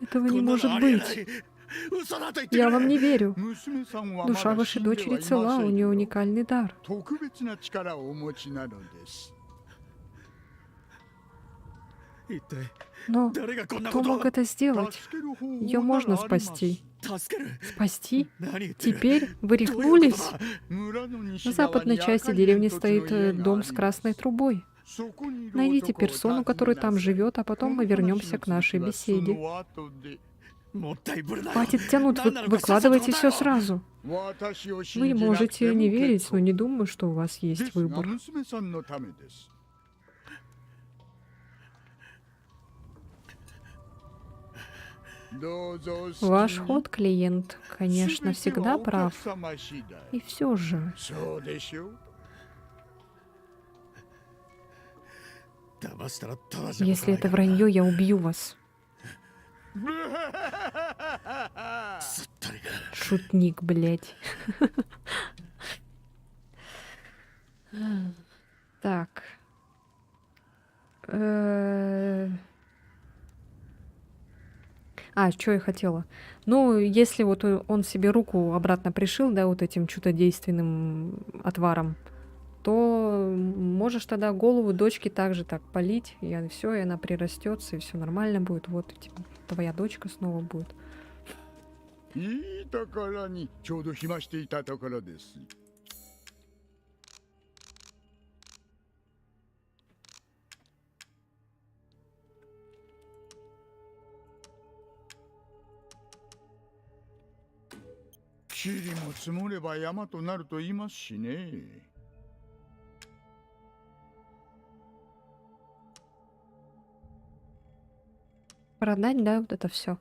Этого не может быть. Я вам не верю. Душа вашей дочери цела, у нее уникальный дар. Но кто мог это сделать? Ее можно спасти. Спасти? Теперь вы рехнулись? В западной части деревни стоит дом с красной трубой. Найдите персону, которая там живет, а потом мы вернемся к нашей беседе. もったいぶるなよ。 Хватит тянуть, 何なのかさっさと выкладывайте 答え все ろ。 сразу. 私を Вы 信じなく можете て не も верить, 結 но 構 не думаю, что у вас で есть すが выбор. 娘さんのためです。どうぞお好きに。 Ваш ход, клиент, конечно, 全ては всегда お客 прав. 様次第。 И все же, そうでしょう。騙したらただじゃ если 済まない это からな。 вранье, я убью вас. すったりが。 Шутник, блядь. Так. Что я хотела? Ну, если вот он себе руку обратно пришил, да, вот этим чудодейственным отваром, то можешь тогда голову дочки также так полить, и все, и она прирастется, и все нормально будет. Вот типа, твоя дочка снова будет. いいところにちょうど暇していたところです。塵も積もれば山となると言いますしね。Продать, да, вот это все.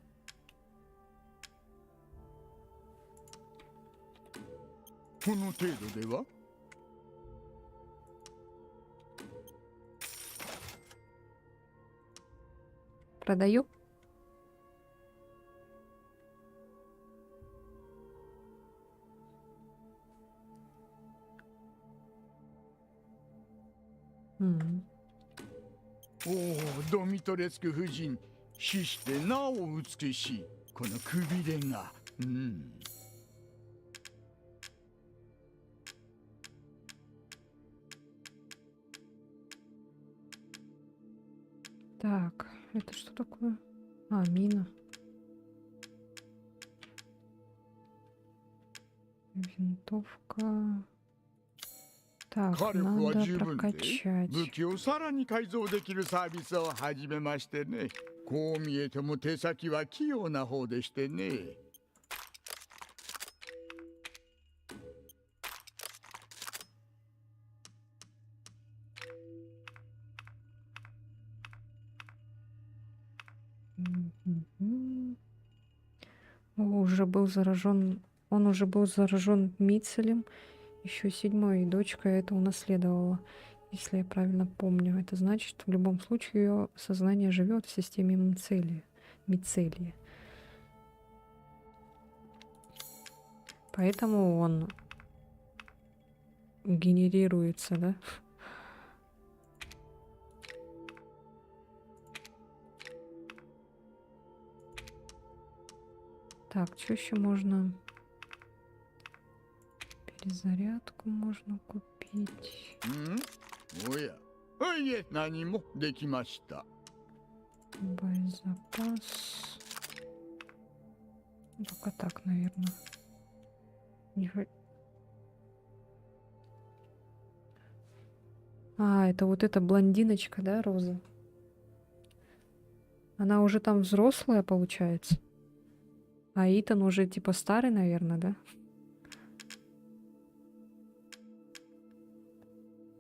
この程度では Продаю. М. おお、ドミトレスク夫人、死してなお美しい。このくびれが。うん。 Так, это что такое? А, мина. Винтовка. Так, 火力は надо 十分で прокачать. 武器をさらに改造できるサービスを始めましてね。こう見えても手先は器用な方でしてね。 Мгм. Уже был заражен, он уже был заражен мицелем. Еще седьмой, и дочка это унаследовала, если я правильно помню. Это значит, что в любом случае ее сознание живет в системе мицелия. Поэтому он генерируется, да? Так, что еще можно? Перезарядку можно купить. おや。いえ、何もできました。 Боезапас. Только так, наверное. А, это вот эта блондиночка, да, Роза? Она уже там взрослая, получается. А Итан уже типа старый, наверное, да?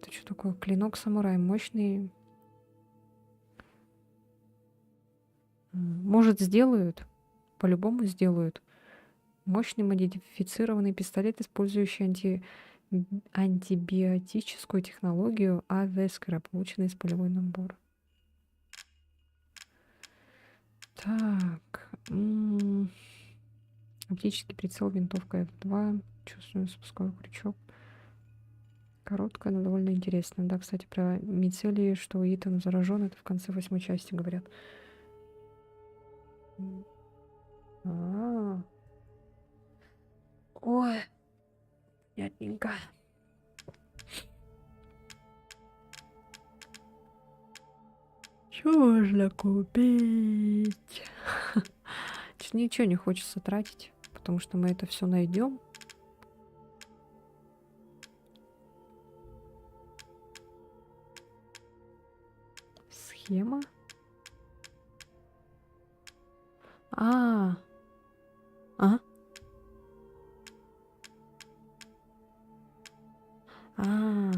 Это что такое? Клинок самурай. Мощный. Может, сделают. По-любому сделают. Мощный модифицированный пистолет, использующий антибиотическую технологию АВСКР, полученный из полевой набора. Так. Оптический прицел, винтовка F2. Чувствую спусковой крючок. Короткая, но довольно интересная. Да, кстати, про мицелии, что Итан заражен, это в конце 8 части говорят. Ой, понятненько. Что можно купить? Чё-то ничего не хочется тратить, потому что мы это все найдем. Схема. А, а, а.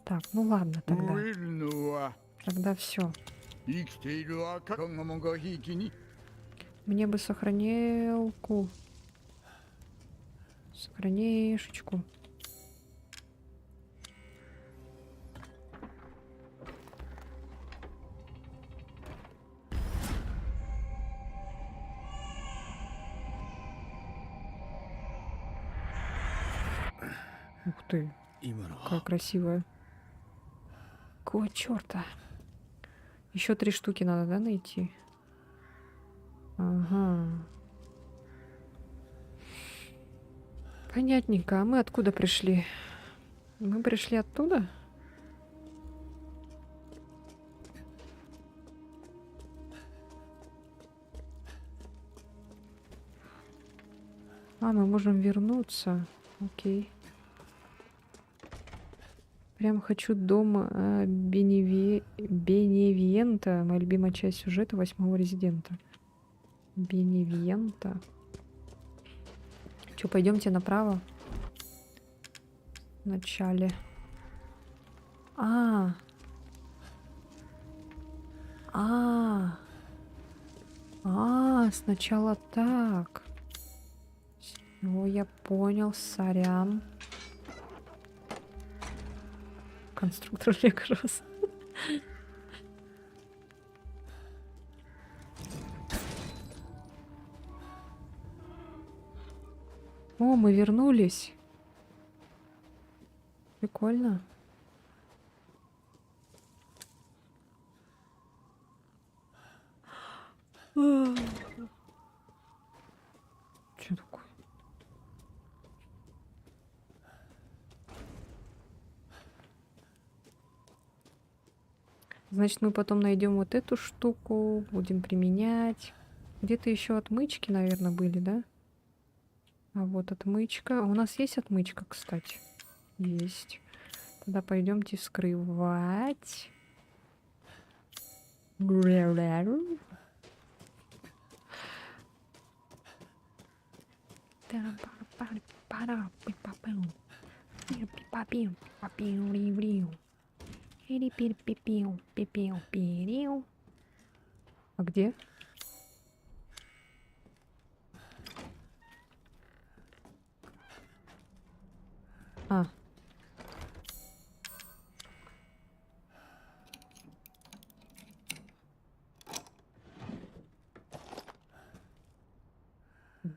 Так, ну ладно 飢 тогда. えるのは Тогда все. 生きている赤鴨がひいきに Мне бы сохранилку. Сохранишечку. Ух ты, 今の какая красивая. Какого черта? Еще 3 штуки надо, да, найти? Ага. Понятненько. А мы откуда пришли? Мы пришли оттуда? А, мы можем вернуться. Окей. Прям хочу дом Беневиента. Моя любимая часть сюжета 8-го резидента. Беневиента. Че, пойдемте направо? В начале. А. А. А, сначала так. Всё, я понял, сорян. Конструктор Лего-Рос. О, мы вернулись. Прикольно. Что такое? Значит, мы потом найдем вот эту штуку, будем применять. Где-то еще отмычки, наверное, были, да? А вот отмычка. У нас есть отмычка, кстати? Есть. Тогда пойдемте вскрывать. А где? А.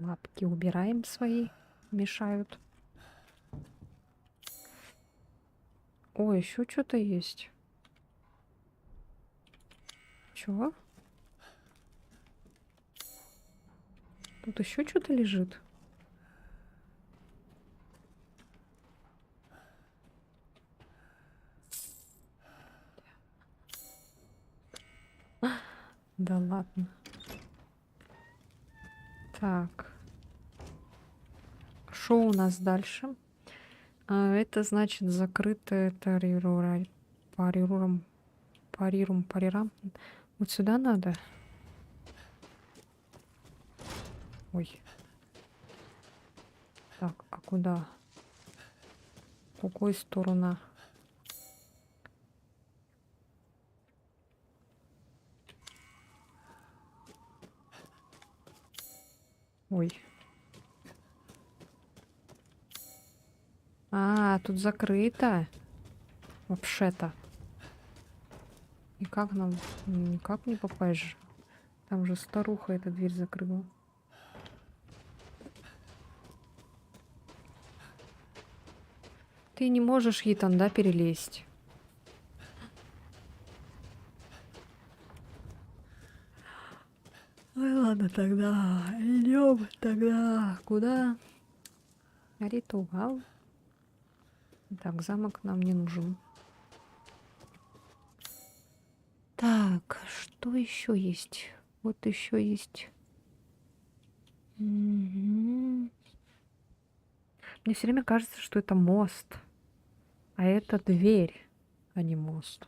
Лапки убираем свои, мешают. О, еще что-то есть. Чего? Тут еще что-то лежит. Да ладно. Так. Что у нас дальше? Это значит закрытое парирурам. Парирам. Вот сюда надо. Ой. Так, а куда? В какую сторону? Ой. А, тут закрыто. Вообще-то. И как нам? Никак не попасть же. Там же старуха эта дверь закрыла. Ты не можешь, Итан, да, перелезть? Ну ладно тогда. Идем тогда. Куда? Ритуал. Так, замок нам не нужен. Так, что еще есть? Вот еще есть. Мгм. Мне все время кажется, что это мост. А это дверь, а не мост.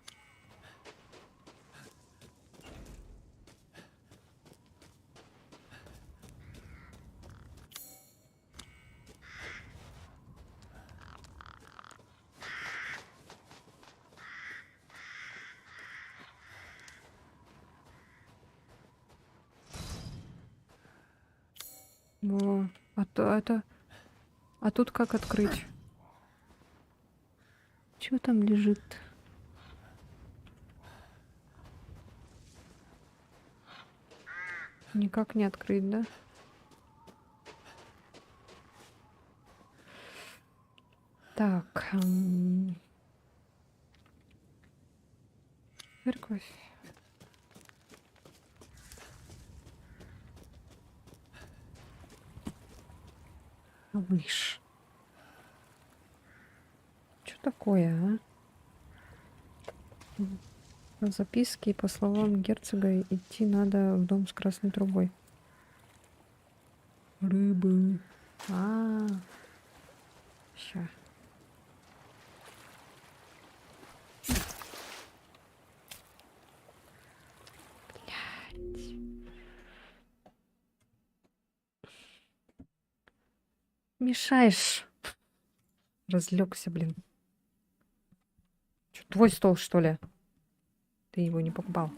Во. А тут как открыть? Чё там лежит? Никак не открыть, да? Так. Церковь. Мышь. Что такое, а? По записке, по словам герцога, идти надо в дом с красной трубой. Рыбы. Ща. Блядь. Мешаешь. Разлегся, блин. Чё, твой стол, что ли? Ты его не покупал.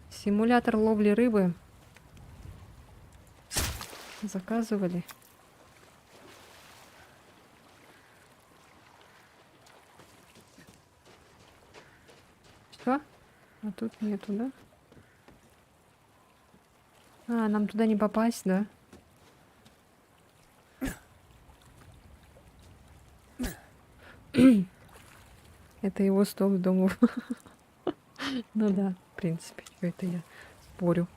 Симулятор ловли рыбы. Заказывали. Что? А тут нету, да? Нам туда не попасть, да? Это его стол дома. Ну да, в принципе, чё это я спорю.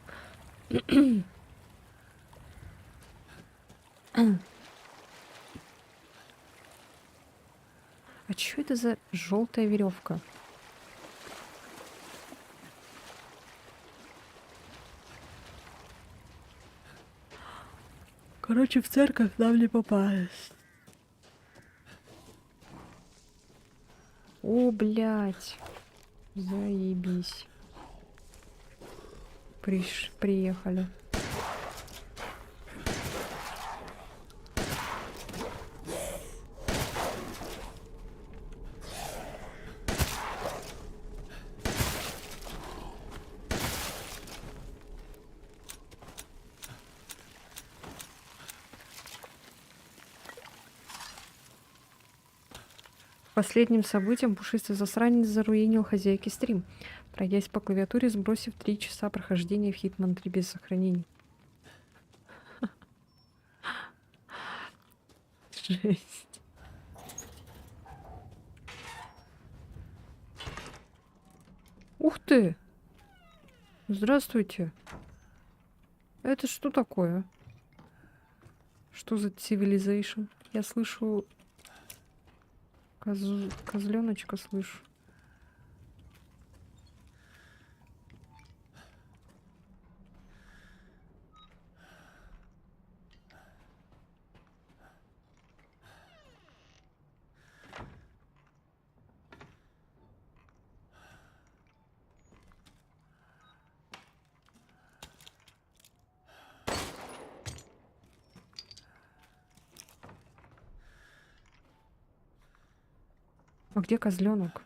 А что это за желтая веревка? Короче, в церковь нам не попасть. О, блядь. Заебись. Приехали. Последним событием пушистый засранец заруинил хозяйке стрим, пройдясь по клавиатуре, сбросив 3 часа прохождения в Hitman 3 без сохранений. Жесть. Ух ты! Здравствуйте. Это что такое? Что за civilization? Я слышу... Козленочка слышу. А где козленок?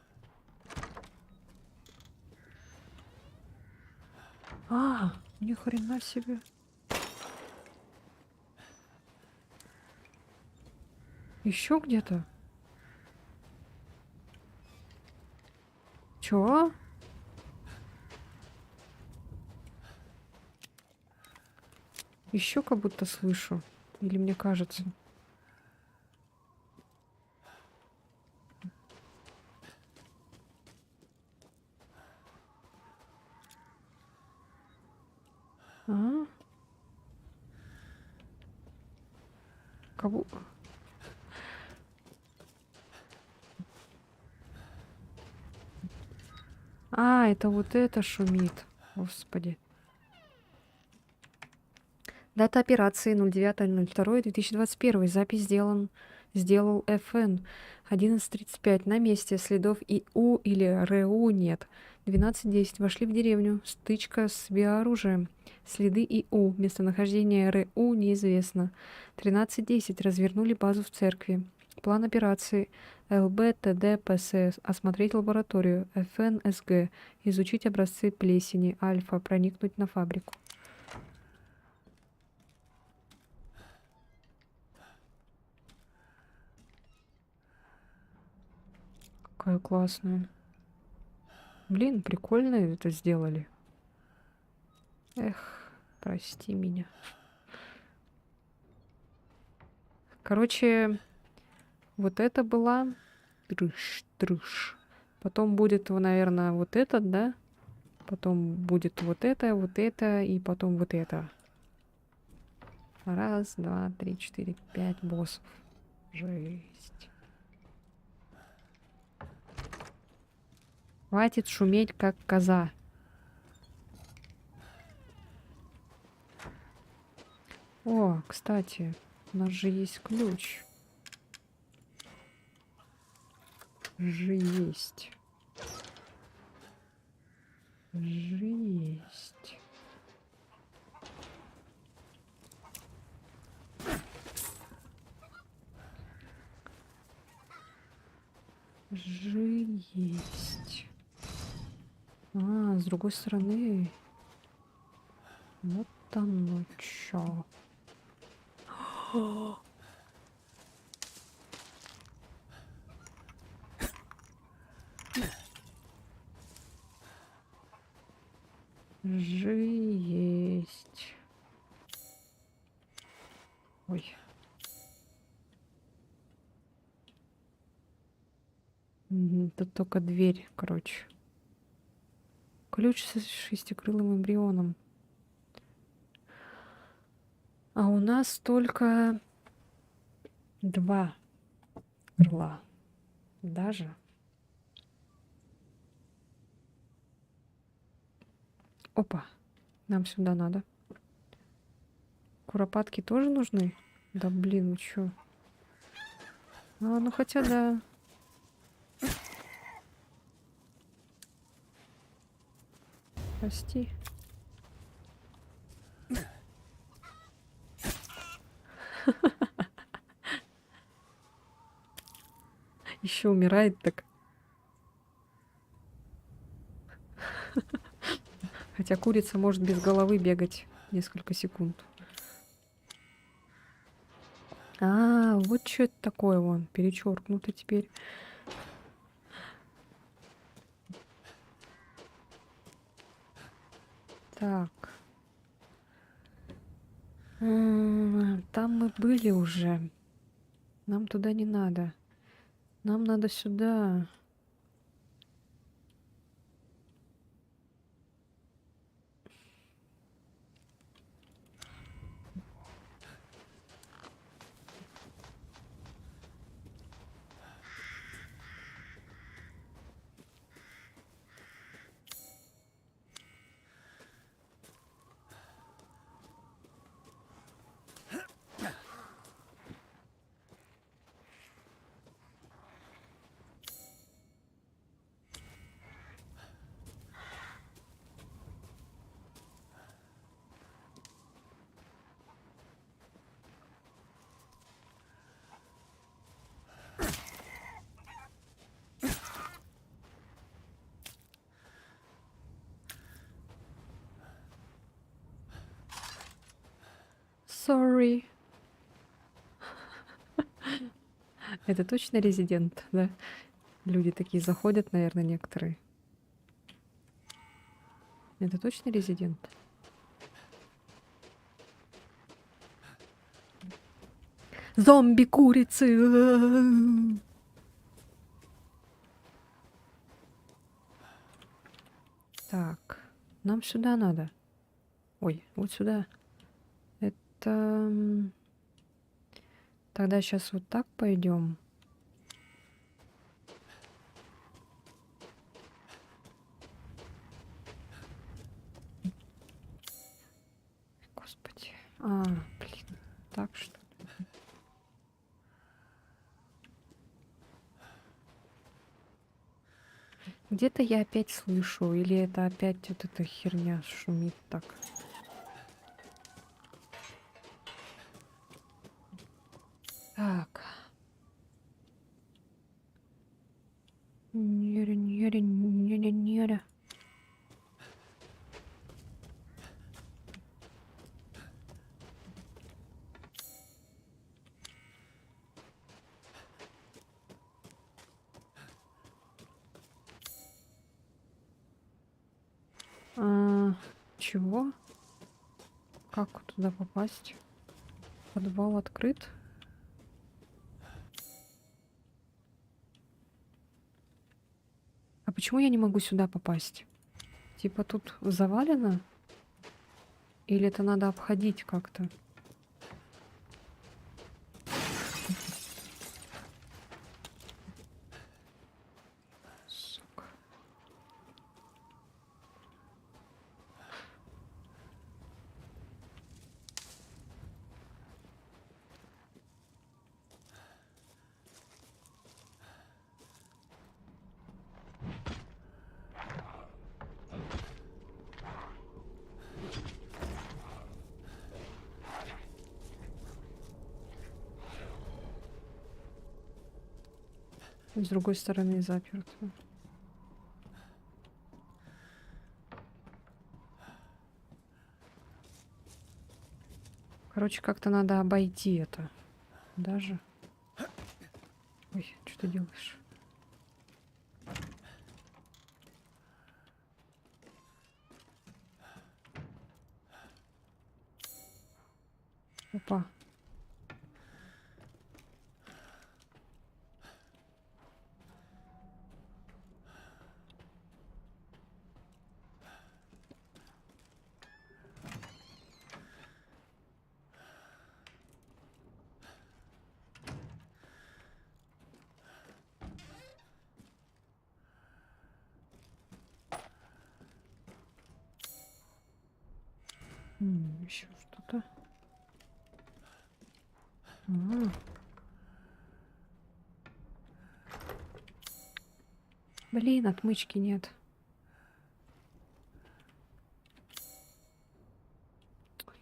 Ни хрена себе. Еще где-то? Чё? Еще как будто слышу. Или мне кажется? Кого? Это вот это шумит. Господи. Дата операции 09.02.2021. Запись сделал ФН. 11:35. На месте. Следов ИУ или РУ нет. 12:10. Вошли в деревню. Стычка с биооружием. Следы ИУ. Местонахождение РУ неизвестно. 13:10. Развернули базу в церкви. План операции. ЛБ, ТД, ПС. Осмотреть лабораторию. ФНСГ. Изучить образцы плесени. Альфа. Проникнуть на фабрику. Какая классная. Блин, прикольно это сделали. Эх, прости меня. Короче, вот это была трыш. Потом будет, наверное, вот этот, да? Потом будет вот это, и потом вот это. Раз, два, три, четыре, пять боссов. Жесть. Хватит шуметь, как коза. О, кстати, у нас же есть ключ. Есть. Есть. Есть. А, с другой стороны. Вот оно чё. Есть. Ой. Тут только дверь, короче. Ключ с шестикрылым эмбрионом. А у нас только 2 крыла. Даже. Опа. Нам сюда надо. Куропатки тоже нужны? Да блин, ну чё? А, ну хотя да. Прости. Еще умирает так. Хотя курица может без головы бегать несколько секунд. А, вот что это такое вон, перечеркнуто теперь. Так. Там мы были уже. Нам туда не надо. Нам надо сюда. Sorry. Это точно резидент, да? Люди такие заходят, наверное, некоторые. Это точно резидент? Зомби-курицы! Так, нам сюда надо. Ой, вот сюда. Это... Тогда сейчас вот так пойдем. Господи. А, блин. Так что ли? Где-то я опять слышу, или это опять вот эта херня шумит так. Так. Чего? Как туда попасть? Подвал открыт. А почему я не могу сюда попасть? Типа тут завалено? Или это надо обходить как-то? Сука. С другой стороны заперто. Короче, как-то надо обойти это. Даже. Ой, что ты делаешь? Опа. Еще что-то. А. Блин, отмычки нет.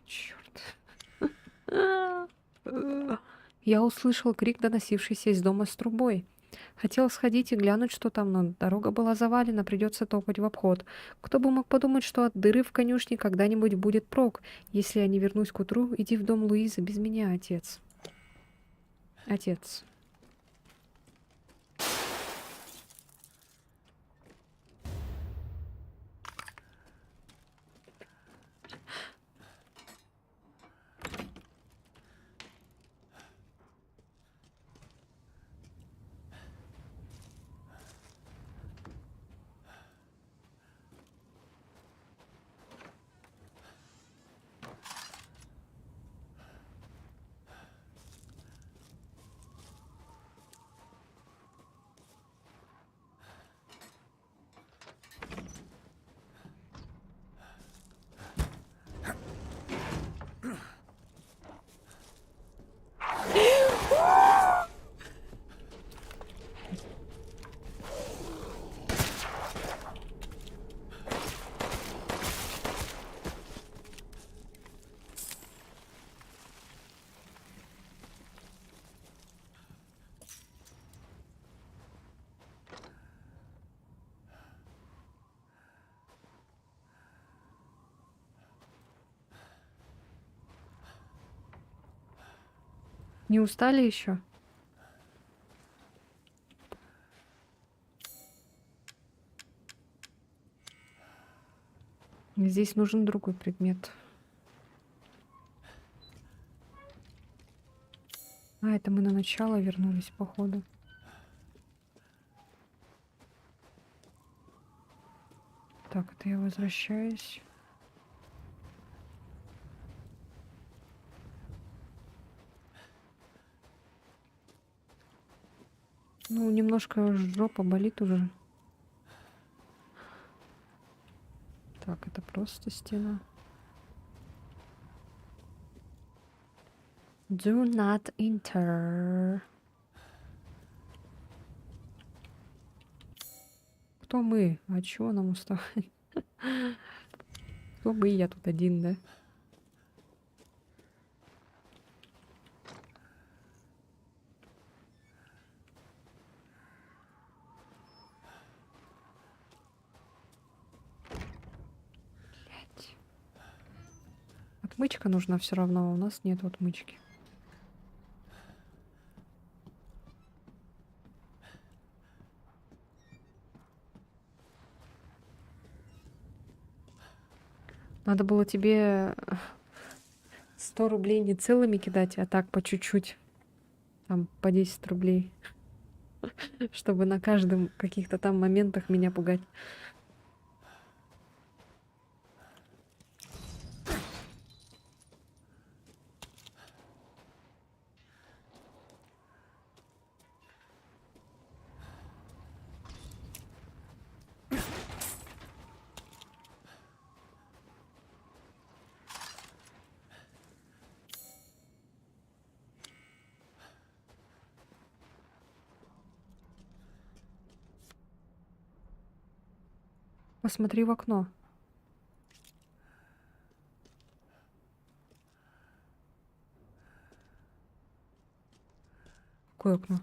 Черт. Я услышал крик, доносившийся из дома с трубой. Хотел сходить и глянуть, что там, но дорога была завалена, придется топать в обход. Кто бы мог подумать, что от дыры в конюшне когда-нибудь будет прок. Если я не вернусь к утру, иди в дом Луизы без меня, отец. Отец. Не устали еще? Здесь нужен другой предмет. А, это мы на начало вернулись, походу. Так, это я возвращаюсь. Ну, немножко жопа болит уже. Так, это просто стена. Do not enter. Кто мы? А чего нам уставать? Кто мы? Я тут один, да? Блядь. Отмычка нужна все равно, а у нас нет отмычки. Надо было тебе 100 рублей не целыми кидать, а так по чуть-чуть. Там по 10 рублей. Чтобы на каждом каких-то там моментах меня пугать. Посмотри в окно. Какое окно?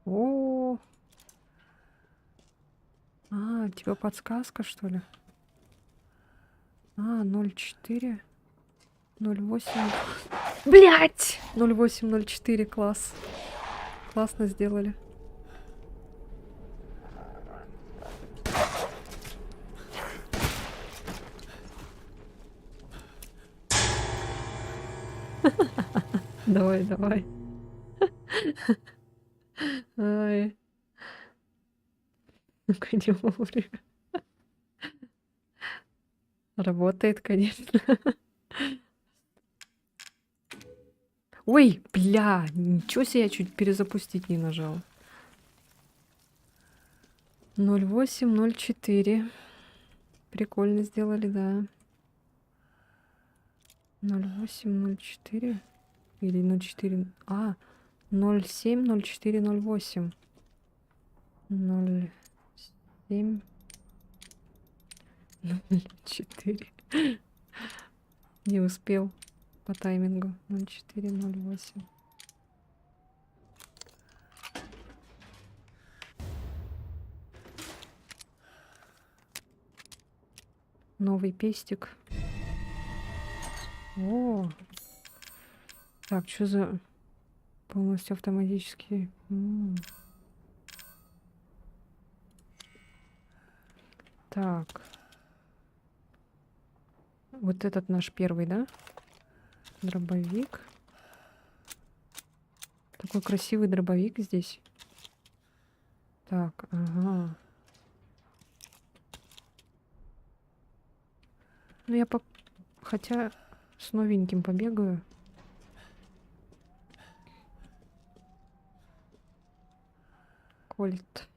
О, у тебя подсказка, что ли? 04, 08. Блять! 0804, класс. Классно сделали. Давай, давай. Ай. Ну-ка, не вовремя. Работает, конечно. Ой, бля, ничего себе, я чуть перезапустить не нажала. 0804. Прикольно сделали, да. 0804 или 04. 070408. 07 04. Не успел по таймингу. 0408. Новый пестик. О, так, что за полностью автоматический? Так, вот этот наш первый, да? Дробовик. Такой красивый дробовик здесь. Так, ага. Ну я хотя с новеньким побегаю. Кольт.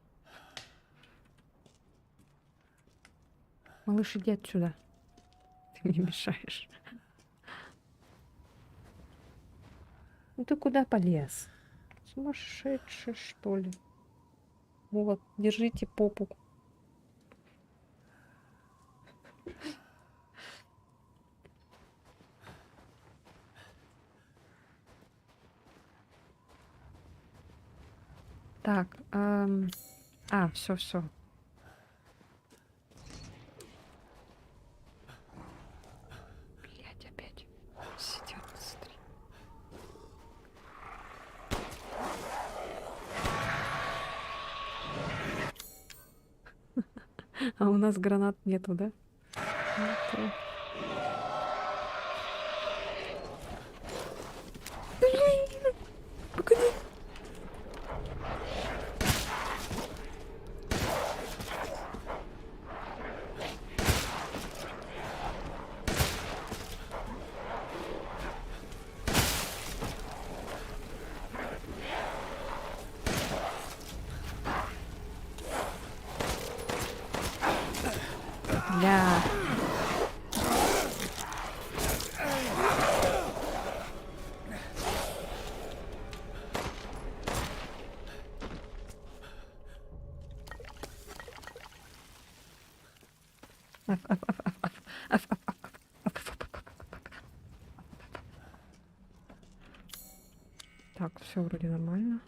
Малыш, иди отсюда. Ты мне мешаешь. Ну ты куда полез? Сумасшедший, что ли? Вот, держите попу. Так, все, все. Блять, опять сидят, смотри. А у нас гранат нету, да? Нету. Блин, погоди. Бля. Так, все вроде нормально.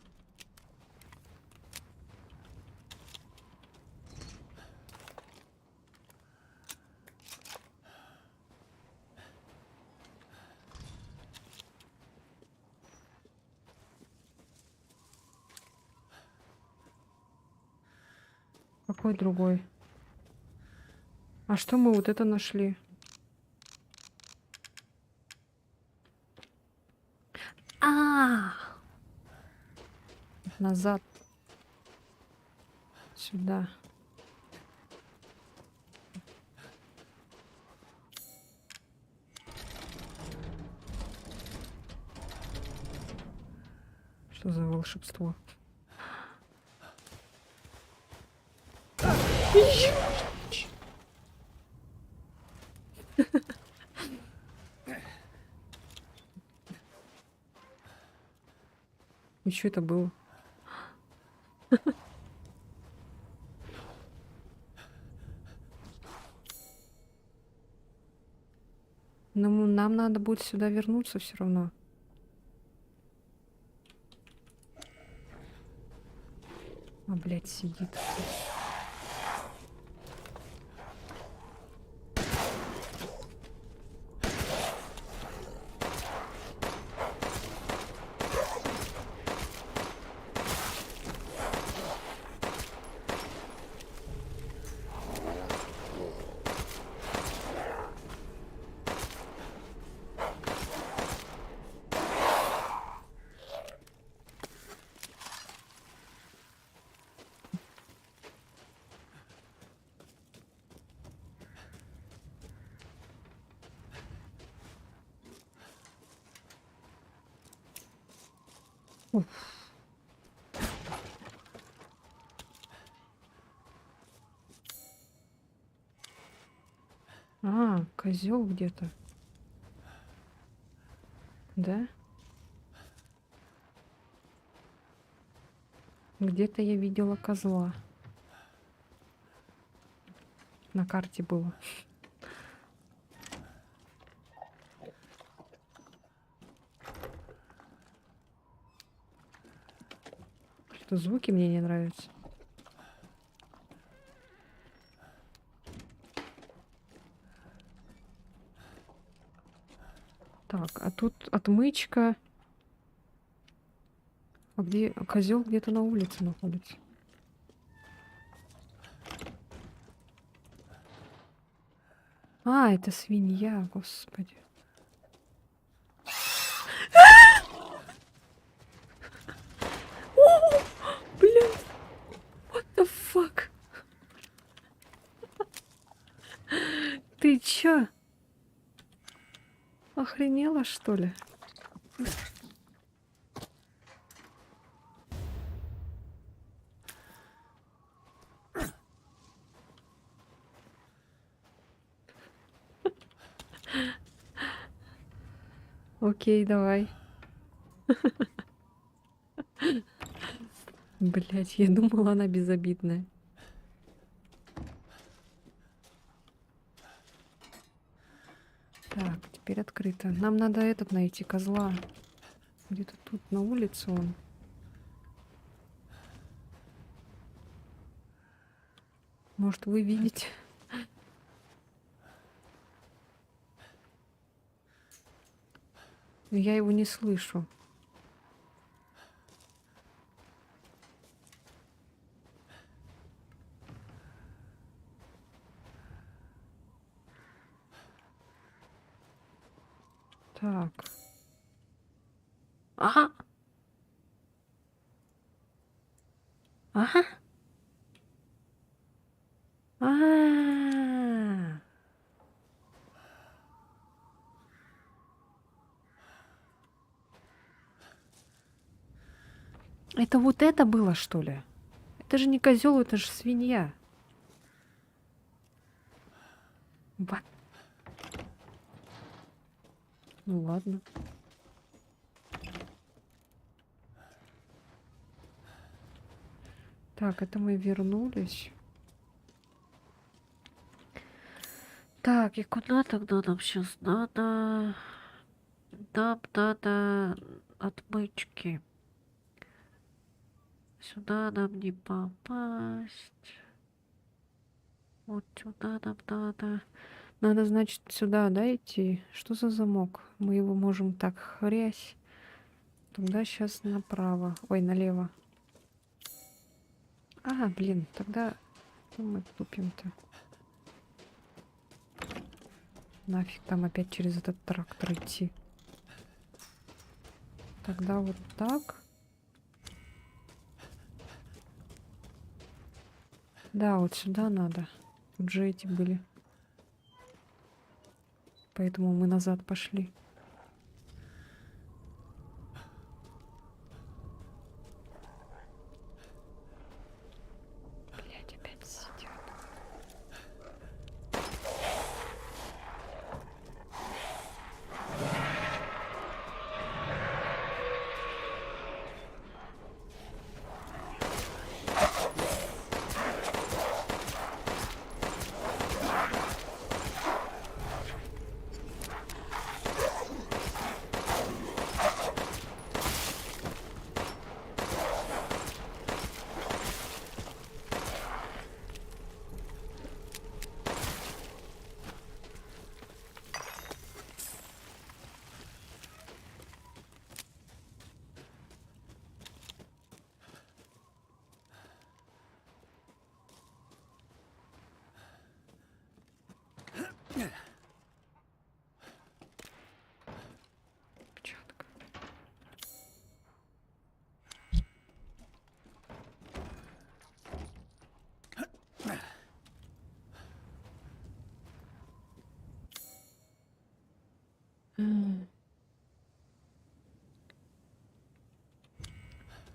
Какой другой? А что мы вот это нашли? А, назад. Сюда. Что за волшебство? И что это было? Ну, нам надо будет сюда вернуться все равно. А, блядь, сидит. Уф. А, козел где-то. Да? Где-то я видела козла. На карте было. Что звуки мне не нравятся. Так, а тут отмычка. А где козел где-то на улице находится? А, это свинья, господи. О, блядь! What the fuck? Ты чё? Охренела, что ли? Окей, давай. Блять, я думала, она безобидная. Так, теперь открыто. Нам надо этот найти, козла. Где-то тут на улице он. Может, вы видите? Но я его не слышу. Так. Ага. Ага. А. Это вот это было, что ли? Это же не козел, это же свинья. Ба- Ну ладно. Так, это мы вернулись. Так, и куда тогда нам сейчас надо? Нам надо отмычки. Сюда нам не попасть. Вот сюда нам надо. Надо, значит, сюда, да, идти? Что за замок? Мы его можем так хрясь. Тогда сейчас направо. Ой, налево. А, блин, тогда Что мы тупим-то? Нафиг там опять через этот трактор идти. Тогда вот так. Да, вот сюда надо. Тут же эти были. Поэтому мы назад пошли. Блядь, опять сидят. Печатка.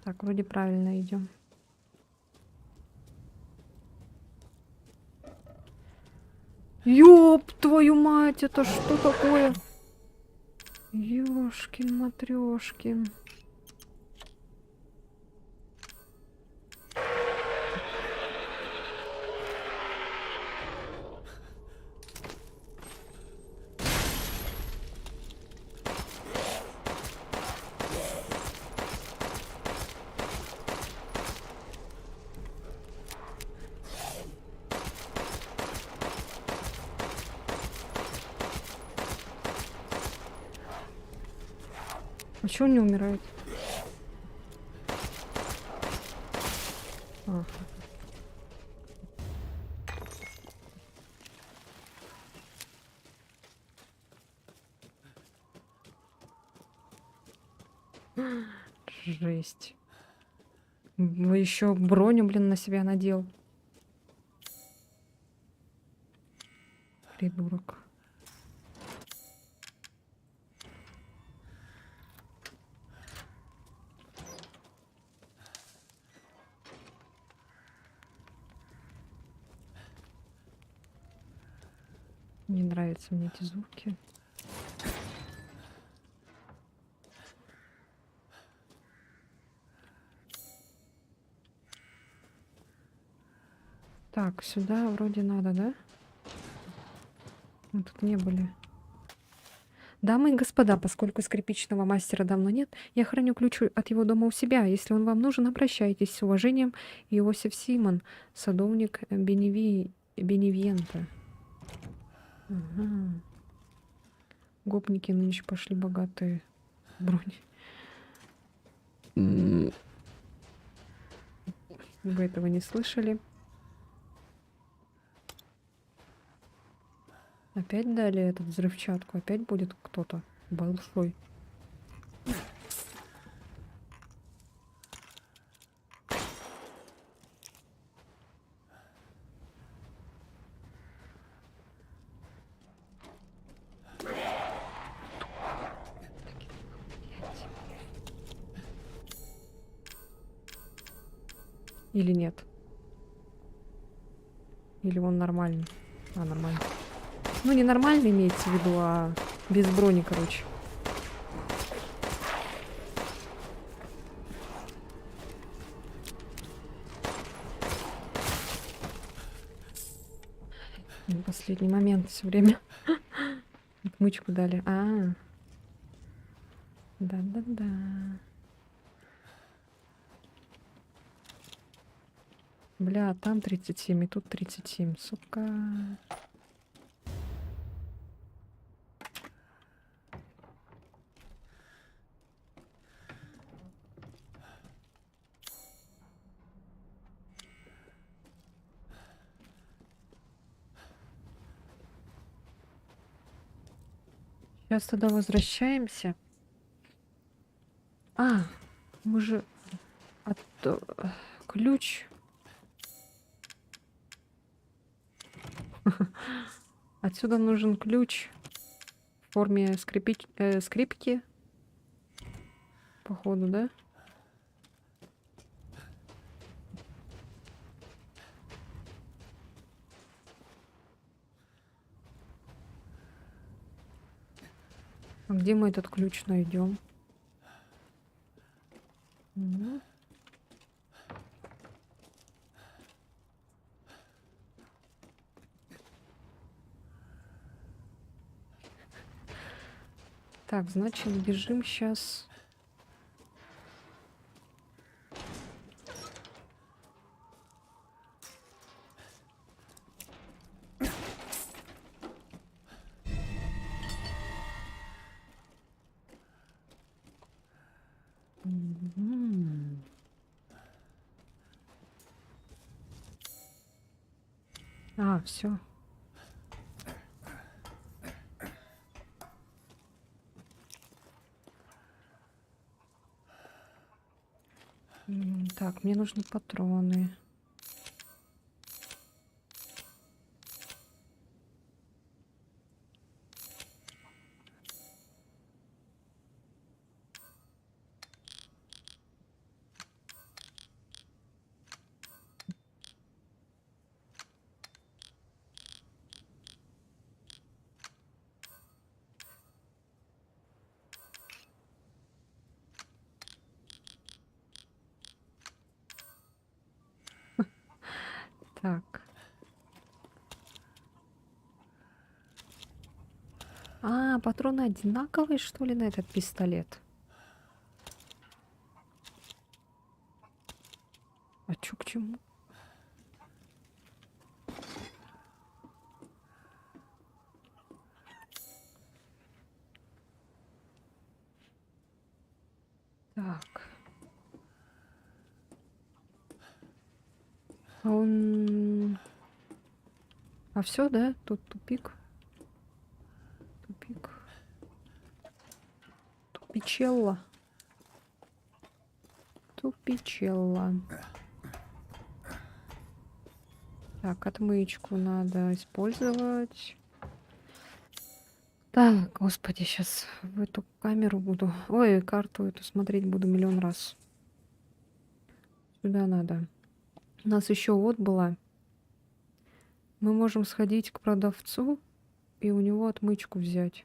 Так, вроде правильно идем. Ёб твою мать, это что такое? Ёшкин матрёшкин. А чё он не умирает? Ага. Жесть. Вы еще броню, блин, на себя надел. Придурок. Не нравятся мне эти звуки. Так, сюда вроде надо, да? Мы тут не были. Дамы и господа, поскольку скрипичного мастера давно нет, я храню ключ от его дома у себя. Если он вам нужен, обращайтесь. С уважением, Иосиф Симон, садовник Беневиента. Ага. Гопники нынче пошли богатые. Брони. Вы этого не слышали? Опять дали этот взрывчатку. Опять будет кто-то большой. Или нет? Или он нормальный? А, нормальный. Ну, не нормальный имеется в виду, а без брони, короче. В последний момент все время. Отмычку дали. А, да-да-да. Бля, там 37, и тут 37, сука. Сейчас тогда возвращаемся. А, мы же... ключ. Отсюда нужен ключ в форме скрипки. Походу, да? А где мы этот ключ найдем? Мгм. Так, значит, бежим сейчас. А, все. Так, мне нужны патроны. Так. А, патроны одинаковые, что ли, на этот пистолет? А чё к чему? Так. А он... А все, да? Тут тупик. Тупик. Тупичелла. Тупичелла. Так, отмычку надо использовать. Так, господи, сейчас в эту камеру буду... Ой, карту эту смотреть буду миллион раз. Сюда надо. У нас еще вот была. Мы можем сходить к продавцу и у него отмычку взять.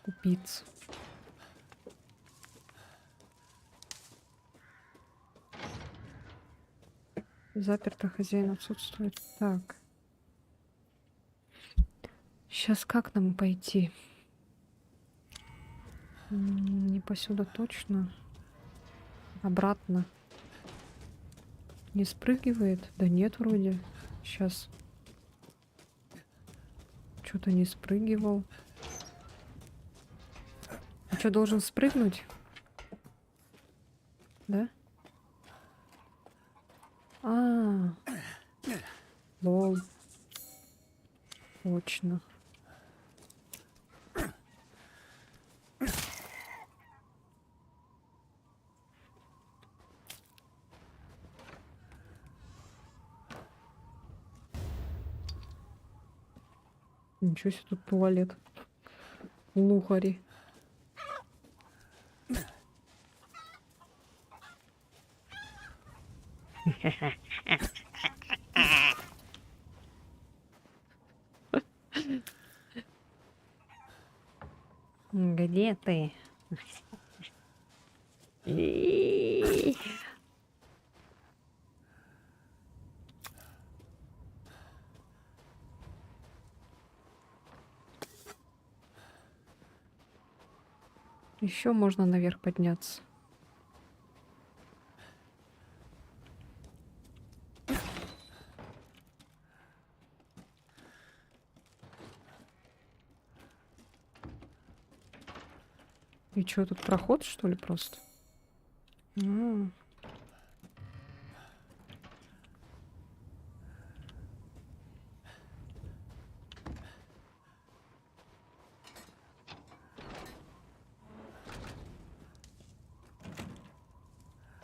Купить. Заперто, хозяин отсутствует. Так. Сейчас как нам пойти? Не посюда точно. Обратно. Не спрыгивает? Да нет, вроде. Сейчас. Что-то не спрыгивал. А что, должен спрыгнуть? Да? А, лол. Точно. Ничего себе, тут туалет. Лухари. Где ты? Еще можно наверх подняться. И что, тут проход, что ли, просто? А.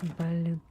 Блин.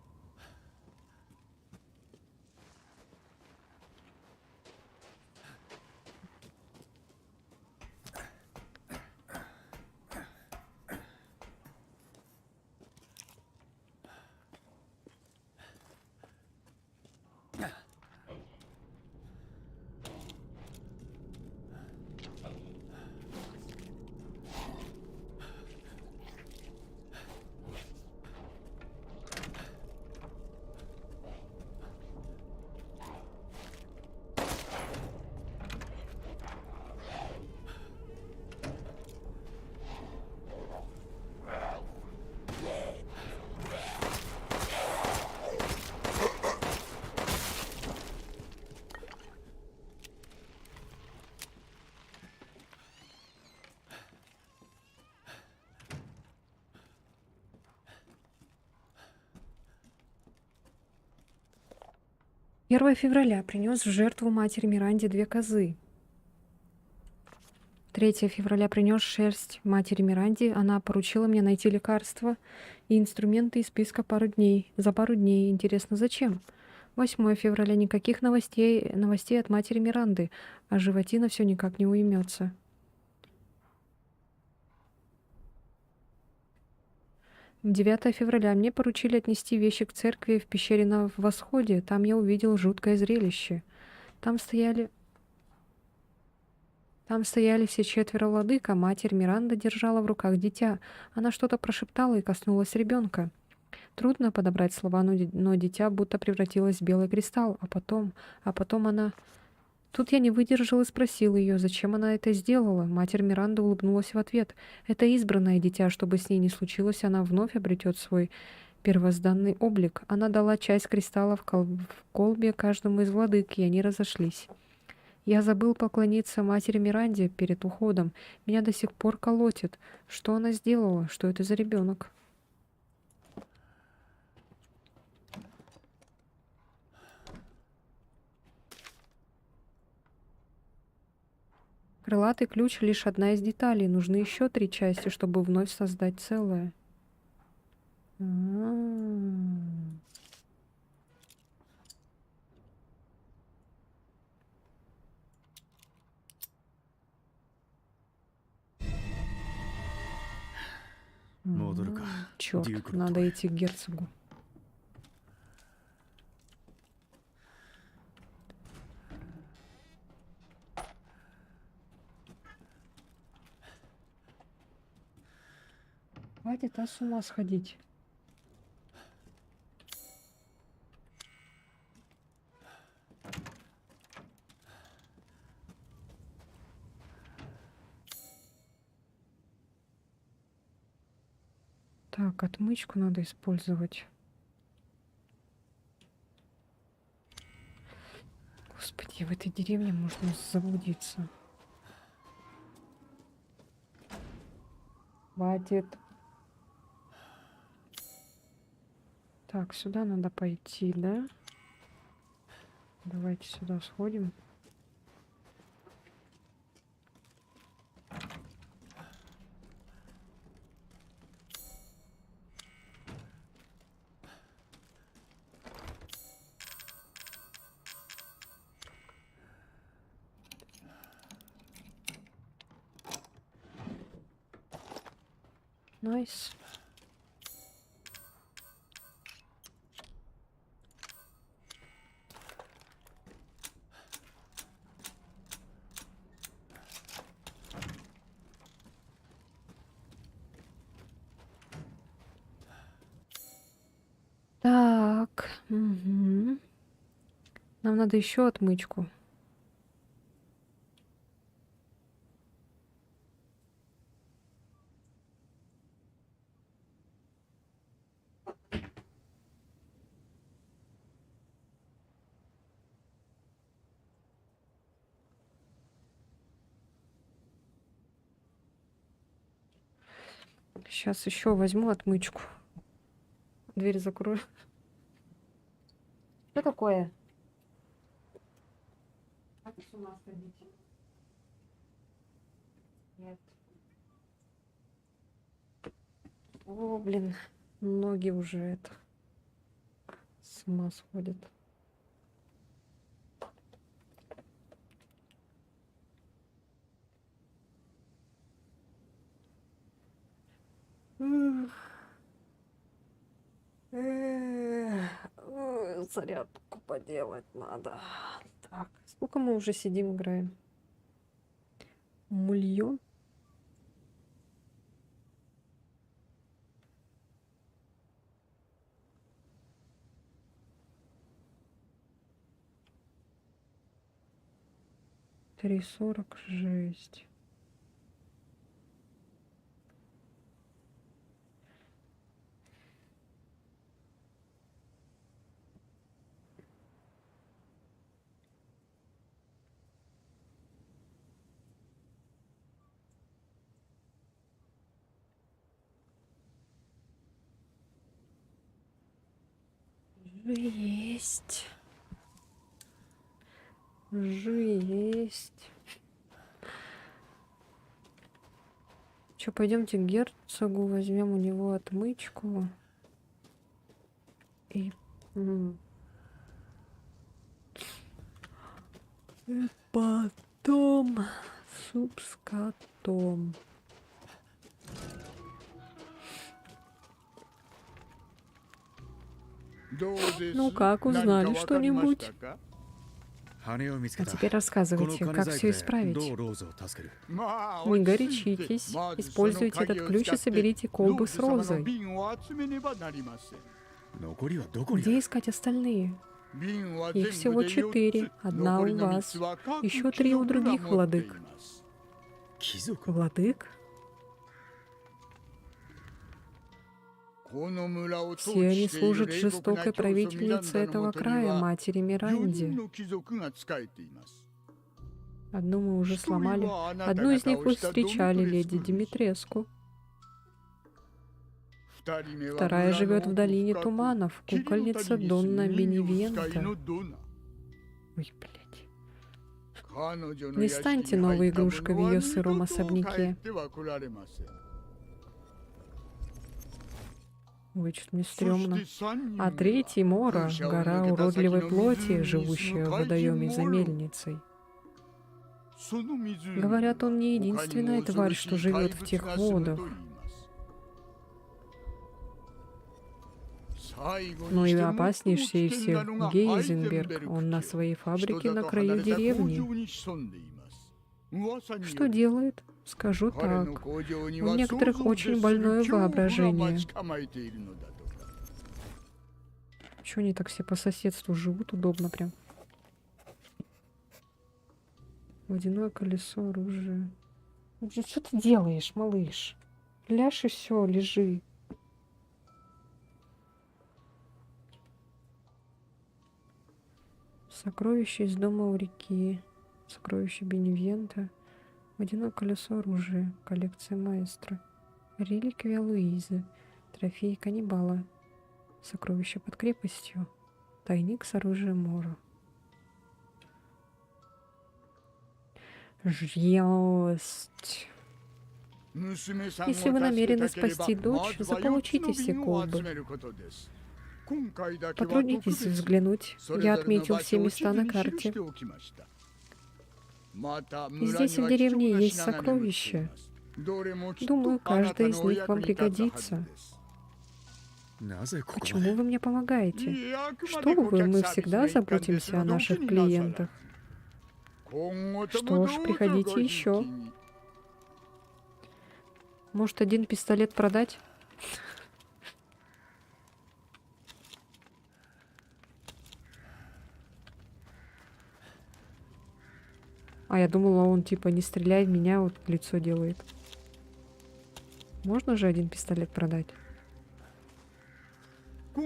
Первое февраля принес в жертву матери Миранде 2 козы. 3 февраля принес шерсть матери Миранде. Она поручила мне найти лекарства и инструменты из списка за пару дней. Интересно, зачем? 8 февраля никаких новостей от матери Миранды, а животина все никак не уймется. 9 февраля мне поручили отнести вещи к церкви в пещере на Восходе. Там я увидел жуткое зрелище. Там стояли все 4 владык, а матерь Миранда держала в руках дитя. Она что-то прошептала и коснулась ребенка. Трудно подобрать слова, но дитя будто превратилось в белый кристалл. А потом она... Тут я не выдержал и спросил ее, зачем она это сделала. Матерь Миранда улыбнулась в ответ. Это избранное дитя, что бы с ней ни случилось, она вновь обретет свой первозданный облик. Она дала часть кристалла в колбе каждому из владык, и они разошлись. Я забыл поклониться матери Миранде перед уходом. Меня до сих пор колотит. Что она сделала? Что это за ребенок? Крылатый ключ — лишь одна из деталей. Нужны еще 3 части, чтобы вновь создать целое. М. Черт, надо идти к герцогу. Хватит, с ума сходить. Так, отмычку надо использовать. Господи, в этой деревне можно заблудиться. Хватит. Так, сюда надо пойти, да? Давайте сюда сходим. Найс. Так. Угу. Нам надо еще отмычку. Сейчас еще возьму отмычку. Дверь закрою. Что такое? Как с ума сходить? Нет. О, блин, ноги уже это С ума сходит. Зарядку поделать надо. Так, сколько мы уже сидим, играем? Мульон? Три 40, жесть. Жесть. Жесть. Че, пойдемте к герцогу, возьмем у него отмычку. И... И потом суп с котом. Ну как, узнали что-нибудь? 羽を見つけ А た。 теперь この рассказывайте, 金 как 細 все 工で исправить. どうローズを助ける？ Не горячитесь. Используйте этот ключ и соберите колбы с розой. 残りはどこにあ Где る？ искать остальные? Их всего 4. Одна у вас. Еще 3 у других владык. 貴族？ Владык? Все они служат жестокой правительнице этого края, матери Миранде. Одну мы уже сломали. Одну из них вы встречали, леди Димитреску. Вторая живет в долине туманов, кукольница Донна Беневента. Ой, блядь. Не станьте новой игрушкой в ее сыром особняке. Ой, что-то мне стрёмно. А третий Мора, гора уродливой плоти, живущая в водоеме за мельницей. Говорят, он не единственная тварь, что живет в тех водах. Но и опаснейший из всех Гейзенберг. Он на своей фабрике на краю деревни. Что делает? Скажу так. У некоторых очень больное воображение. Чё они так все по соседству живут? Удобно прям. Водяное колесо, оружие. Что ты делаешь, малыш? Ляжь и все, лежи. Сокровища из дома у реки. Сокровища Беневента. Водяное колесо, оружие. Коллекция маэстро. Реликвия Луизы. Трофей каннибала. Сокровище под крепостью. Тайник с оружием Мора. Жесть. Если вы намерены спасти дочь, заполучите все колбы. Потрудитесь взглянуть. Я отметил все места на карте. И здесь в деревне есть сокровища. Думаю, каждое из них вам пригодится. Почему вы мне помогаете? Что вы, мы всегда заботимся о наших клиентах. Что ж, приходите еще. Может, один пистолет продать? А я думала, он типа не стреляй в меня, вот лицо делает. Можно же один пистолет продать? Так,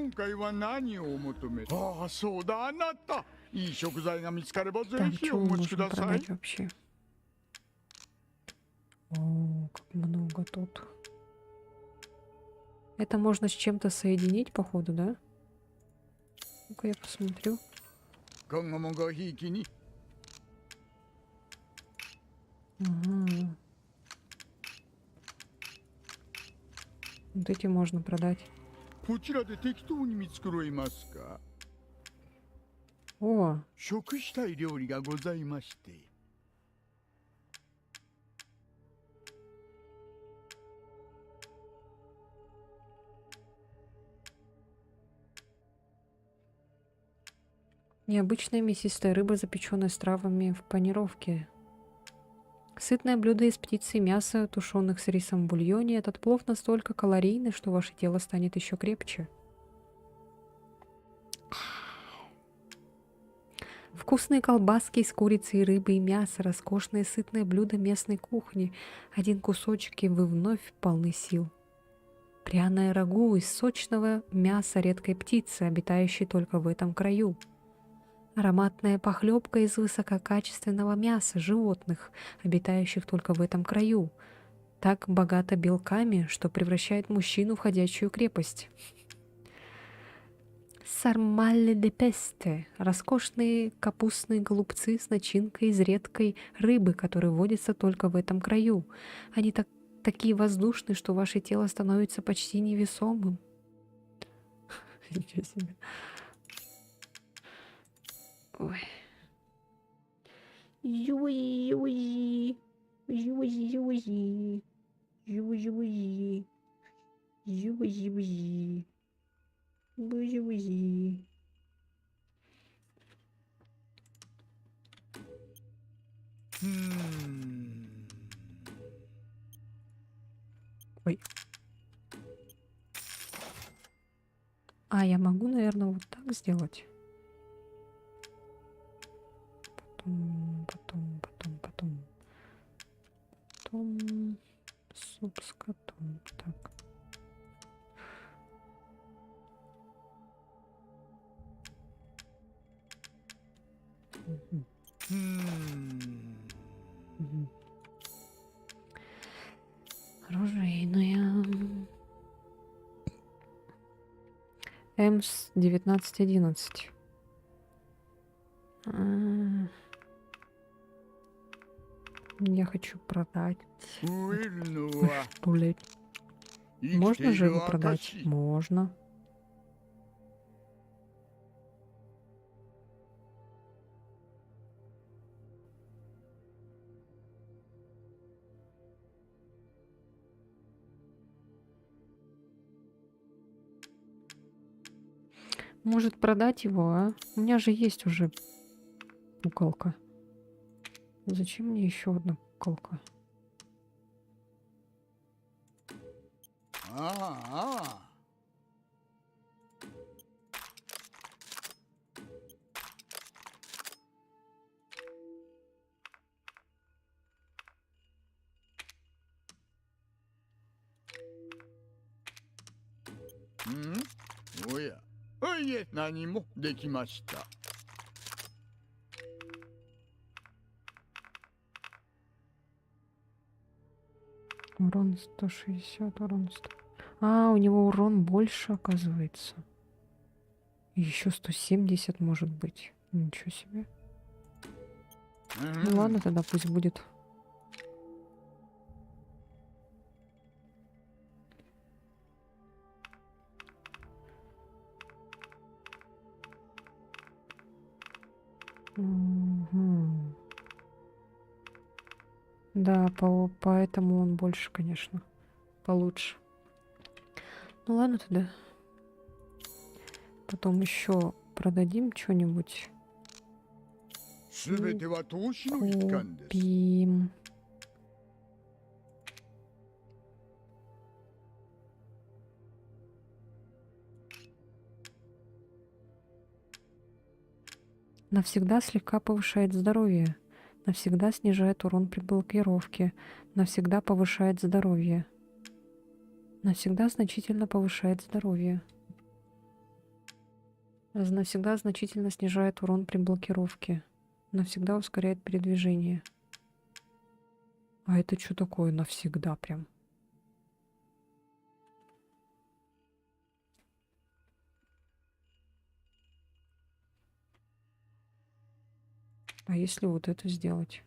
чего можно продать вообще? О, как много тут. Это можно с чем-то соединить, походу, да? Ну-ка я посмотрю. Ага. Вот эти можно продать. О, 食したい料理がございまして。необычная мясистая рыба, запеченная с травами в панировке. Сытное блюдо из птицы и мяса, тушеных с рисом в бульоне. Этот плов настолько калорийный, что ваше тело станет еще крепче. Вкусные колбаски из курицы и рыбы и мяса, роскошное сытное блюдо местной кухни. Один кусочек, и вы вновь полны сил. Пряное рагу из сочного мяса редкой птицы, обитающей только в этом краю. Ароматная похлебка из высококачественного мяса животных, обитающих только в этом краю. Так богато белками, что превращает мужчину в ходячую крепость. Сармалле де песте – роскошные капустные голубцы с начинкой из редкой рыбы, которые водятся только в этом краю. Они такие воздушные, что ваше тело становится почти невесомым. Ничего себе. Ой. Юи-юи. Юи-юи. Юи-юи. Юи-юи. Юи-юи. Ой. А, я могу, наверное, вот так сделать. Потом. Суп с котом. Так. Мгм. Оружейная. МС 1911. Я хочу продать. 増えるの Вы は что ли? 生きて Можно い же る его продать? 証。 Можно. Может продать его, а? У меня же есть уже куколка. Зачем мне еще одна куколка? ああ。おや。いえ、何もできました。 Урон 160, урон 100. А, у него урон больше, оказывается. Еще 170 может быть. Ничего себе. Ну ладно, тогда пусть будет. Мгм. Да, поэтому он больше, конечно, получше. Ну ладно тогда. Потом еще продадим что-нибудь. すべては投資の一環です。 Купим. Навсегда слегка повышает здоровье. Навсегда снижает урон при блокировке. Навсегда повышает здоровье. Навсегда значительно повышает здоровье. Навсегда значительно снижает урон при блокировке. Навсегда ускоряет передвижение. А это что такое навсегда прям? А если вот это сделать?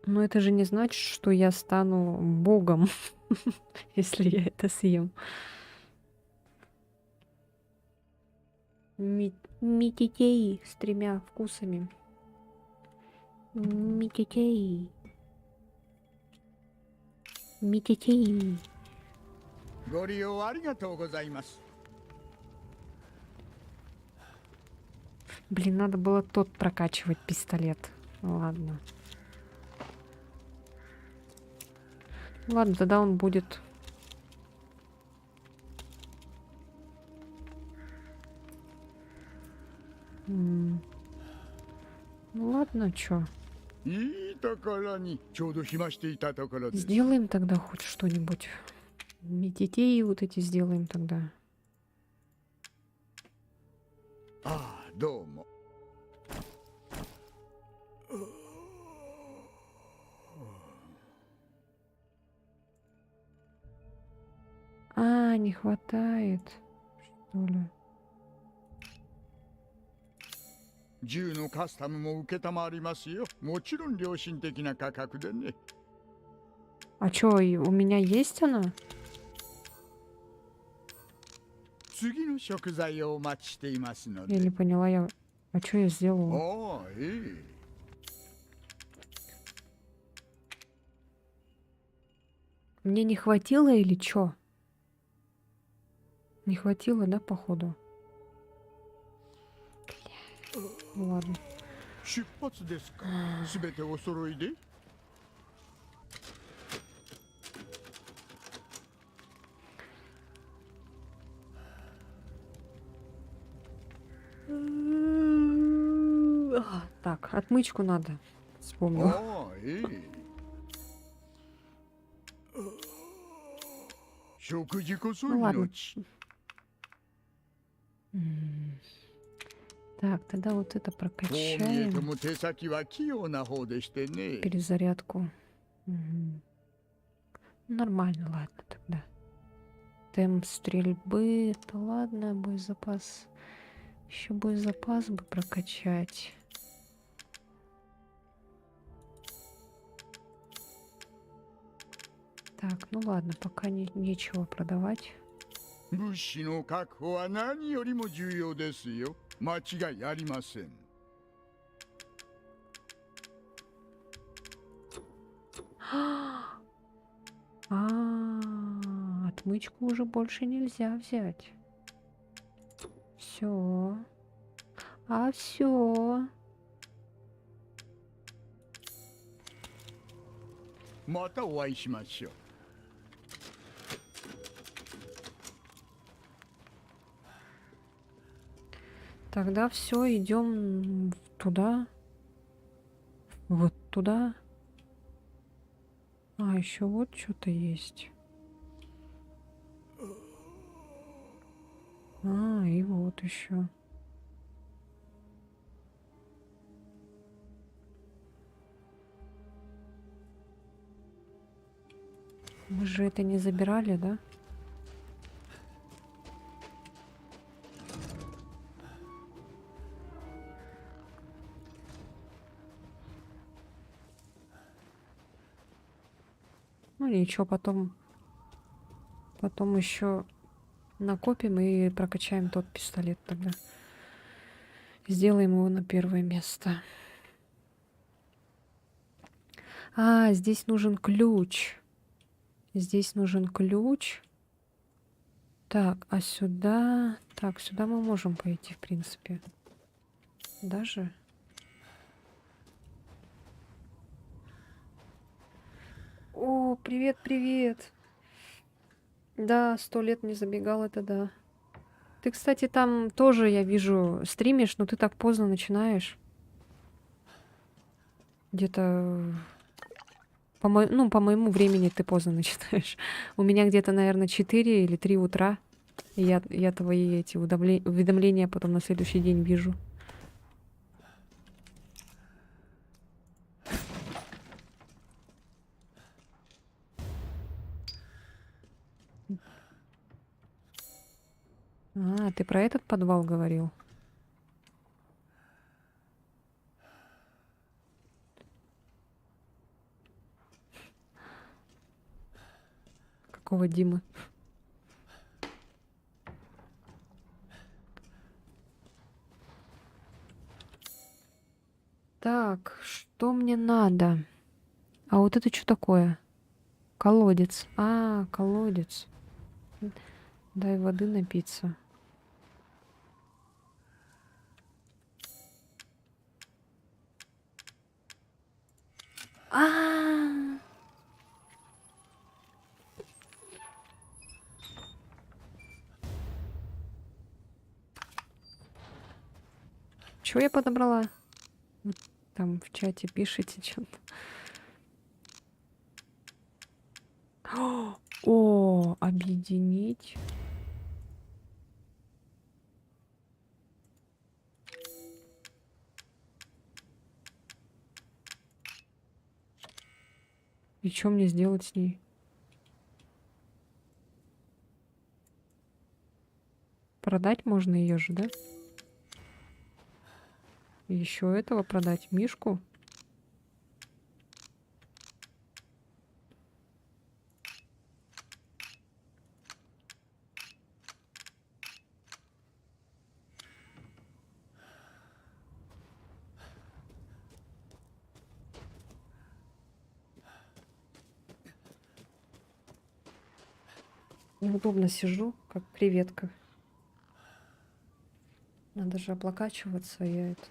Но это же не значит, что я стану богом, если я это съем. Мититей с 3 вкусами. Мититей. Мититей. ご利用ありがとうございます。 Блин, надо было тот прокачивать пистолет. Ладно. Ладно, тогда он будет... Ну ладно, чё. いいところにちょうど暇していたところです。 Сделаем тогда хоть что-нибудь. Детей вот эти сделаем тогда. ああ、どうも。 А, не хватает, что ли? 銃のカスタムも受けたまわりますよ。もちろん良心的な価格でね。 А чё, у меня есть она? 次の食材をお待ちしていますの Я で。 не поняла, я... А чё я сделала? おお、いい。 Мне не хватило или чё? Не хватило, да, походу? Ну ладно. 出発ですか。すべてお揃いで。 Так, отмычку надо. Вспомнил. おお、いい。食事こそ Ну ладно. 命。 Так, тогда вот это こう見えて прокачаем. も手先は器用な方でしてね。 Перезарядку. Нормально, ладно тогда. Темп стрельбы. Да ладно, боезапас. Еще боезапас бы прокачать. Так, ну ладно, пока нечего продавать. 物資の確保は何よりも重要ですよ。間違いありません。 Отмычку уже больше нельзя взять. Все. А все. またお会いしましょう。 Тогда все, идем туда. Вот туда. А, еще вот что-то есть. А, и вот еще. Мы же это не забирали, да? Ну ничего, потом еще накопим и прокачаем тот пистолет тогда. Сделаем его на первое место. А, здесь нужен ключ. Здесь нужен ключ. Так, а сюда... Так, сюда мы можем пойти, в принципе. Даже... О, привет, привет. Да, 100 лет не забегал, это да. Ты, кстати, там тоже, я вижу, стримишь, но ты так поздно начинаешь. Где-то... по моему времени ты поздно начинаешь. У меня где-то, наверное, 4 или 3 утра. И я твои эти уведомления потом на следующий день вижу. А, ты про этот подвал говорил? Какого Димы? Так, что мне надо? А вот это что такое? Колодец. А, колодец. Дай воды напиться. А, что я подобрала? Вот там в чате пишите что-то. О, объединить. И что мне сделать с ней? Продать можно ее же, да? Еще этого продать. Мишку? Неудобно сижу, как креветка. Надо же облокачиваться, я этот...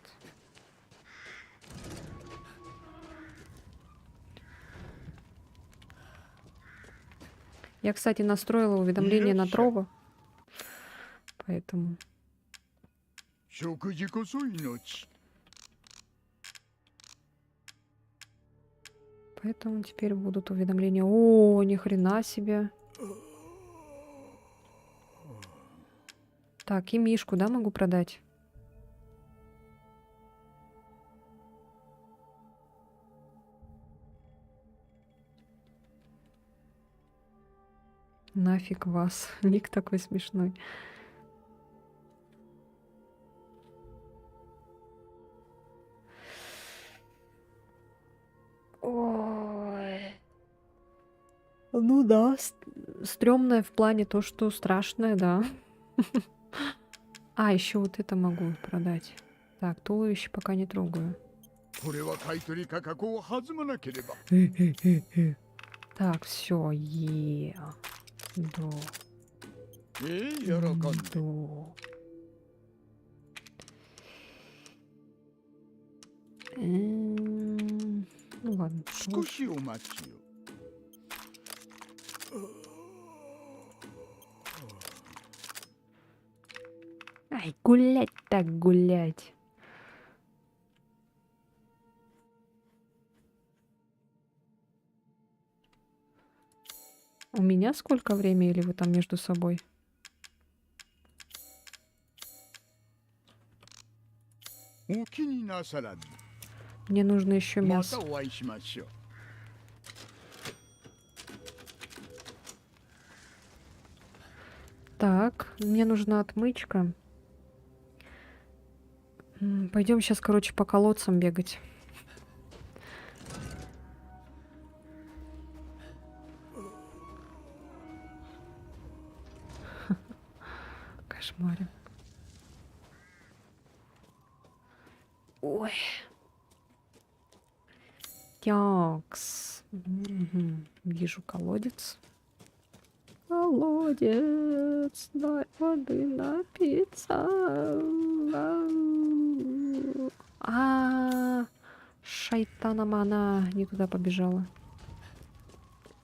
Я, кстати, настроила уведомление на Трова, поэтому... 食事こそ命。 Поэтому теперь будут уведомления. О, ни хрена себе. Так, и Мишку, да, могу продать? Нафиг вас. Ник такой смешной. Ой. Ну да, стрёмное в плане то, что страшное, да. А, еще вот это могу продать. Так, туловище пока не трогаю. これは買取価格を弾まなければ。 Так, все, еду. 喜んで。 Иду. Ну ладно. 少しお待ちを。 Ай, гулять так гулять. У меня сколько времени или вы там между собой? Мне нужно еще ま мясо. たお会いしましょう。 Так, мне нужна отмычка. Пойдем сейчас, короче, по колодцам бегать. Кошмарим. Ой. Тякс. Вижу колодец. Колодец, дай воды напиться. Шайтана мана, не туда побежала.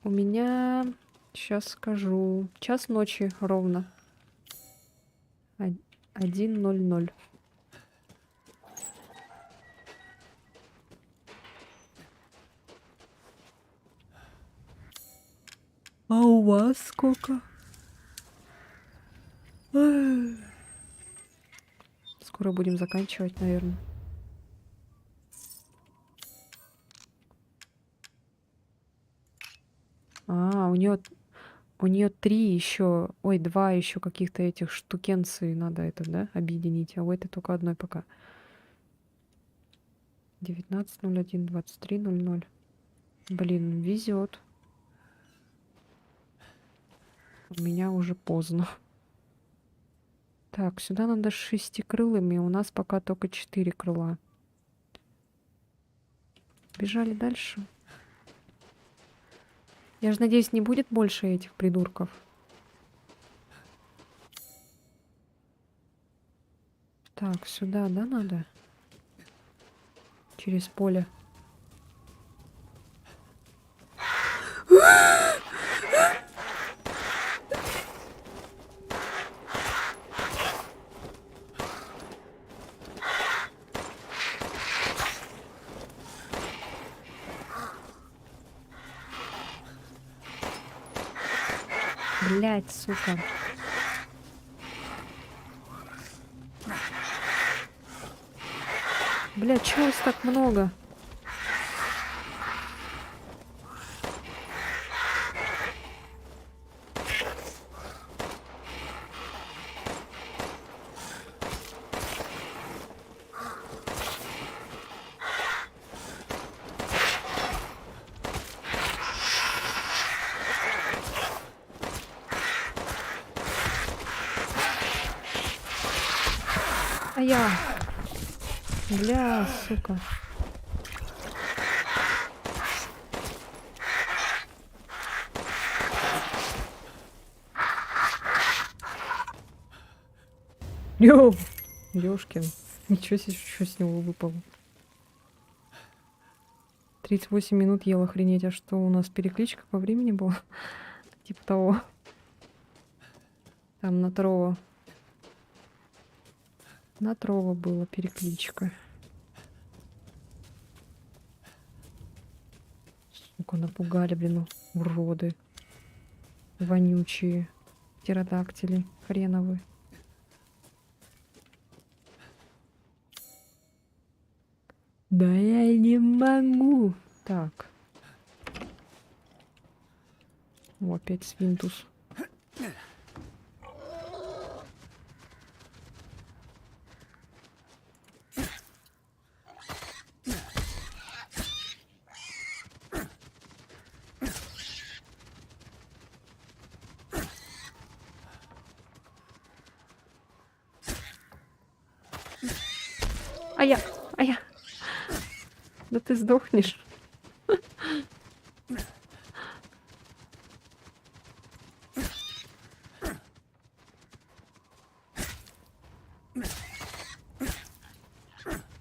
У меня, сейчас скажу, час ночи ровно. 1:00. А у вас сколько? Скоро будем заканчивать, наверное. У нее 3 еще, ой, 2 еще каких-то этих штукенций надо это, да, объединить, а у этой только одной пока. 19:01, 23:00. Блин, везет. У меня уже поздно. Так, сюда надо с 6 крылами. У нас пока только 4 крыла. Бежали дальше. Я же надеюсь, не будет больше этих придурков. Так, сюда, да, надо? Через поле. Блять, сука. Блять, чего вас так много? А я. Бля, сука. Йоу! Ёшкин. Ничего себе, что с него выпало. 38 минут ел, охренеть. А что, у нас перекличка по времени была? Типа того. Там на Трово. На Трово была перекличка. Сука, напугали, блин, уроды. Вонючие. Птеродактили. Хреновы. Да я не могу. Так. О, опять свинтус. А я. Да ты сдохнешь.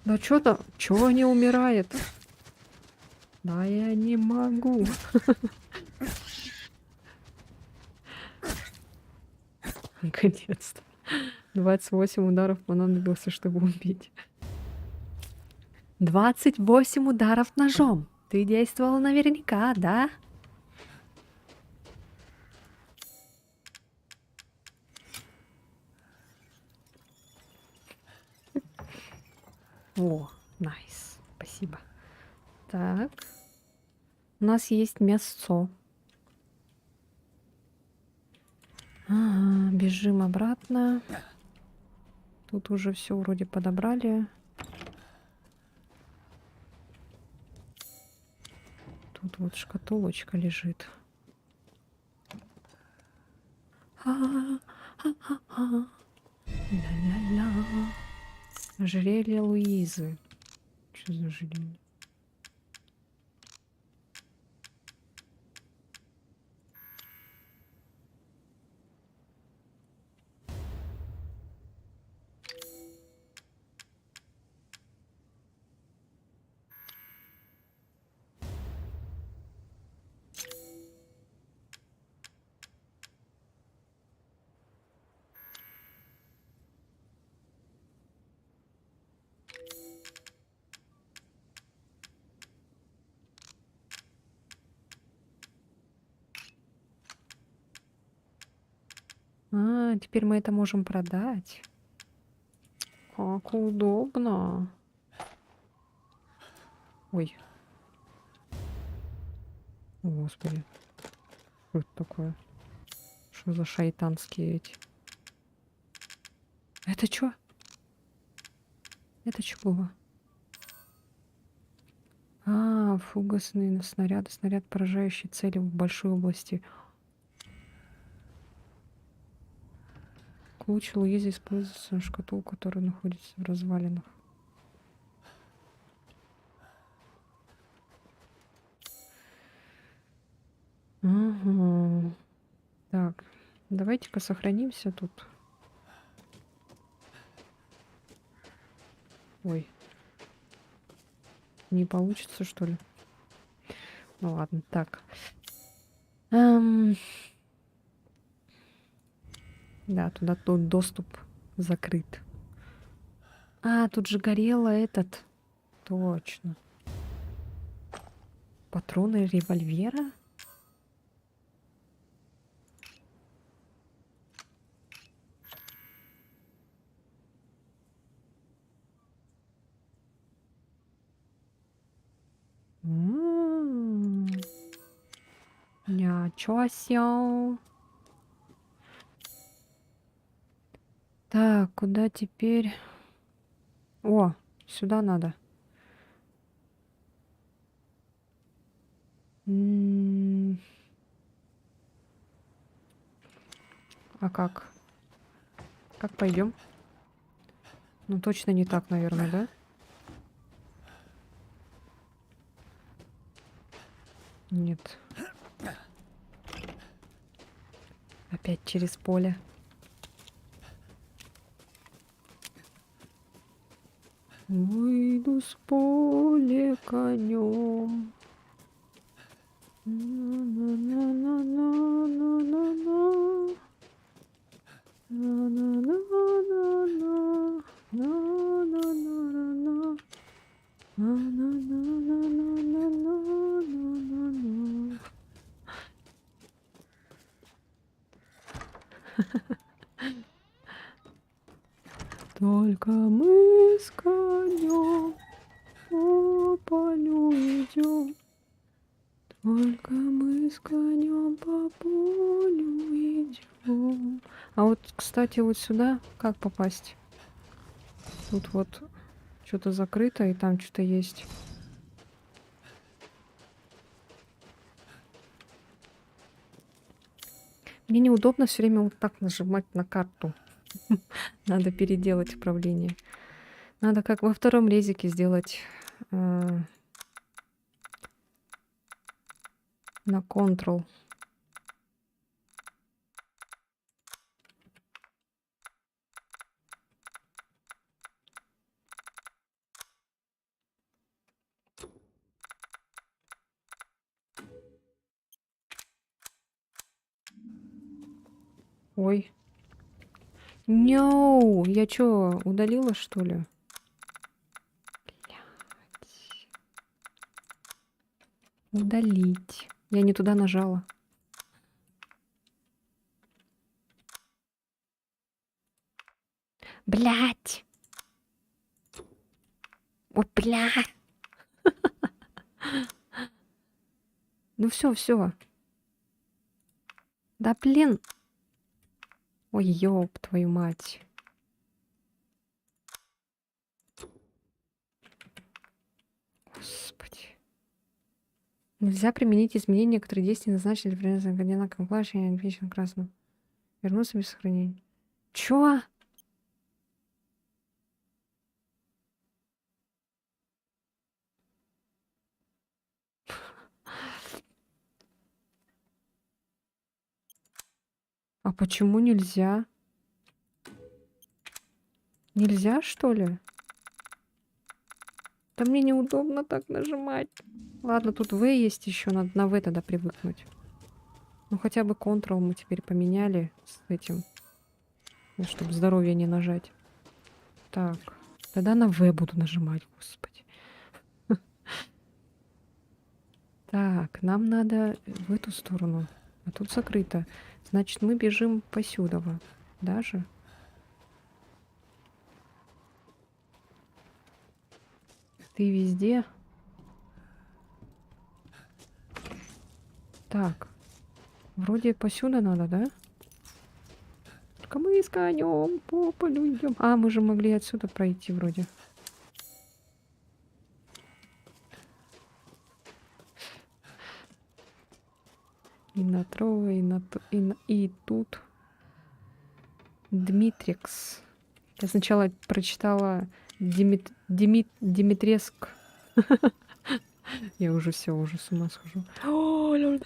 Да чё-то, чё не умирает? Да я не могу. Наконец-то. 28 ударов понадобился, чтобы убить. 28 ударов ножом. Ты действовала наверняка, да? О, найс. Спасибо. Так. У нас есть мясцо. Ага, бежим обратно. Тут уже все вроде подобрали. Тут вот шкатулочка лежит. Ля-ля-ля. Ожерелье Луизы. Что за ожерелье? А, теперь мы это можем продать. Как удобно. Ой. О, Господи. Что это такое? Что за шайтанские эти? Это что? Это что было? А, фугасные снаряды. Снаряд, поражающий цели в большой области. к лучу Луизы используется шкатулка, которая находится в развалинах. Ага. Так, давайте-ка сохранимся тут. Ой, не получится, что ли? Ну ладно, так. Эм, Да, туда тут доступ закрыт. А, тут же горело этот. Точно. Патроны револьвера? М. Ничего себе. Так, куда теперь? О, сюда надо. М. А как? Как пойдем? Ну, точно не так, наверное, да? Нет. Опять через поле. Выйду с поля конем. На-на-на-на-на-на-на. На-на-на-на-на. На-на-на-на-на. На-на-на-на-на-на-на-на. Только мы с конем по полю идем. Только мы с конем по полю идем. А вот, кстати, вот сюда как попасть? Тут вот что-то закрыто, и там что-то есть. Мне неудобно все время вот так нажимать на карту. Надо переделать управление. Надо как во втором резике сделать на Ctrl. Ой. Ноу! Я чё, удалила, что ли? Блядь. Удалить. Я не туда нажала. Блядь! Ой, бля! Ну все. Да блин! Ой, ёб твою мать. Господи. Нельзя применить изменения, которые действия назначили при одинаковом клавише и отвечен красным. Вернуться без сохранения. Чё? А почему нельзя? Нельзя, что ли? Да мне неудобно так нажимать. Ладно, тут V есть еще, надо на V тогда привыкнуть. Ну хотя бы Ctrl мы теперь поменяли с этим, чтобы здоровье не нажать. Так, тогда на V буду нажимать, господи. Так, нам надо в эту сторону. А тут закрыто. Значит, мы бежим посюдова. Даже. Ты везде. Так. Вроде посюда надо, да? Только мы с конем по полю идем. А, мы же могли отсюда пройти вроде. И на трое, и тут. Дмитрикс. Я сначала прочитала Димитреск. Я уже все, уже с ума схожу. О, лёд.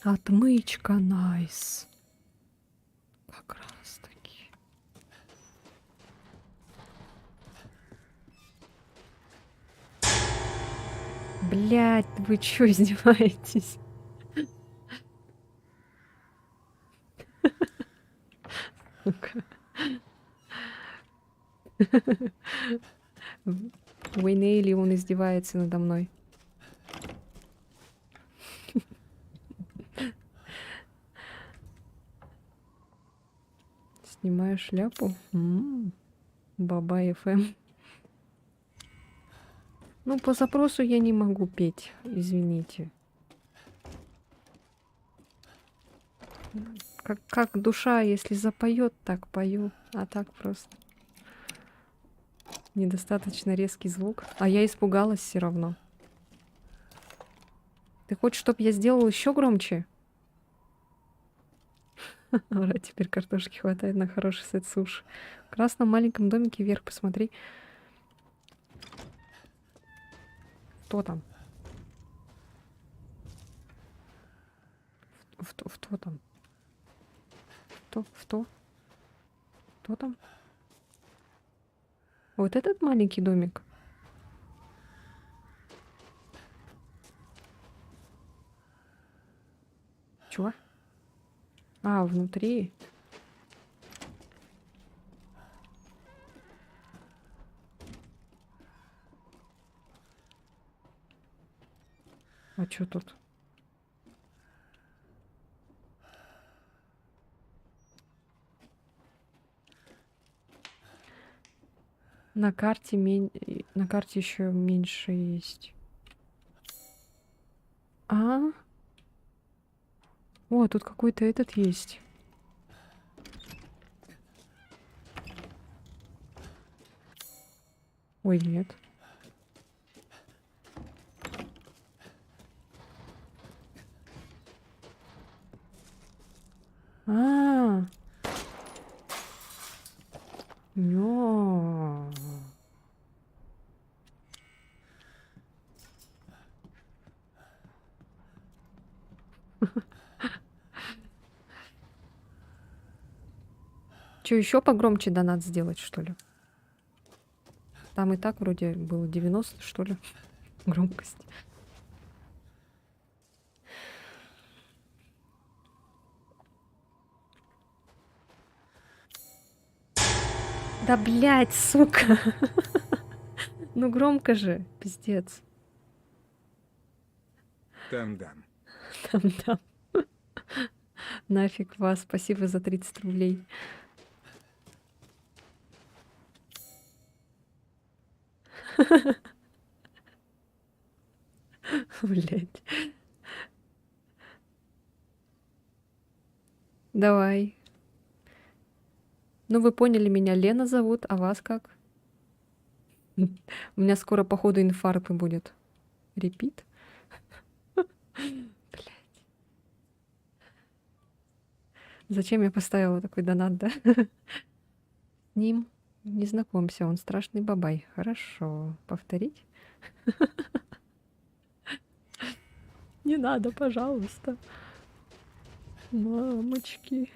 Отмычка, найс. Как раз таки. Блять, вы чё издеваетесь? Сука. Уэйнейли, он издевается надо мной. Снимаю шляпу. Баба ФМ. Ну, по запросу я не могу петь, извините. Как душа, если запоет, так пою. А так просто. Недостаточно резкий звук. А я испугалась все равно. Ты хочешь, чтобы я сделал еще громче? Ура, теперь картошки хватает на хороший сет суши. В красном маленьком домике вверх посмотри. Кто там? Кто там? Кто там? Вот этот маленький домик. Чего? А, внутри. А чё тут? На карте еще меньше есть. А? О, тут какой-то этот есть. Ой, нет. А. Нё. Что, еще погромче донат сделать, что ли? Там и так вроде было 90, что ли, громкость. Да, блядь, сука. Ну громко же, пиздец. Там-дам. Там. Нафиг вас, спасибо за 30 рублей. Блять. Давай. Ну, вы поняли, меня Лена зовут, а вас как? У меня скоро, походу, инфаркт будет. Репит? Блять. Зачем я поставила такой донат, да? С ним не знакомься, он страшный бабай. Хорошо. Повторить? Не надо, пожалуйста. Мамочки.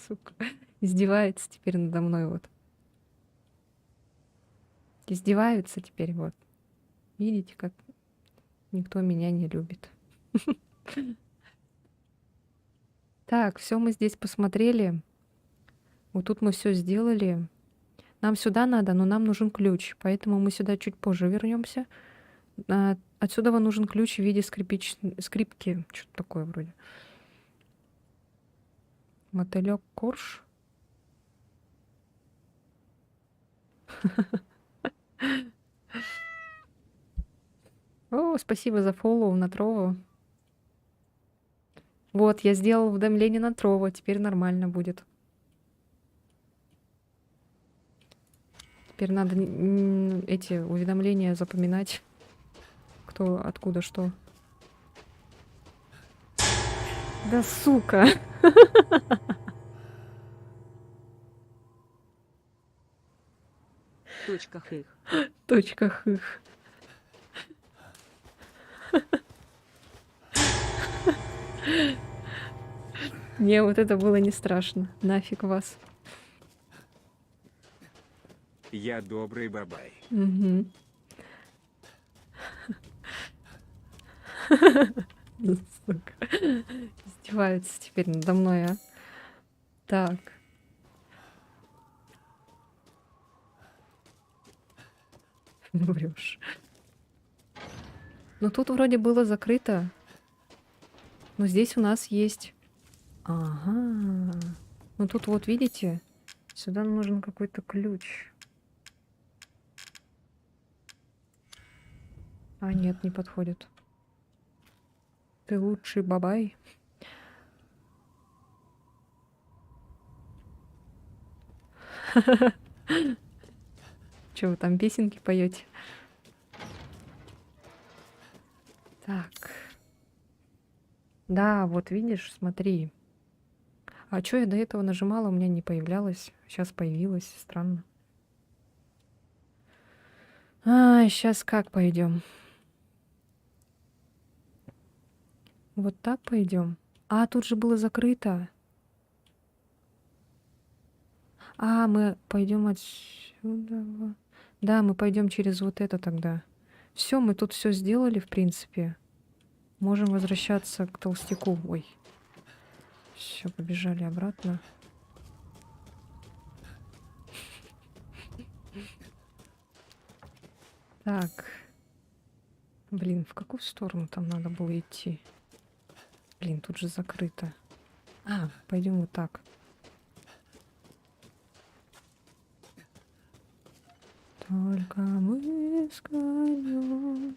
Сука. Издевается теперь надо мной вот. Издеваются теперь вот. Видите, как никто меня не любит. Так, все мы здесь посмотрели. Вот тут мы все сделали. Нам сюда надо, но нам нужен ключ. Поэтому мы сюда чуть позже вернемся. Отсюда вам нужен ключ в виде скрипки. Что-то такое вроде. Мотылек Корж. О, спасибо за фоллоу на Трово. Вот, я сделал уведомление на Трово. Теперь нормально будет. Теперь надо эти уведомления запоминать. Кто, откуда, что. Да сука. Точка хых. Точка хых. Не, вот это было не страшно. Нафиг вас. Я добрый бабай. Мгм. Сука. Издеваются теперь надо мной, а. Так. Врешь. Ну тут вроде было закрыто. Но здесь у нас есть... Ага. Ну тут вот видите, сюда нужен какой-то ключ. А нет, не подходит. Ты лучший бабай. Че вы там песенки поете? Так. Да, вот видишь, смотри. А что я до этого нажимала, у меня не появлялось. Сейчас появилось, странно. А, сейчас как пойдем? Вот так пойдем. А, тут же было закрыто. А, мы пойдем отсюда. Да, мы пойдем через вот это тогда. Все, мы тут все сделали, в принципе. Можем возвращаться к толстяку. Ой. Все, побежали обратно. Так. Блин, в какую сторону там надо было идти? Блин, тут же закрыто. А, пойдем вот так. Только мы с конем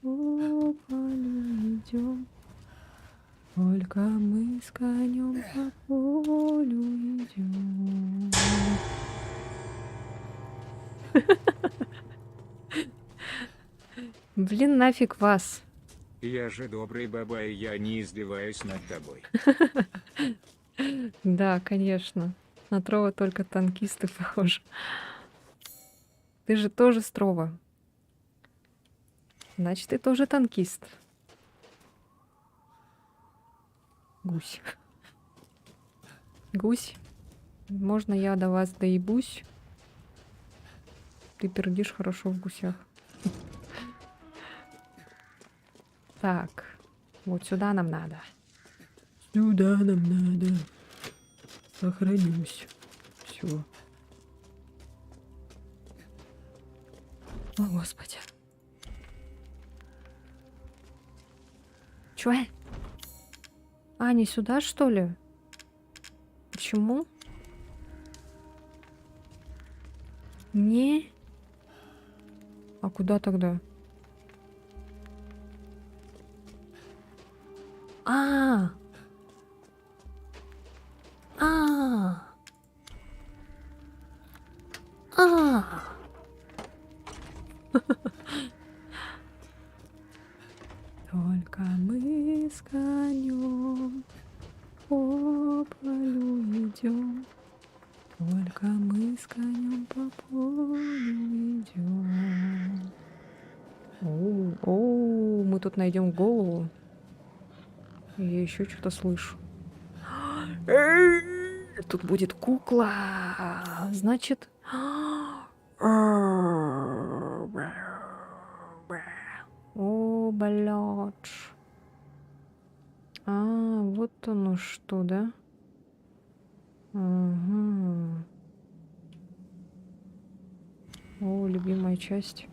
по полю идем. Только мы с конем по полю идем. Блин, нафиг вас. Я же добрый бабай, я не издеваюсь над тобой. Да, конечно. На Трова только танкисты похожи. Ты же тоже Строва. Значит, ты тоже танкист. Гусь. Гусь. Можно я до вас доебусь? Ты пердишь хорошо в гусях. Так. Вот сюда нам надо. Сюда нам надо. Сохранюсь. Все. О, Господи. Чё? А, не сюда, что ли? Почему? Не. А куда тогда? А. А. А. Только мы с конем по полю идем. Только мы с конем по полю идем. Оу, мы тут найдем голову. Я еще что-то слышу. Тут будет кукла. Значит... О, блядь. А, вот оно что, да? Ага. О, любимая часть.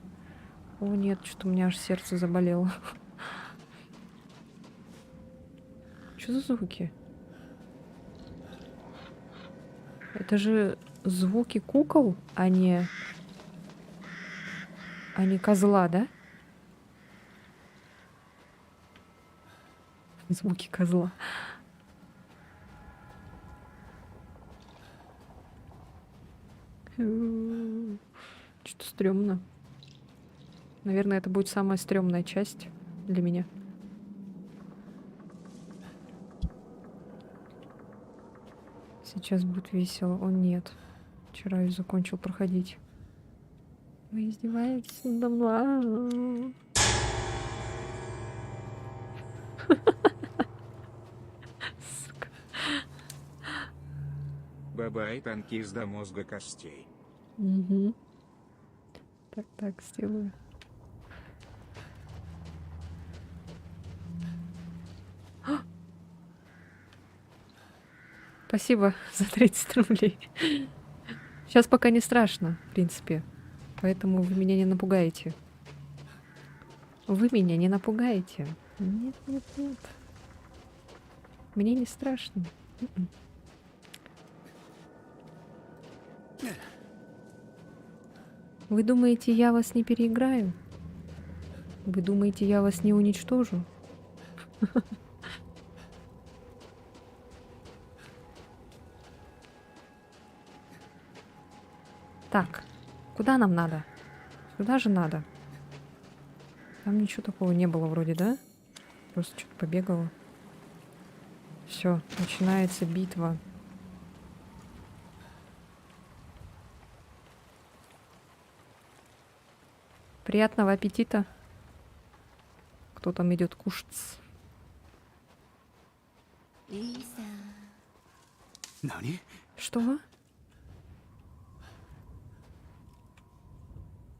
О, нет, что-то у меня аж сердце заболело. Что за звуки? Это же звуки кукол, а не козла, да? Звуки козла. Что-то стрёмно. Наверное, это будет самая стрёмная часть для меня. Сейчас будет весело. О, нет. Вчера я закончил проходить. Вы издеваетесь надо мной? Сука. Бабай танкист до мозга костей. Мгм. Так, сделаю. А! Спасибо за 30 рублей. Сейчас пока не страшно, в принципе. Поэтому вы меня не напугаете. Вы меня не напугаете. Нет, нет, нет. Мне не страшно. М-м. Вы думаете, я вас не переиграю? Вы думаете, я вас не уничтожу? Так, куда нам надо? Сюда же надо. Там ничего такого не было вроде, да? Просто что-то побегало. Все, начинается битва. Приятного аппетита. Кто там идет кушать? 何？ Что?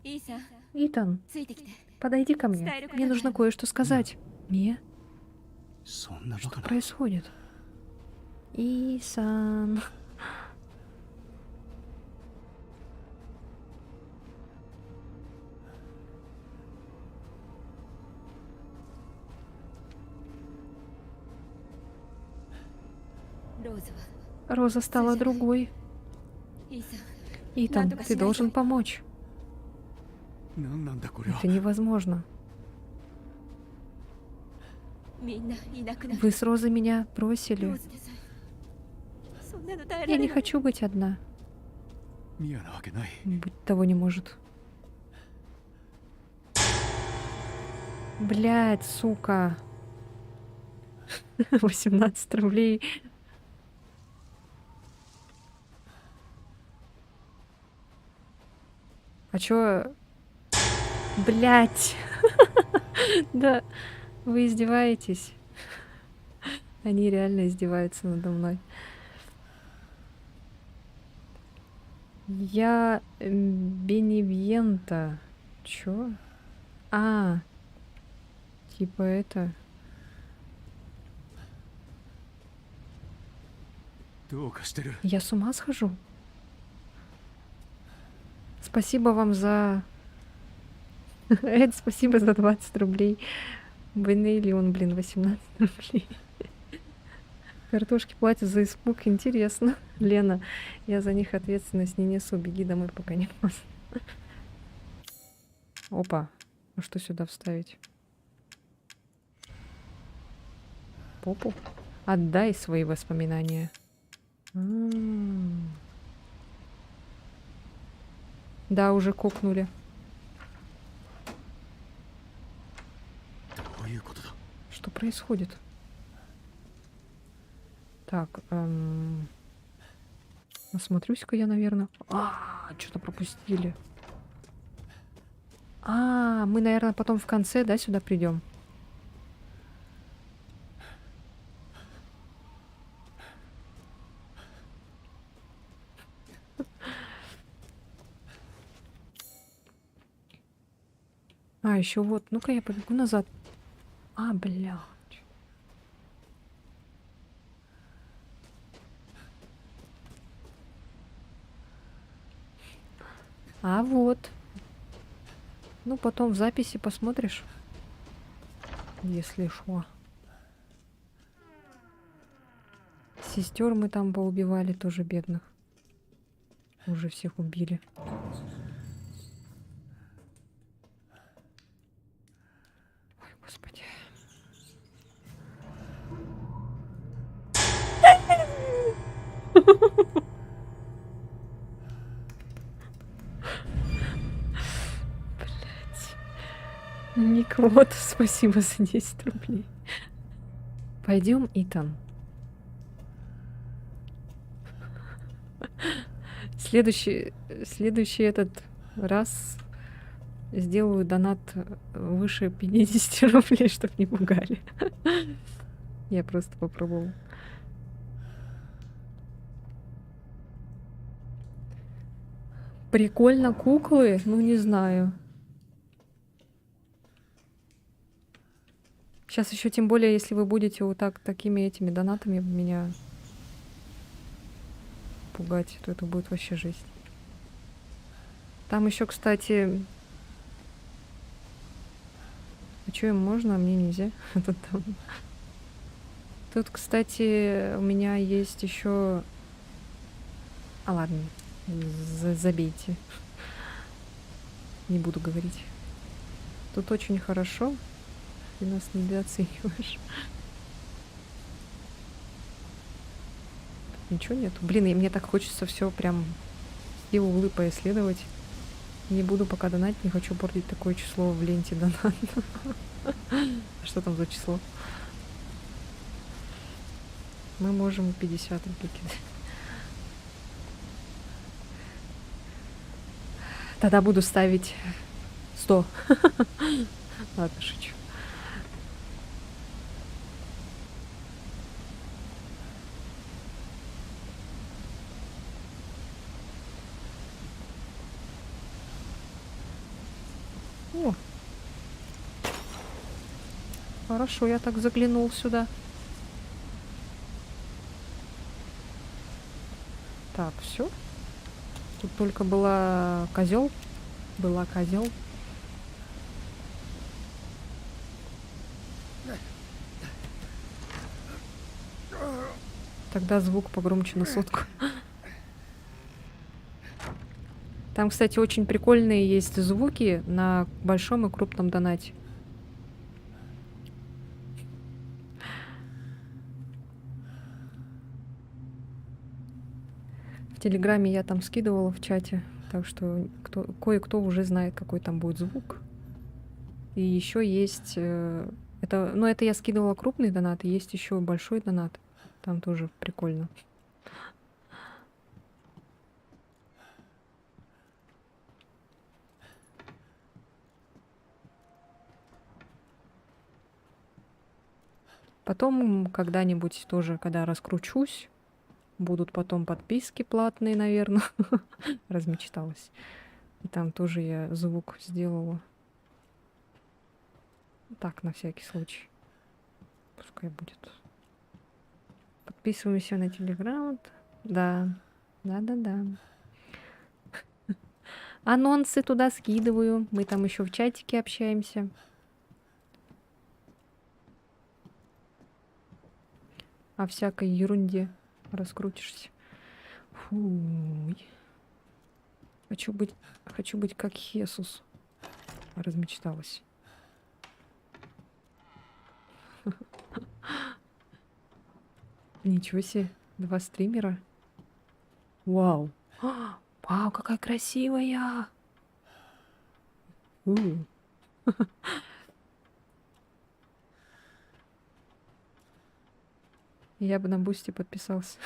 いいさ Итан, ついてきて подойди ко мне. Мне нужно кое-что сказать. Мия, そんなバ что カな。 происходит? Исан. Роза стала другой. いいさ Итан, ты должен помочь. なんなんだこれは。 Это невозможно. みんないなくなる Вы с Розой меня ロ бросили. ーズでさえそんなの耐え Я られ не ない хочу быть одна. ミアなわけない。 Быть того не может. Блять, сука. 18 рублей. А чё? Блять. Да, вы издеваетесь. Они реально издеваются надо мной. Я Беневьента. Чё? А, типа это. どうかしてる。 Я с ума схожу? Спасибо вам за... Эд, спасибо за 20 рублей. Бенейлион, блин, 18 рублей. Картошки платят за испуг. Интересно. Лена, я за них ответственность не несу. Беги домой, пока не поздно. Опа. А что сюда вставить? Попу? Отдай свои воспоминания. Да, уже кокнули. どういうことだ。 Что происходит? Так, осмотрюсь-ка я, наверное. Что-то пропустили. Мы, наверное, потом в конце, да, сюда придем. Еще вот. Ну-ка я побегу назад. Бля. Вот. Ну, потом в записи посмотришь. Если шо. Сестер мы там поубивали тоже бедных. Уже всех убили. Ой, господи. Никого-то спасибо за 10 рублей. Пойдем, Итан. Следующий этот раз сделаю донат выше 50 рублей, чтоб не пугали. Я просто попробовала. Прикольно, куклы? Ну, не знаю. Сейчас еще тем более, если вы будете вот так такими этими донатами меня пугать, то это будет вообще жесть. Там еще, кстати... А что им можно, а мне нельзя? Тут, кстати, у меня есть еще... А ладно, забейте. Не буду говорить. Тут очень хорошо. Ты нас недооцениваешь. Ничего нету. Блин, и мне так хочется все прям и углы поисследовать. Не буду пока донатить, не хочу портить такое число в ленте донат. Что там за число? Мы можем 50 рублей кидать. Тогда буду ставить 100. Ладно, шучу. О. Хорошо, я так заглянул сюда. Так, все. Тут только была козел. Была козел. Тогда звук погромче на сотку. Там, кстати, очень прикольные есть звуки на большом и крупном донате. В Телеграме я там скидывала в чате, так что кое-кто уже знает, какой там будет звук. И еще есть... это я скидывала крупный донат, и есть еще большой донат. Там тоже прикольно. Потом когда-нибудь тоже, когда раскручусь, будут потом подписки платные, наверное. Размечталась. И там тоже я звук сделала. Так, на всякий случай. Пускай будет. Подписываемся на Телеграм. Да. Да-да-да. Анонсы туда скидываю. Мы там еще в чатике общаемся. О всякой ерунде раскрутишься. Фуй. Хочу быть как Хесус. Размечталась. Ничего себе. 2 стримера. Вау. Вау, какая красивая. Я бы на Бусти подписался.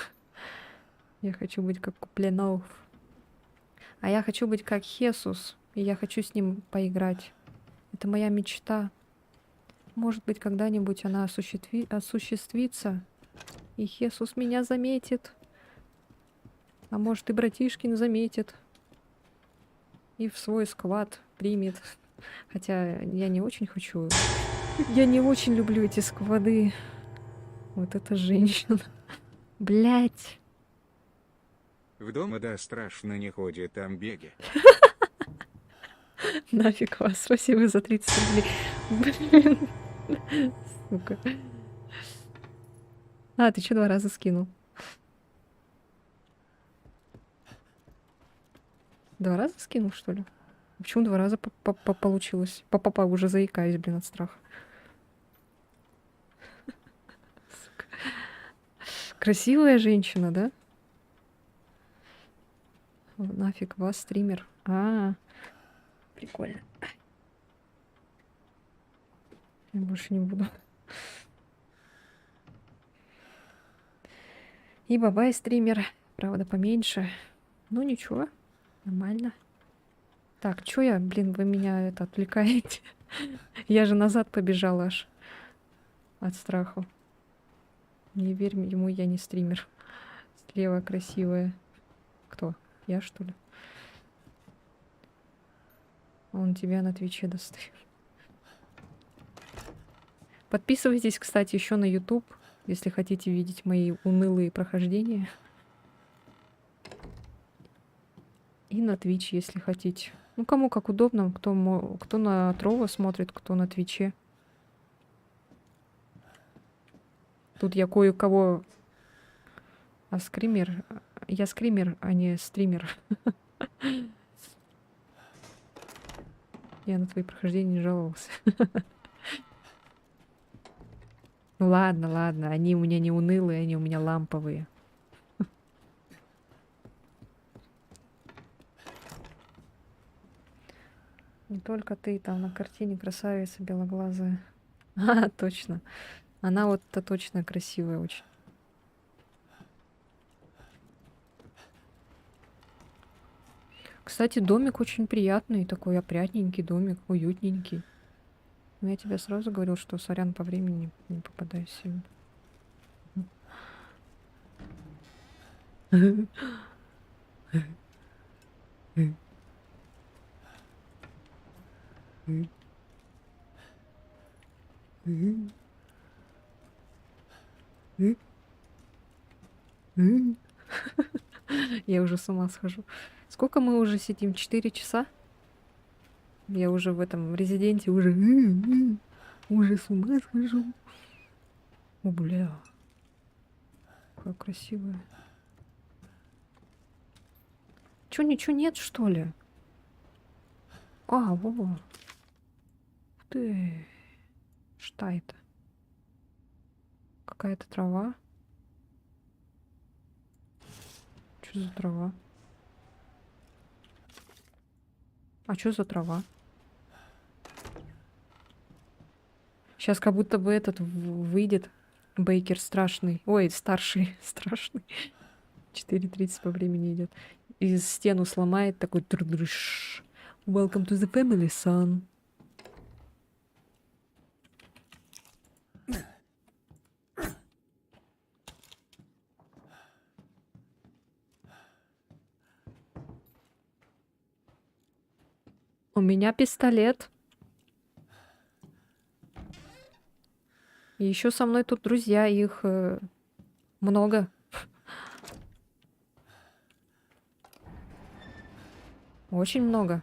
Я хочу быть как Куплинов. А я хочу быть как Хесус. И я хочу с ним поиграть. Это моя мечта. Может быть, когда-нибудь она осуществится. И Хесус меня заметит. А может, и братишкин заметит. И в свой сквад примет. Хотя я не очень хочу. Я не очень люблю эти сквады. Вот эта женщина. Блять. В дома да страшно не ходит, там беги. Нафиг вас. Спасибо за 30 рублей. Блин. Сука. А, ты что 2 раза скинул? 2 раза скинул, что ли? Почему 2 раза получилось? Папа, уже заикаюсь, блин, от страха. Сука. Красивая женщина, да? Нафиг вас, стример. Прикольно. Я больше не буду. И бабай стример. Правда, поменьше. Ну ничего, нормально. Так, чё я, блин, вы меня это отвлекаете? Я же назад побежала аж от страху. Не верь ему, я не стример. Слева красивая. Кто? Я, что ли? Он тебя на Твиче достает. Подписывайтесь, кстати, еще на YouTube, если хотите видеть мои унылые прохождения. И на Twitch, если хотите. Ну, кому как удобно, кто на Трово смотрит, кто на Твиче. Тут я кое-кого... А скример... Я скример, а не стример. Я на твои прохождения не жаловался. Ну ладно, ладно, они у меня не унылые, они у меня ламповые. Не только ты, там на картине красавица белоглазая. А, точно. Она вот-то точно красивая очень. Кстати, домик очень приятный, такой опрятненький домик, уютненький. Но я тебе сразу говорил, что сорян по времени не попадаюсь сегодня. Я уже с ума схожу. Сколько мы уже сидим? 4 часа? Я уже в этом резиденте уже с ума схожу. О, бля. Какая красивая. Чё, ничего нет, что ли? А, во. Ух ты. Что это? Какая-то трава. Что за трава? А что за трава? Сейчас как будто бы этот выйдет. Бейкер страшный. Ой, старший. Страшный. 4:30 по времени идет. И стену сломает такой трдрыш. Welcome to the family, son. У меня пистолет. И еще со мной тут друзья, их много. Очень много.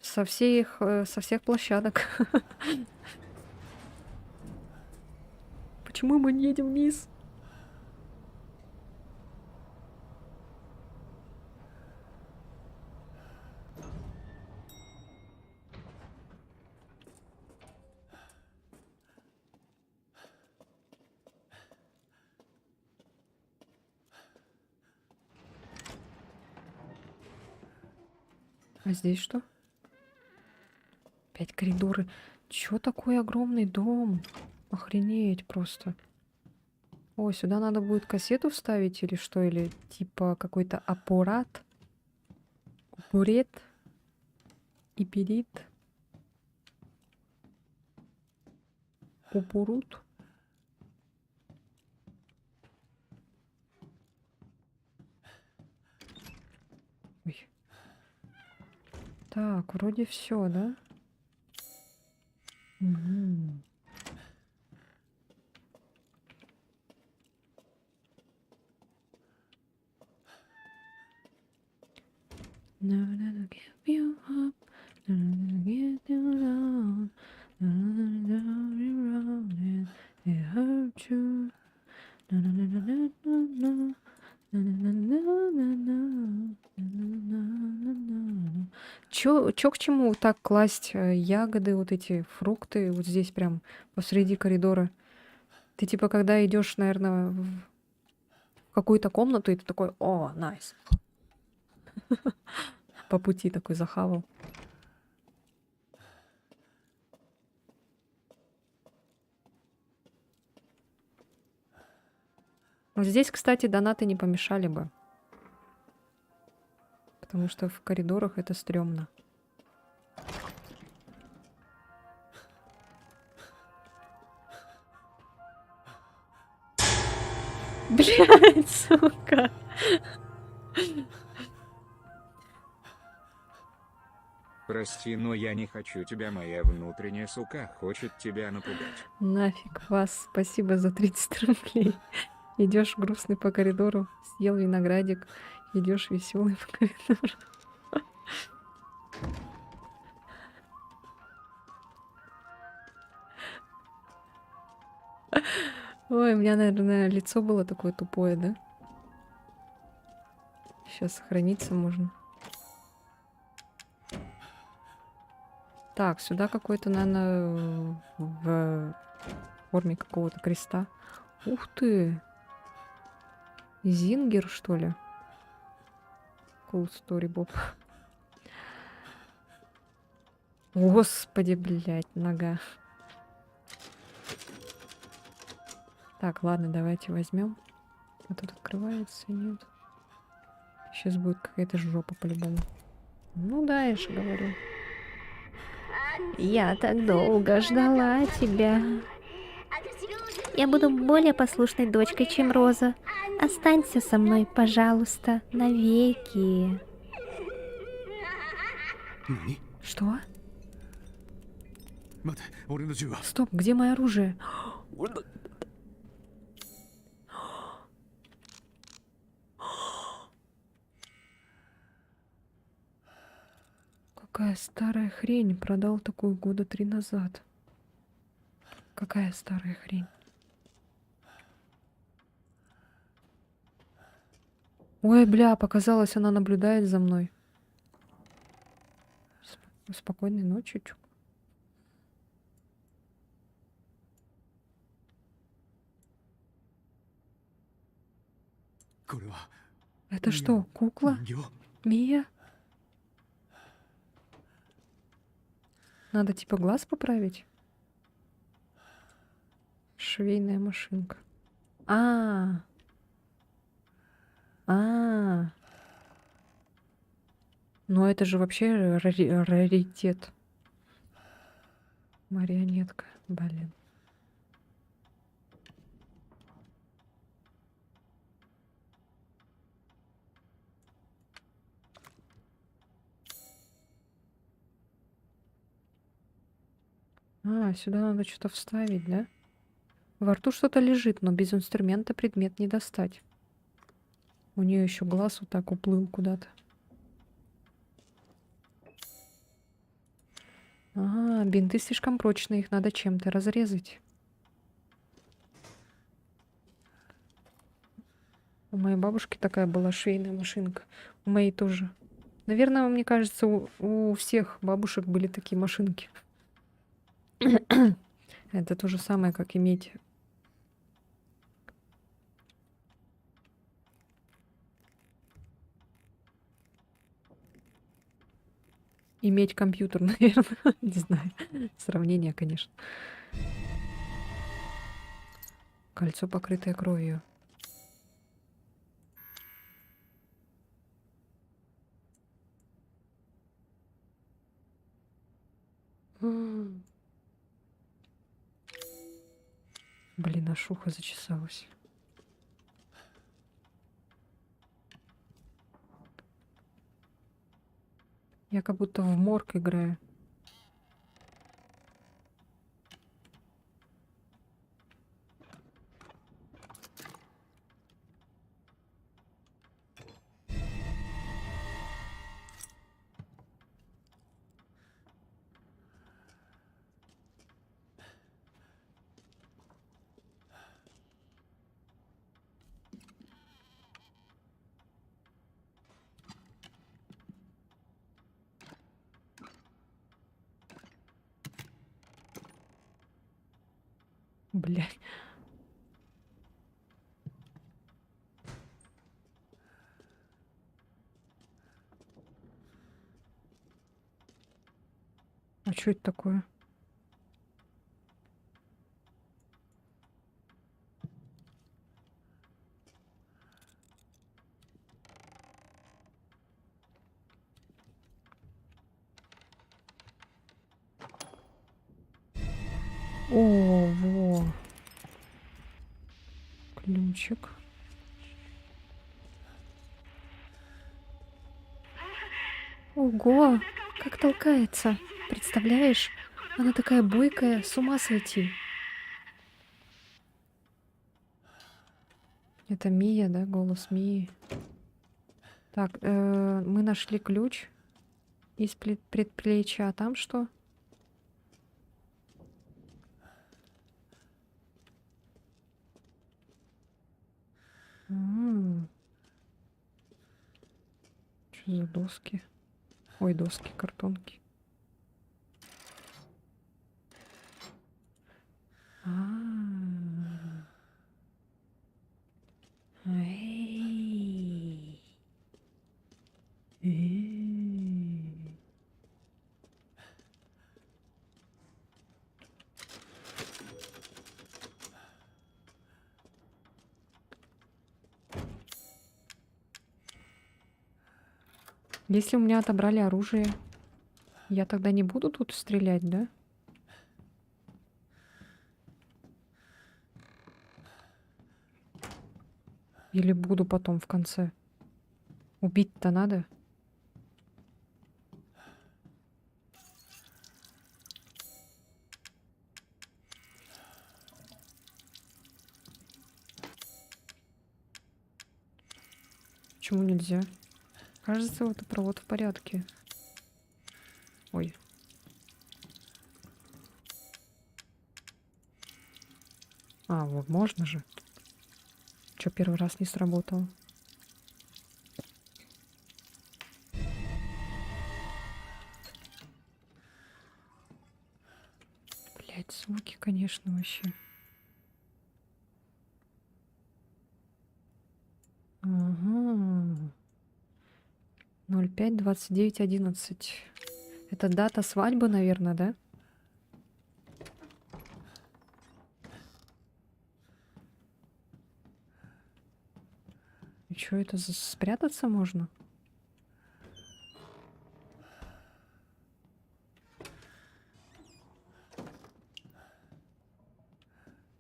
Со всех площадок. Почему мы не едем вниз? А здесь что? Опять коридоры. Чё такой огромный дом? Охренеть просто. О, сюда надо будет кассету вставить или что? Или типа какой-то аппарат? Упурет? Ипирит? Упурут? Ой. Так, вроде все, да? Мгм. Never gonna give you up, never get you down, never around it, it hurt you. Чё к чему так класть ягоды, вот эти фрукты, вот здесь прям посреди коридора? Ты типа, когда идешь, наверное, в какую-то комнату, и ты такой, о, найс. По пути такой захавал. Вот здесь, кстати, донаты не помешали бы. Потому что в коридорах это стрёмно. Блядь, сука. Прости, но я не хочу тебя, моя внутренняя сука хочет тебя напугать. Нафиг вас. Спасибо за 30 рублей. Идешь грустный по коридору, съел виноградик, идешь веселый по коридору. Ой, у меня, наверное, лицо было такое тупое, да? Сейчас сохраниться можно. Так, сюда какой-то, наверное, в форме какого-то креста. Ух ты! Зингер, что ли? Cool story, Боб. Господи, блядь, нога. Так, ладно, давайте возьмем. А тут открывается, нет. Сейчас будет какая-то жопа по-любому. Ну да, я же говорю. Я так долго ждала тебя. Я буду более послушной дочкой, чем Роза. Останься со мной, пожалуйста, навеки. Что? 待て、俺の銃は。 Стоп, где мое оружие? Какая старая хрень. Продал такую года 3 назад. Какая старая хрень. Ой, бля, показалось, она наблюдает за мной. Спокойной ночи, чук. Это что, кукла? Мия? Надо типа глаз поправить? Швейная машинка. А. А. Но это же вообще раритет. Марионетка, блин. А, сюда надо что-то вставить, да? Во рту что-то лежит, но без инструмента предмет не достать. У нее еще глаз вот так уплыл куда-то. Ага, бинты слишком прочные, их надо чем-то разрезать. У моей бабушки такая была швейная машинка. У моей тоже. Наверное, мне кажется, у всех бабушек были такие машинки. Это то же самое, как иметь... Иметь компьютер, наверное. Не знаю. Сравнение, конечно. Кольцо, покрытое кровью. Блин, аж ухо зачесалось. Я как будто в морг играю. Блядь. А что это такое? О, во. Ключик. Ого, как толкается. Представляешь? Она такая бойкая, с ума сойти. Это Мия, да? Голос Мии. Так, мы нашли ключ из предплечья. А там что? Что за доски? Ой, доски, картонки. А. Эй. Эй. Если у меня отобрали оружие, я тогда не буду тут стрелять, да? Или буду потом в конце? Убить-то надо? Почему нельзя? Кажется, вот провод в порядке. Ой. А, вот можно же. Чё, первый раз не сработало? Блять, звуки, конечно, вообще. Ага. 05-29-11. Это дата свадьбы, наверное, да? И что это спрятаться можно?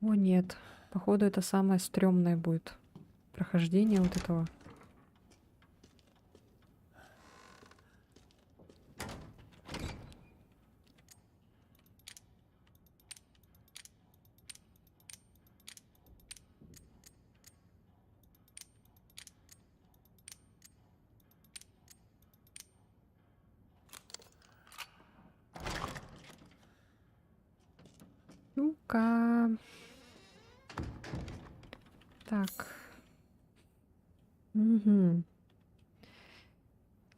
О, нет. Походу, это самое стрёмное будет. Прохождение вот этого. Ну-ка. Так. Угу.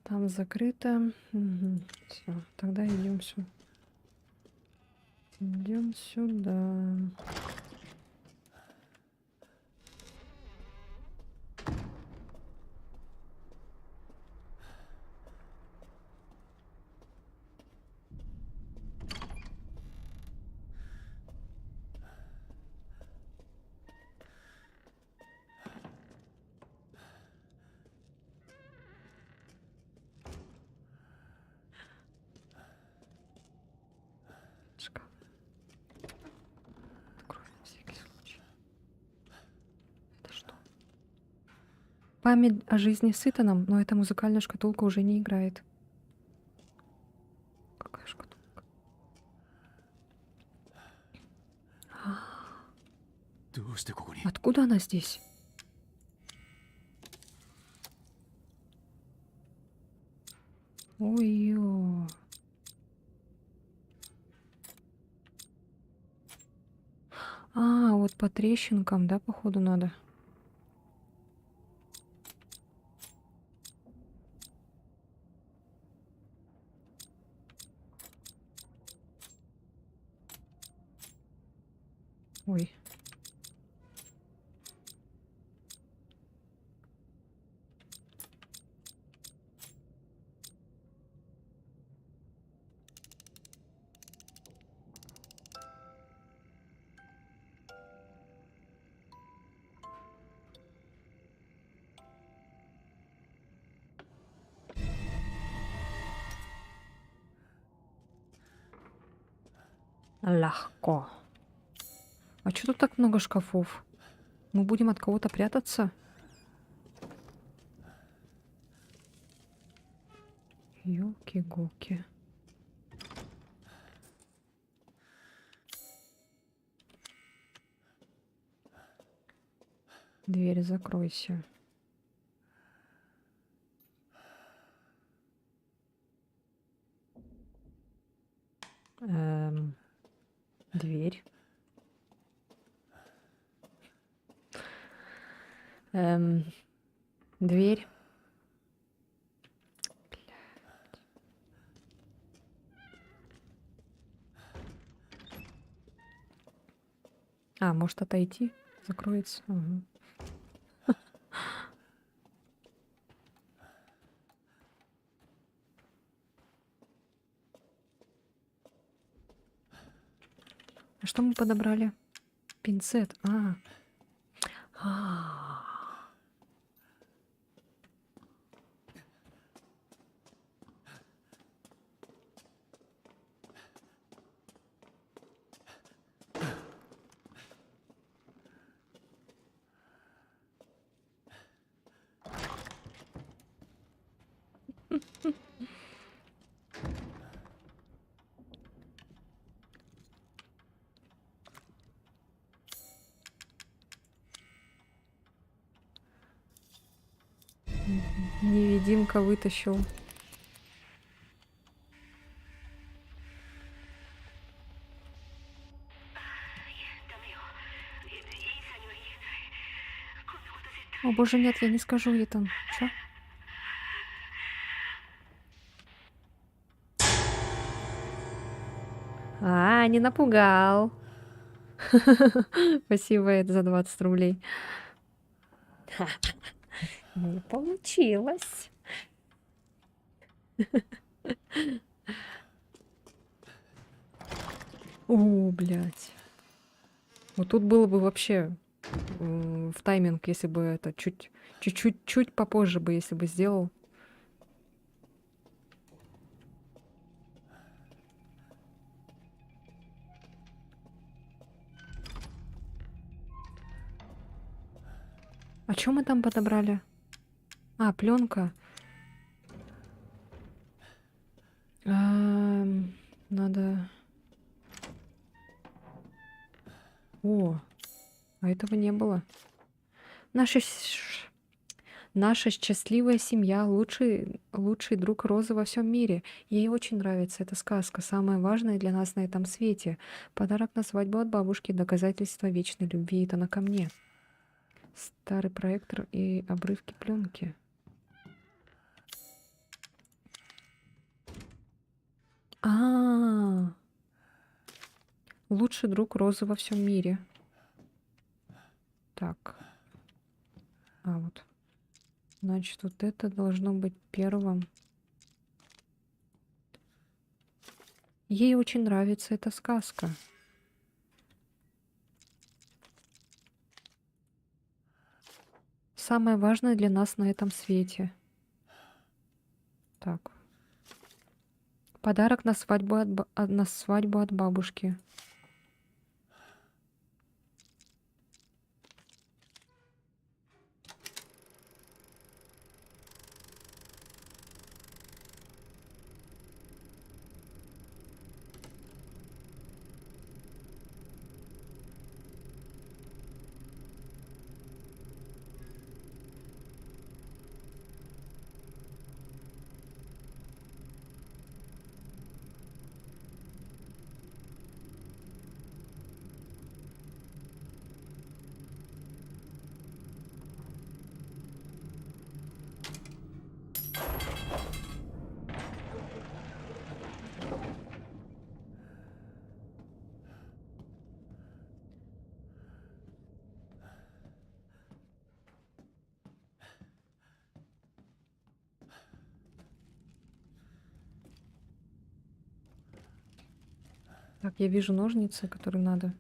Там закрыто. Угу. Все, тогда идем сюда. Идем сюда. Шкаф. Открой на всякий случай. Это что? Память о жизни с Итаном, но эта музыкальная шкатулка уже не играет. Какая шкатулка? どうしてここに Откуда она здесь? Ой-ё. А, вот по трещинкам, да, походу надо. Ой. Легко. А что тут так много шкафов? Мы будем от кого-то прятаться? Ёлки-голки. Дверь закройся. Дверь. Дверь. А, может отойти? Закроется. Ага. А что мы подобрали? Пинцет. А. Невидимка вытащил. О боже, нет, я не скажу ей там. Чё? А, не напугал. Спасибо, это за 20 рублей. Не получилось. О, блядь. Вот тут было бы вообще в тайминг, если бы это чуть-чуть попозже бы, если бы сделал. А что мы там подобрали? А, пленка. Надо... О, а этого не было. Наша счастливая семья, лучший друг Розы во всем мире. Ей очень нравится эта сказка, самая важная для нас на этом свете. Подарок на свадьбу от бабушки, доказательство вечной любви. Это она ко мне. Старый проектор и обрывки пленки. А, лучший друг Розы во всем мире. Так. А вот. Значит, вот это должно быть первым. Ей очень нравится эта сказка. Самое важное для нас на этом свете. Так. Подарок на свадьбу от бабушки. Так, я вижу ножницы, которые надо.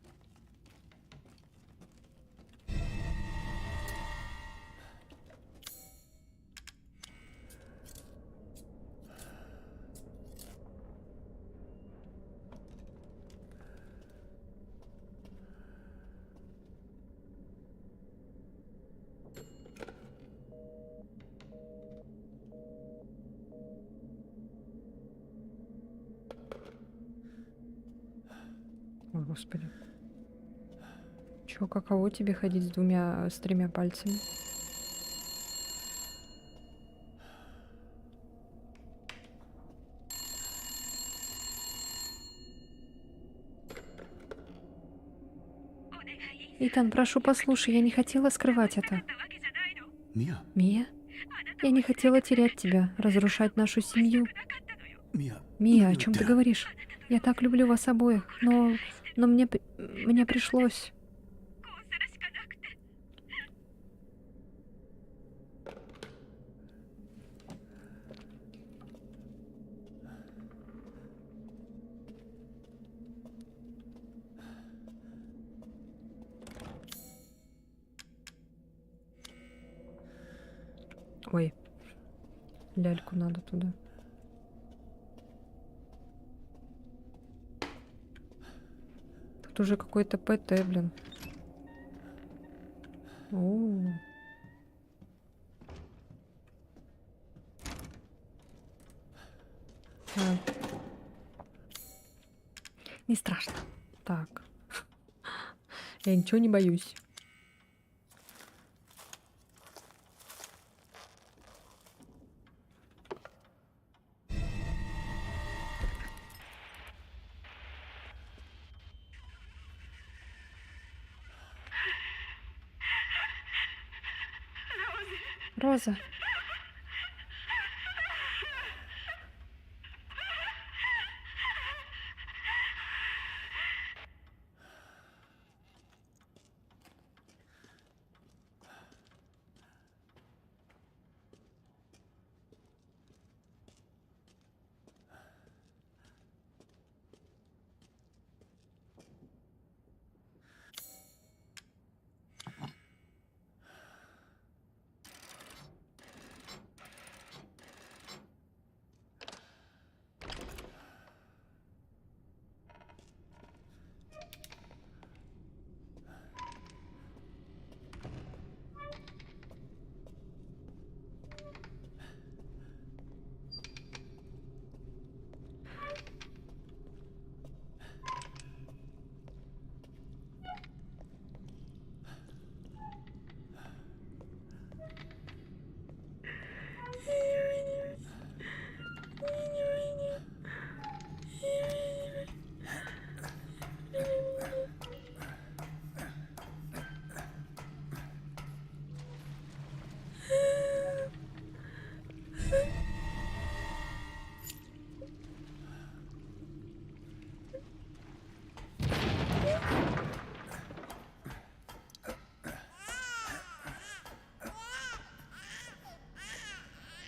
Господи. Чё, каково тебе ходить с тремя пальцами? Итан, прошу, послушай, я не хотела скрывать это. ミア Мия? Я не хотела терять тебя, разрушать нашу семью. ミア Мия, о чем ты говоришь? Я так люблю вас обоих, но мне пришлось. Ой, ляльку надо туда. Тут уже какой-то ПТ, блин. О. А. Не страшно. Так. Я ничего не боюсь. Роза.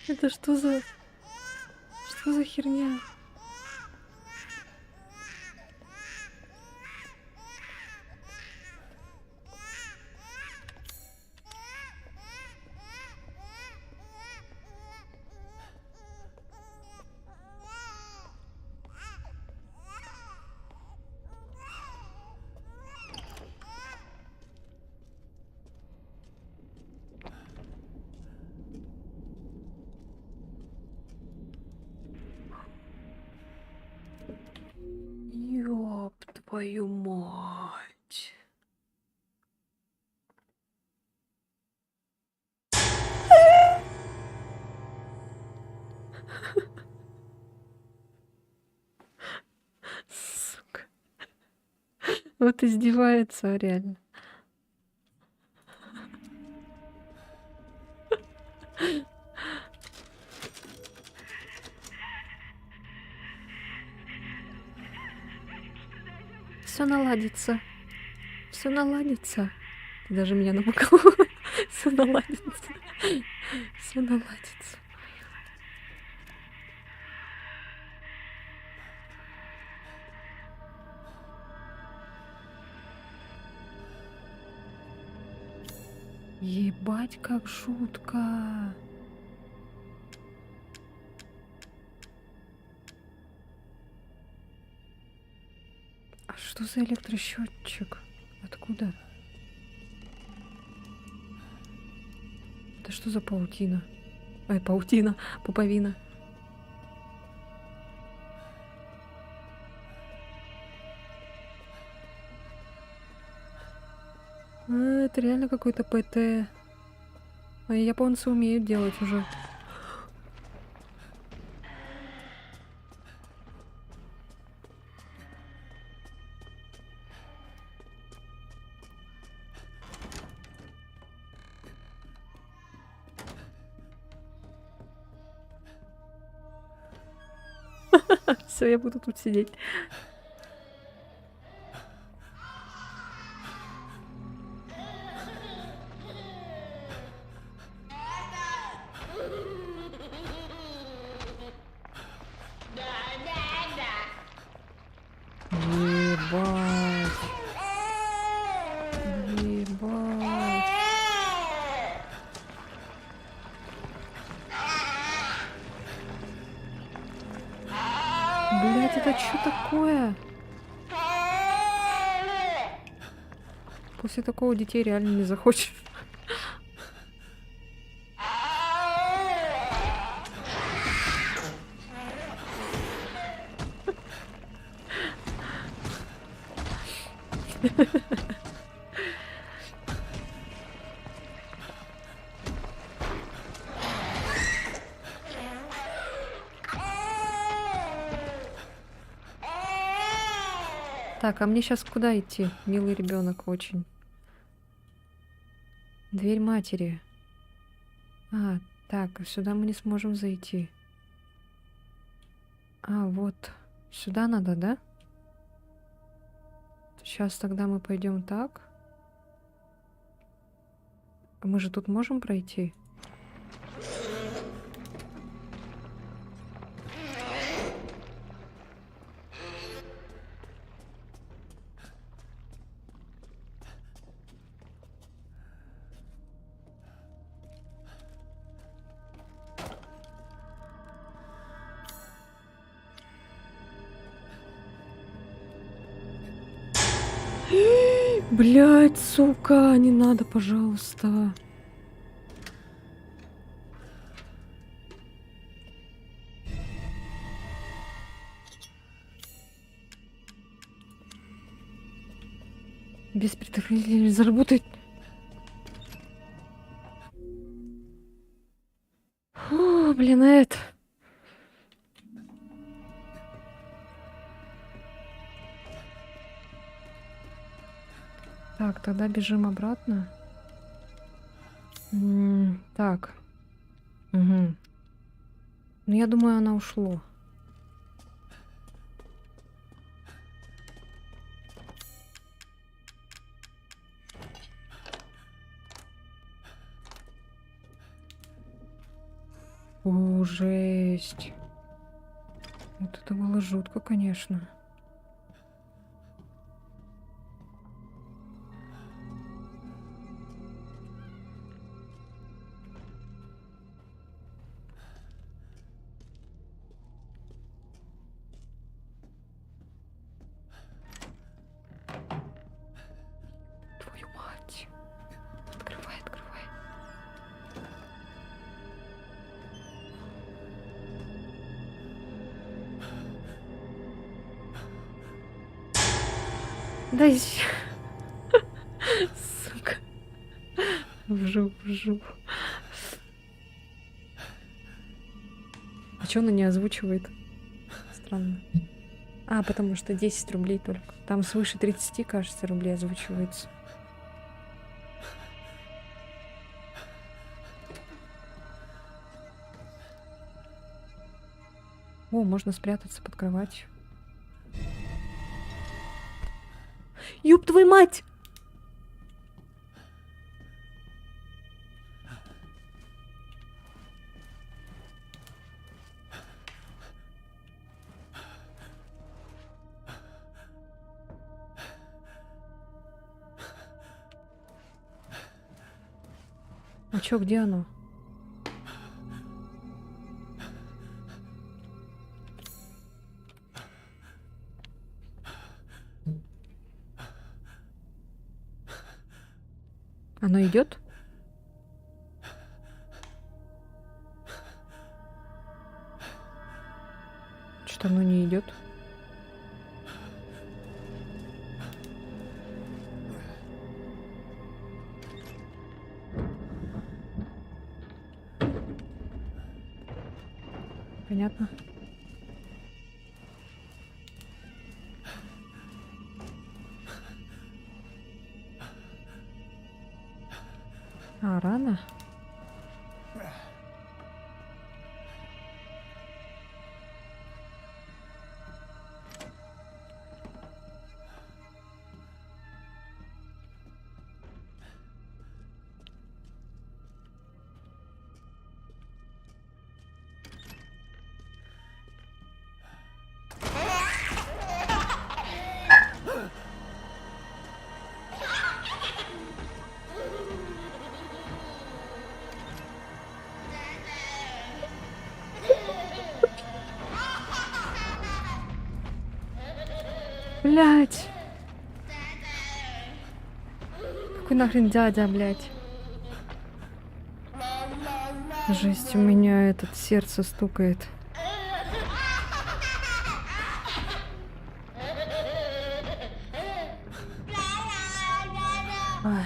Это что за херня? Ёб твою мать. Сука. Вот издевается реально. Все наладится. Все наладится. Ты даже меня напугал. Все наладится. Все наладится. Ебать, как жутко. А что за электросчетчик? Откуда? Это что за паутина? Ой, паутина, пуповина. Это реально какой-то ПТ. А японцы умеют делать уже. Все, я буду тут сидеть. Ебать. Ебать. Блять, это что такое? После такого детей реально не захочешь. Так, а мне сейчас куда идти? Милый ребенок очень. Дверь матери. А, так, сюда мы не сможем зайти. А, вот. Сюда надо, да? Сейчас тогда мы пойдем так. А мы же тут можем пройти? Блять, сука, не надо, пожалуйста. Без предохранителя заработать. О, блин, это. Так, тогда бежим обратно. Так. Угу. Ну, я думаю, она ушло. О, жесть. Вот это было жутко, конечно. Твою мать. Открывай, открывай. Да сука. Вжу. А чё она не озвучивает? Странно. А, потому что 10 рублей только. Там свыше 30, кажется, рублей озвучивается. О, можно спрятаться под кроватью. Ёб твою мать! А чё, где оно? Оно идет? Что-то оно не идет. понятно. А, рано? Блять. Какой нахрен дядя, блять? Жесть, у меня этот сердце стукает. Ай.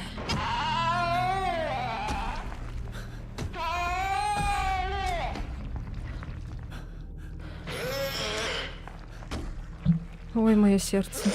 Ой, мое сердце.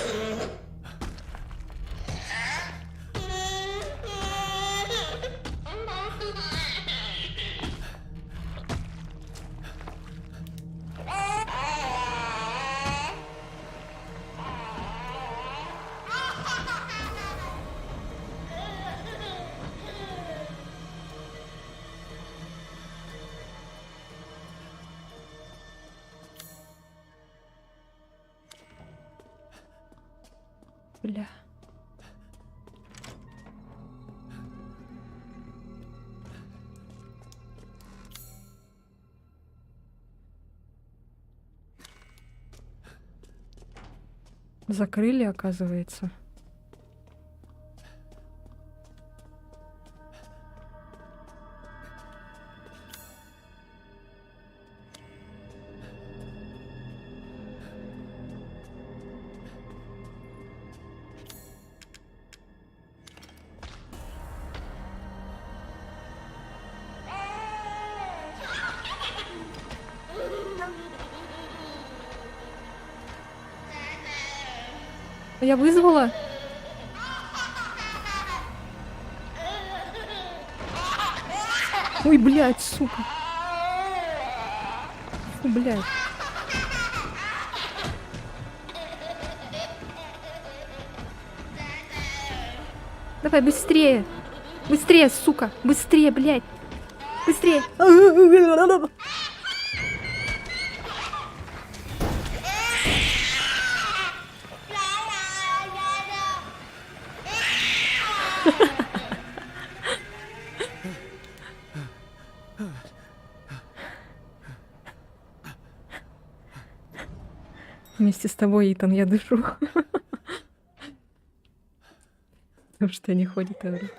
Бля. Закрыли, оказывается. Я вызвала? Ой, блядь, сука. Фу, блядь. Давай быстрее. Быстрее, сука. Быстрее, блядь. Быстрее. Вместе с тобой, Итан, я дышу. Потому что не ходит Эври.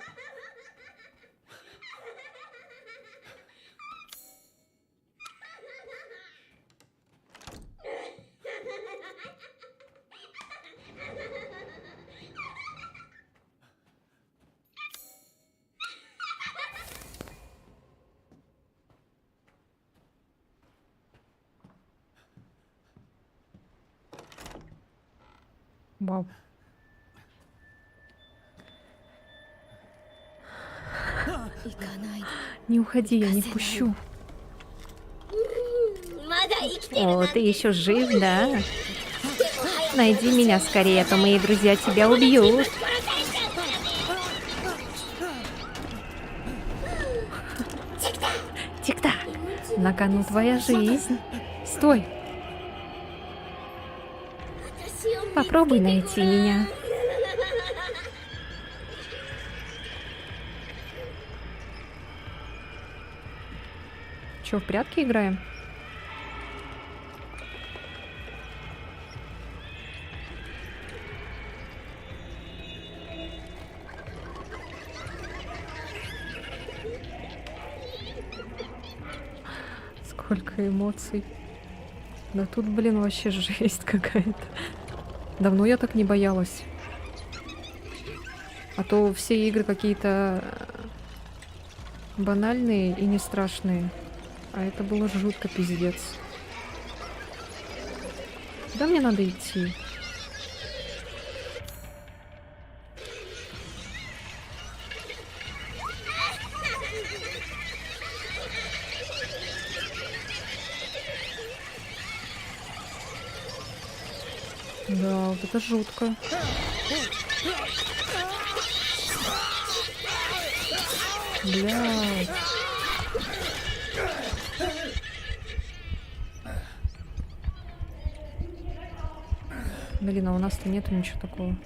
Вау. Не уходи, я не пущу. О, ты еще жив, да? Найди меня скорее, а то мои друзья тебя убьют. Тик-так. На кону твоя жизнь. Стой. Попробуй найти меня. Че, в прятки играем? Сколько эмоций. Да тут, блин, вообще жесть какая-то. Давно я так не боялась. А то все игры какие-то банальные и не страшные. А это было жутко, пиздец. Куда мне надо идти? Да, вот это жутко. Блядь. Блин, а у нас-то нету ничего такого.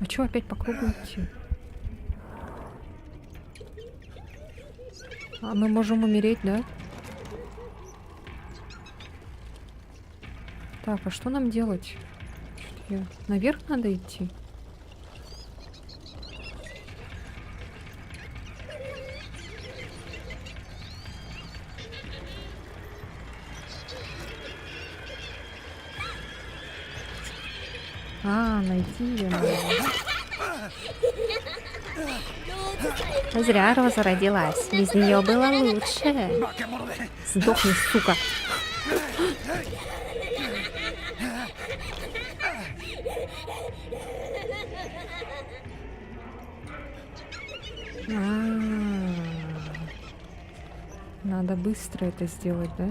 А чё опять по кругу идти? А мы можем умереть, да? Так, а что нам делать? Чё-то наверх надо идти? А, найти ее надо. Зря Роза родилась. Без нее было лучше. Сдохни, сука. Надо быстро это сделать, да?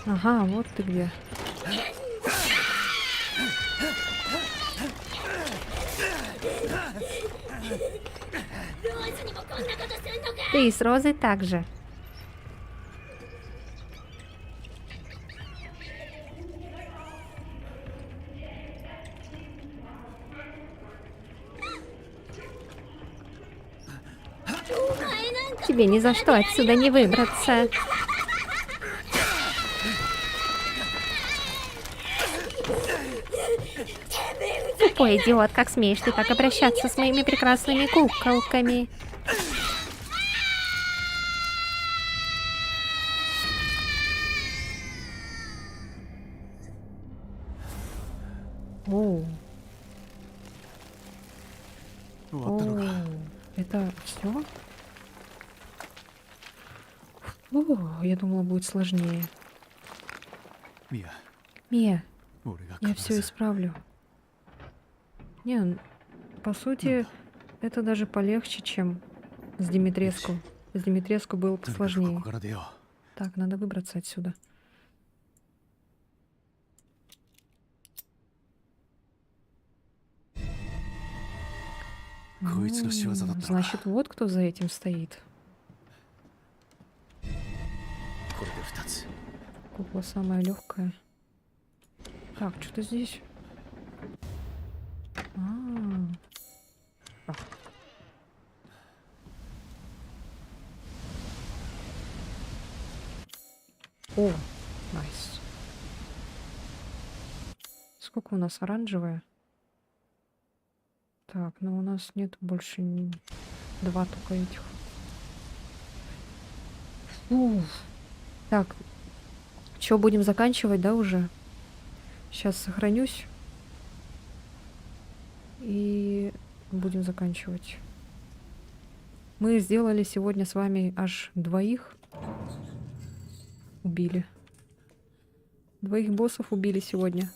Ага, вот ты где. Ты с Розой так же. Тебе ни за что отсюда не выбраться. Тупой идиот, как смеешь ты так обращаться с моими прекрасными куколками? Оу. 終わったのか Оу. Это все? Я думала, будет сложнее. ミア Мия, 俺が я 必 все ず исправлю. Не, по сути, это даже полегче, чем с Димитреску. С Димитреску было とにかくこ посложнее. こから出よ Так, надо выбраться отсюда. Коицу шиваза датта. Значит, вот кто за этим стоит. うこれで2つ Кукла самая легкая. Так, что-то здесь. А. О, найс. Сколько у нас оранжевая? Так, ну у нас нет больше два только этих. Так, что, будем заканчивать, да, уже? Сейчас сохранюсь. И будем заканчивать. Мы сделали сегодня с вами аж двоих. Убили. Двоих боссов убили сегодня.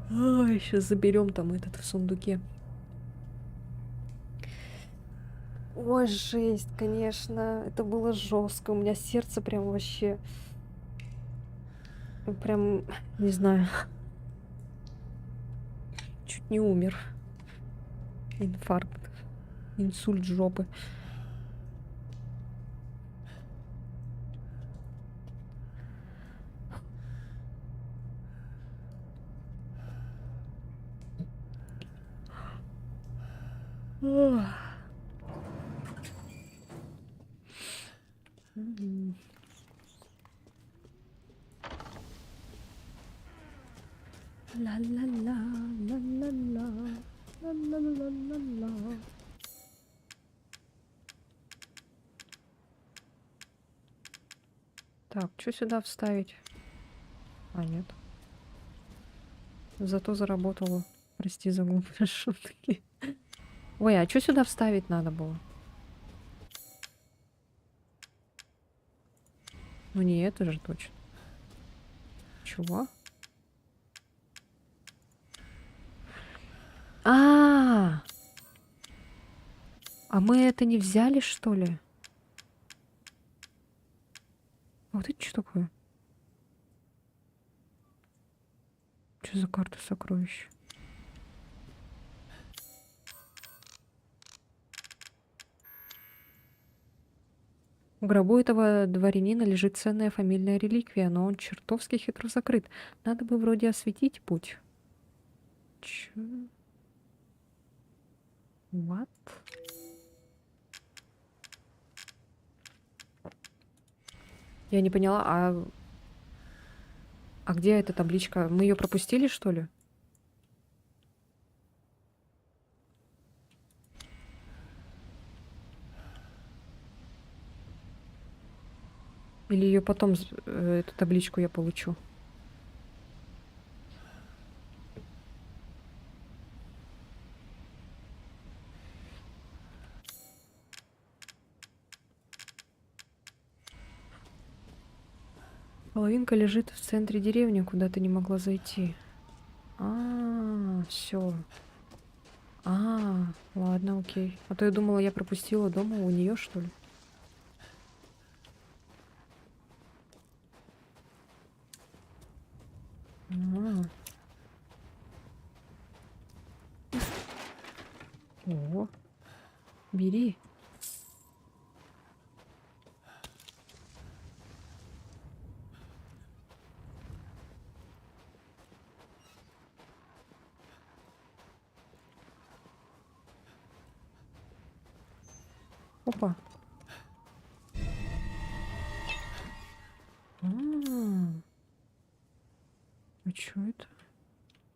Ой, сейчас заберем там этот в сундуке. Ой, жесть, конечно. Это было жестко. У меня сердце прям вообще... Прям, не знаю. Чуть не умер. Инфаркт. Инсульт жопы. Ох. М. Ла-ла-ла, ла-ла-ла, ла-ла-ла-ла-ла. Так, что сюда вставить? А, нет. Зато заработала. Прости за глупые шутки. Ой, а что сюда вставить надо было? Ну не это же точно. Чего? А, а мы это не взяли, что ли? Вот это что такое? Что за карта сокровищ? В гробу этого дворянина лежит ценная фамильная реликвия, но он чертовски хитро закрыт. Надо бы вроде осветить путь. Чё? What? Я не поняла, а где эта табличка? Мы ее пропустили, что ли? Или ее потом, эту табличку я получу? Половинка лежит в центре деревни, куда ты не могла зайти. Все. Ладно, окей. А то я думала, я пропустила дома у нее, что ли? А. О, бери. Опа. А что это?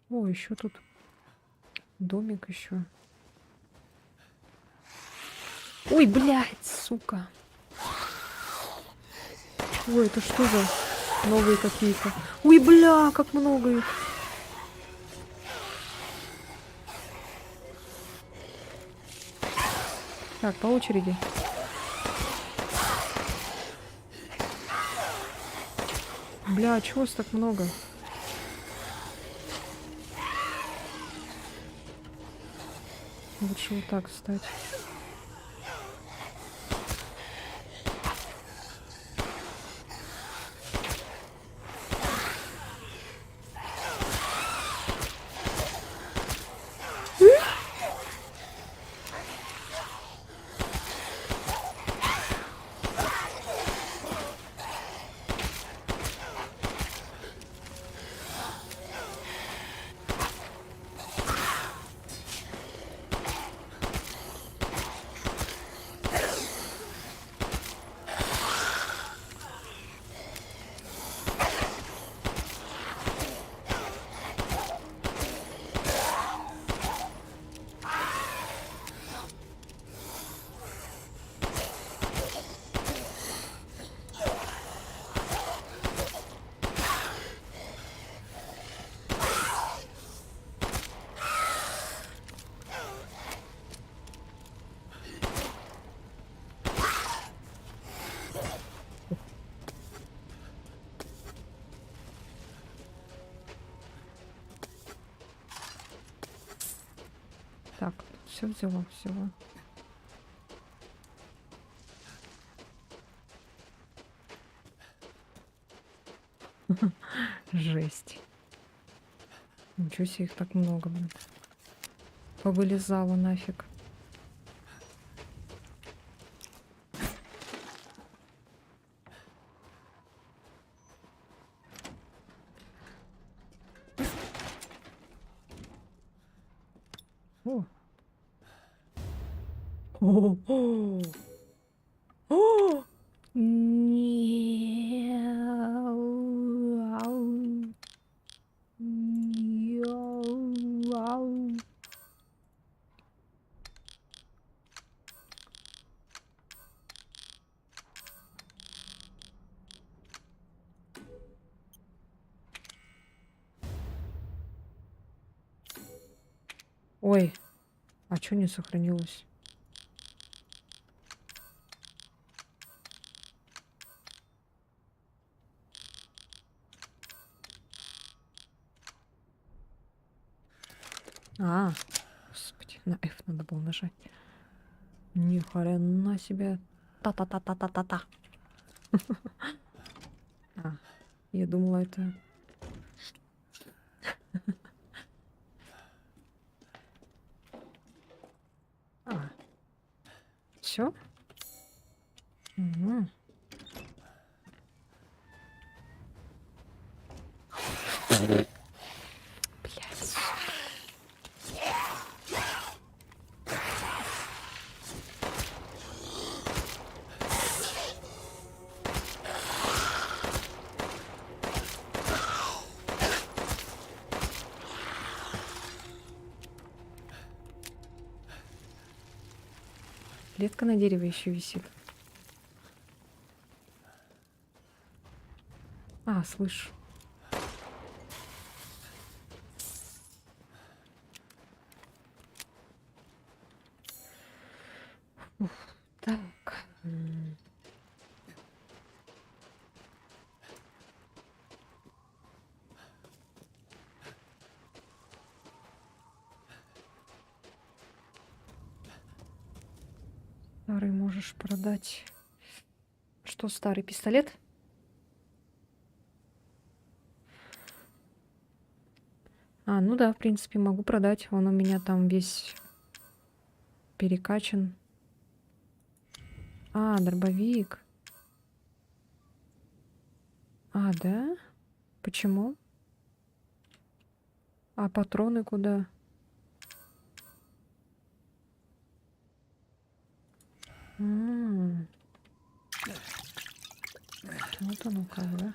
О, еще тут домик еще. Ой, блядь, сука. Ой, это что за новые какие-то? Ой, бля, как много их. Так, по очереди. Бля, чего вас так много? Лучше вот так встать. Так, все взяла, взяла. Жесть. Ничего себе, их так много, блин. Повылезала нафиг. О. О. О. Мяу. Мяу. Ой, а чё не сохранилось? А, господи, на F надо было нажать. Ни хрена себе. Та-та-та-та-та-та-та. А, я думала, это... А, все? Угу. Блядь. Клетка на дереве еще висит. А, слышу. Уф, так. Старый можешь продать. Что, старый пистолет? А, ну да, в принципе, могу продать. Он у меня там весь перекачан. А, дробовик. А, да? Почему? А патроны куда? М. Вот оно как, да?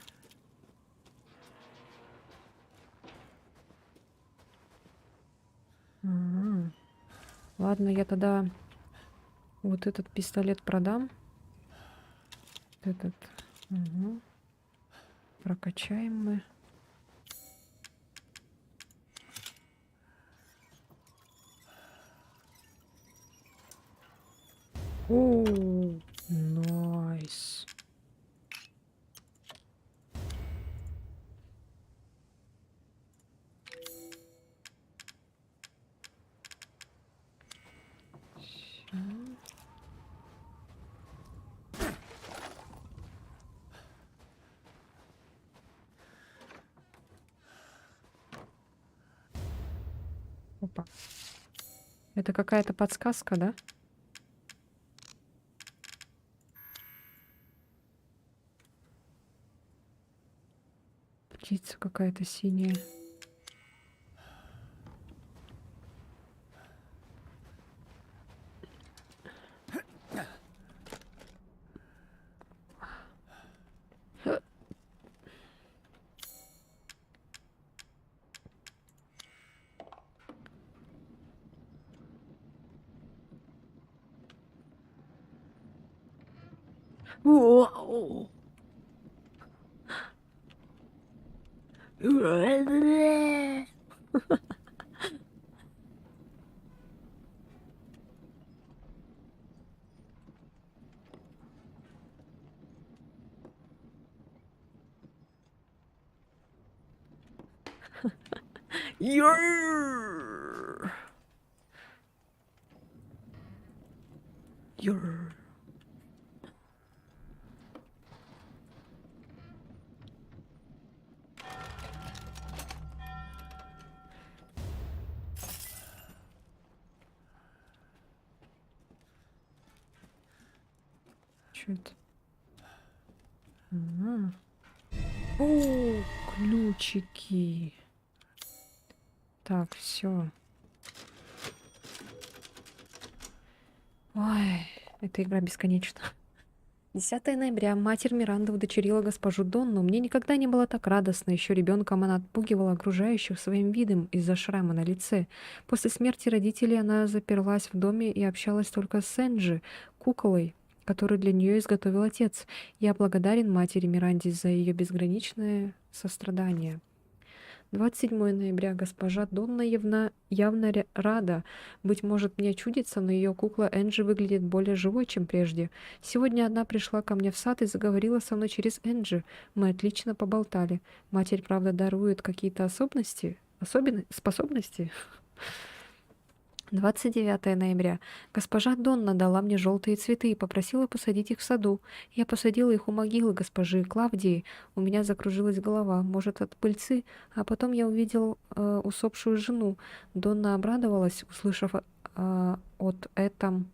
Ага. Ладно, я тогда вот этот пистолет продам. Этот. Угу. Прокачаем мы. О, найс. Опа. Это какая-то подсказка, да? Птица какая-то синяя. Вау. Юр. Юр. Чё это? Ага. О, ключики. Так, все. Ой, эта игра бесконечна. 10 ноября. Матерь Миранды удочерила госпожу Донну. Мне никогда не было так радостно. Еще ребенком она отпугивала окружающих своим видом из-за шрама на лице. После смерти родителей она заперлась в доме и общалась только с Энджи, куколой, которую для нее изготовил отец. Я благодарен матери Миранде за ее безграничное сострадание. 27 ноября. Госпожа Донна явно рада. Быть может, мне чудится, но ее кукла Энджи выглядит более живой, чем прежде. Сегодня одна пришла ко мне в сад и заговорила со мной через Энджи. Мы отлично поболтали. Матерь, правда, дарует какие-то способности? 29 ноября. Госпожа Донна дала мне желтые цветы и попросила посадить их в саду. Я посадила их у могилы госпожи Клавдии. У меня закружилась голова, может, от пыльцы, а потом я увидел усопшую жену. Донна обрадовалась, услышав от этом.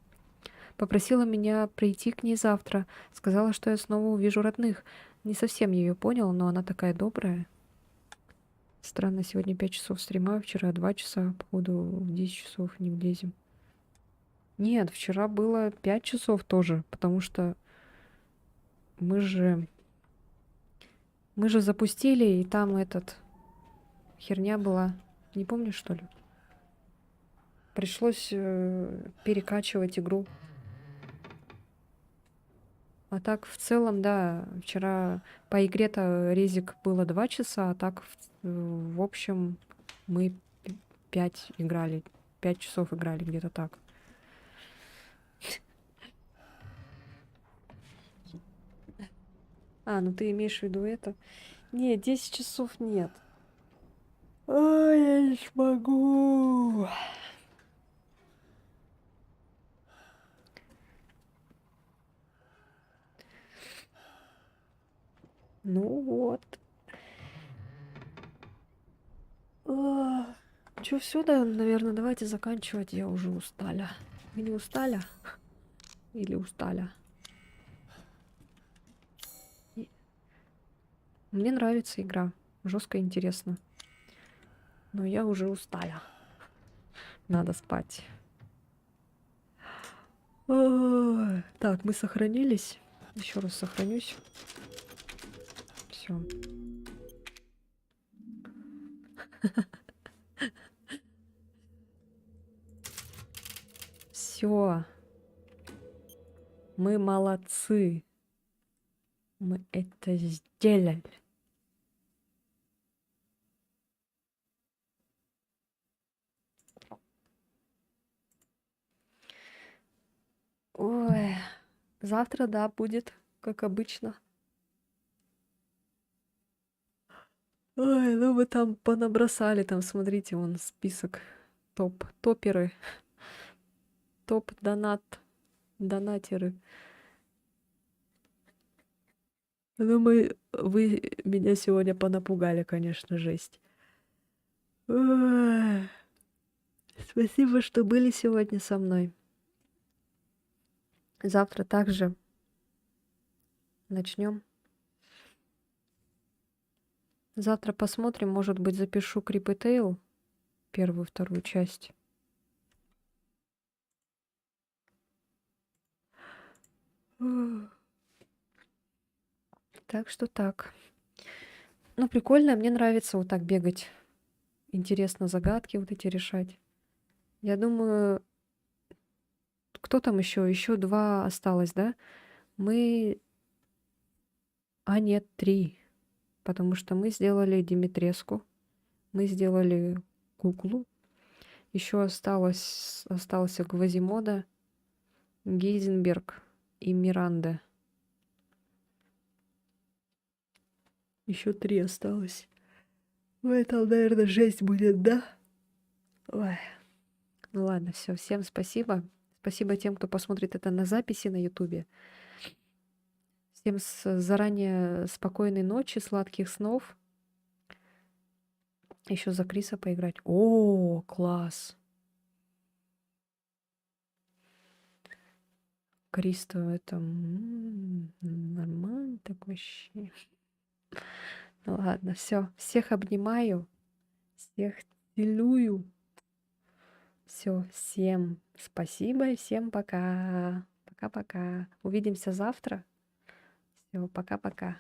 Попросила меня прийти к ней завтра. Сказала, что я снова увижу родных. Не совсем ее понял, но она такая добрая. Странно, сегодня 5 часов стрима, вчера 2 часа, походу в 10 часов не влезем. Нет, вчера было 5 часов тоже, потому что мы же запустили, и там херня была. Не помнишь, что ли? Пришлось перекачивать игру. А так, в целом, да, вчера по игре-то резик было 2 часа, а так, в общем, мы 5 играли, 5 часов играли, где-то так. А, ну ты имеешь в виду это? Нет, 10 часов нет. Ой, я не смогу. Ну вот. Чё, все, да, наверное, давайте заканчивать. Я уже устала. Вы не устали? Или устали? Мне нравится игра. Жестко интересно. Но я уже устала. Надо спать. Так, мы сохранились. Еще раз сохранюсь. Все. Все. Мы молодцы. Мы это сделали. Ой, завтра, да, будет, как обычно. Ой, ну вы там понабросали, там, смотрите, вон список. Топеры. Донатеры. Думаю, вы меня сегодня понапугали, конечно, жесть. Ой, спасибо, что были сегодня со мной. Завтра также начнем. Завтра посмотрим, может быть, запишу Крип и Тейл, первую, вторую часть. Так что так. Ну, прикольно, мне нравится вот так бегать. Интересно загадки вот эти решать. Я думаю, кто там еще? Еще 2 осталось, да? Нет, 3. Потому что мы сделали Димитреску. Мы сделали куклу. Еще остался Квазимода, Гейзенберг и Миранда. Еще 3 осталось. Ну, это, наверное, жесть будет, да? Ой. Ну ладно, все. Всем спасибо. Спасибо тем, кто посмотрит это на записи на Ютубе. Всем заранее спокойной ночи, сладких снов. Еще за Криса поиграть. О, класс. Крис-то это нормально так вообще. Ну ладно, все. Всех обнимаю. Всех целую. Все, всем спасибо и всем пока. Пока-пока. Увидимся завтра. Все, пока-пока.